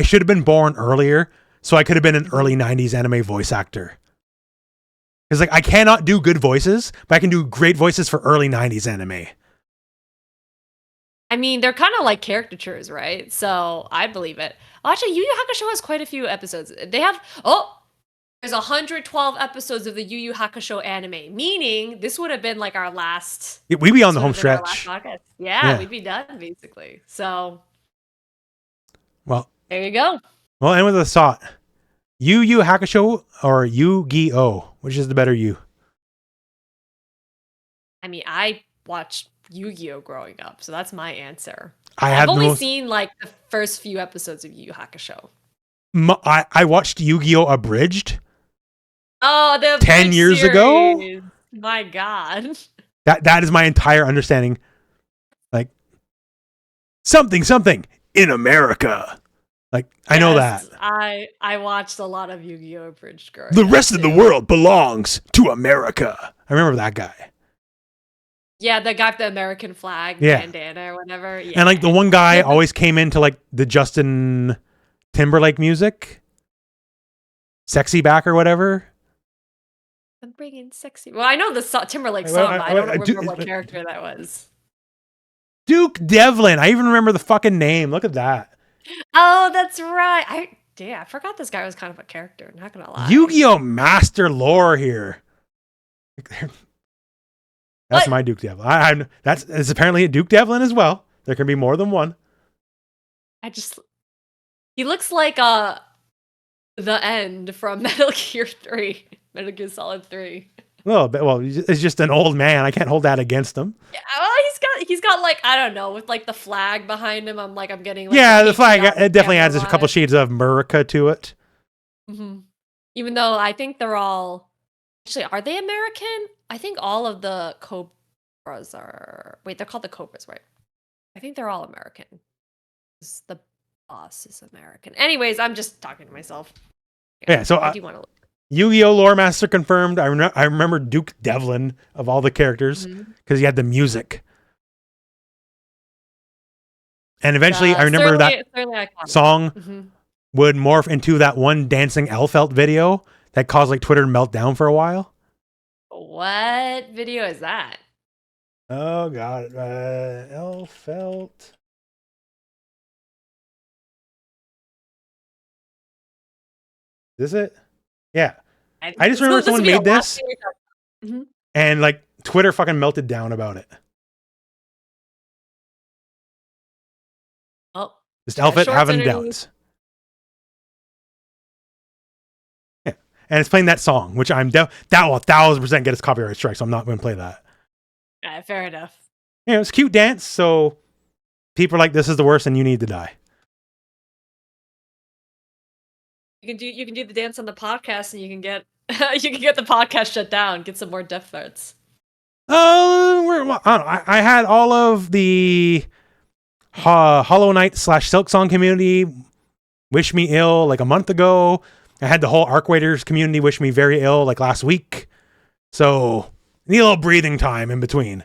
should have been born earlier, so I could have been an early 90s anime voice actor. Because like I cannot do good voices, but I can do great voices for early 90s anime. I mean, they're kind of like caricatures, right? So I believe it. Actually, Yu Yu Hakusho has quite a few episodes. They have there's 112 episodes of the Yu Yu Hakusho anime, meaning this would have been like our last. We'd be on the home stretch. Yeah, we'd be done basically. So, well, there you go. Well, and with a thought, Yu Yu Hakusho or Yu-Gi-Oh, which is the better you? I mean, I watched Yu-Gi-Oh growing up, so that's my answer. I've only seen like the first few episodes of Yu Yu Hakusho. I watched Yu-Gi-Oh abridged. Oh, the 10 years ago. My God, that is my entire understanding. Like something in America. Like I know that. I watched a lot of Yu-Gi-Oh abridged growing The up rest of the world belongs to America. I remember that guy. Yeah, the guy with the American flag bandana or whatever. Yeah. And like the one guy always came into like the Justin Timberlake music. Sexy Back or whatever. I'm bringing sexy. Well, I know the Timberlake song, but I don't remember what character that was. Duke Devlin. I even remember the fucking name. Look at that. Oh, that's right. I forgot this guy was kind of a character. Not gonna lie. Yu-Gi-Oh master lore here. That's my Duke Devlin. It's apparently a Duke Devlin as well. There can be more than one. He looks like the end from Metal Gear 3. Metal Gear Solid 3. A little bit. Well, it's just an old man. I can't hold that against him. Yeah, well, he's got like, I don't know, with like the flag behind him. I'm getting like, yeah, the flag. It definitely adds a couple shades of America to it. Mm-hmm. Even though I think they're all actually, are they American? I think all of the Cobras are. Wait, they're called the Cobras, right? I think they're all American. The boss is American. Anyways, I'm just talking to myself. Yeah, so I do want to look. Yu-Gi-Oh! Lore Master confirmed. I remember Duke Devlin of all the characters because he had the music. And eventually, I remember that song would morph into that one dancing Elfelt video that caused like Twitter to melt down for a while. What video is that? Oh, God. Elfelt. Is it? Yeah. I just remember someone made this and like Twitter fucking melted down about it. Oh, just Elfit having doubts. Yeah. And it's playing that song, which that will 1,000% get us copyright strike, so I'm not going to play that. Fair enough. Yeah, it's a cute dance, so people are like, this is the worst and you need to die. You can do the dance on the podcast, and you can get the podcast shut down. Get some more death threats. Oh, I had all of the Hollow Knight / Silksong community wish me ill like a month ago. I had the whole Arc Raiders community wish me very ill like last week. So need a little breathing time in between.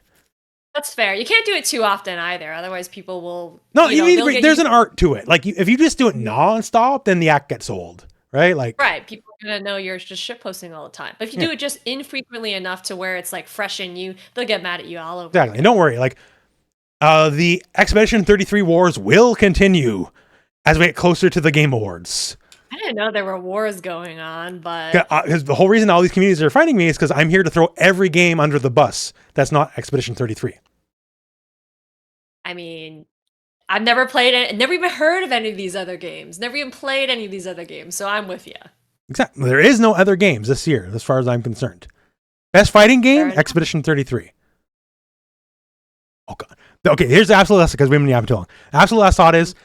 That's fair. You can't do it too often either. Otherwise, people will. No, there's an art to it. Like if you just do it nonstop, then the act gets old, right? Like people are gonna know you're just shitposting all the time. But if you do it just infrequently enough to where it's like fresh in you, they'll get mad at you all over. Exactly. And don't worry. Like the Expedition 33 wars will continue as we get closer to the Game Awards. I didn't know there were wars going on, but because the whole reason all these communities are fighting me is because I'm here to throw every game under the bus that's not Expedition 33. I mean, I've never played it, never even heard of any of these other games, never even played any of these other games, so I'm with you. Exactly. There is no other games this year, as far as I'm concerned. Best fighting game, Expedition 33. Oh, God. Okay, here's the absolute last, because we haven't been too long. Absolute last thought is,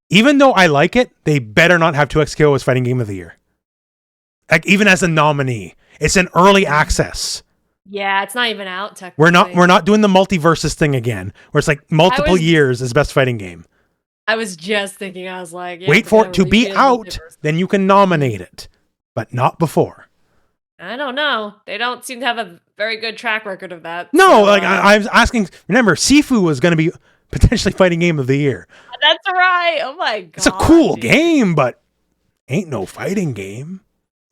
even though I like it, they better not have 2XKO as fighting game of the year. Like, even as a nominee. It's an early access. Yeah, it's not even out technically. We're not doing the multiverses thing again, where it's like multiple years as best fighting game. I was just thinking, I was like, wait for it to be out, then you can nominate it, but not before. I don't know. They don't seem to have a very good track record of that. No, so, like I was asking. Remember, Sifu was going to be potentially fighting game of the year. That's right. Oh my god. It's a cool dude. game, but ain't no fighting game.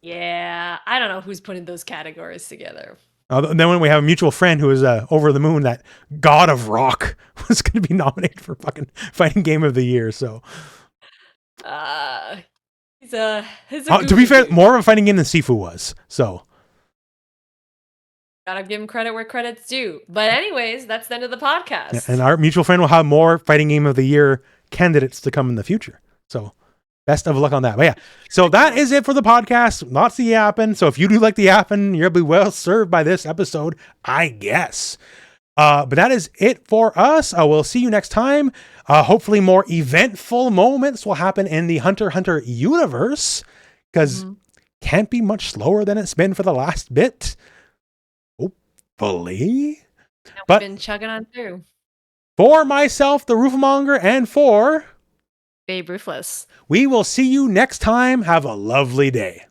Yeah, I don't know who's putting those categories together. Then when we have a mutual friend who is over the moon that God of Rock was going to be nominated for fucking fighting game of the year. So, He's a to be fair, more of a fighting game than Sifu was. So, gotta give him credit where credit's due. But anyways, that's the end of the podcast. And our mutual friend will have more fighting game of the year candidates to come in the future. So, best of luck on that. But yeah, so that is it for the podcast. Lots of yapping. So if you do like the yapping, you'll be well served by this episode, I guess. But that is it for us. We'll see you next time. Hopefully more eventful moments will happen in the Hunter x Hunter universe, because can't be much slower than it's been for the last bit. Hopefully. But we've been chugging on through. For myself, the Rooflemonger, and for Babe Ruthless. we will see you next time. Have a lovely day.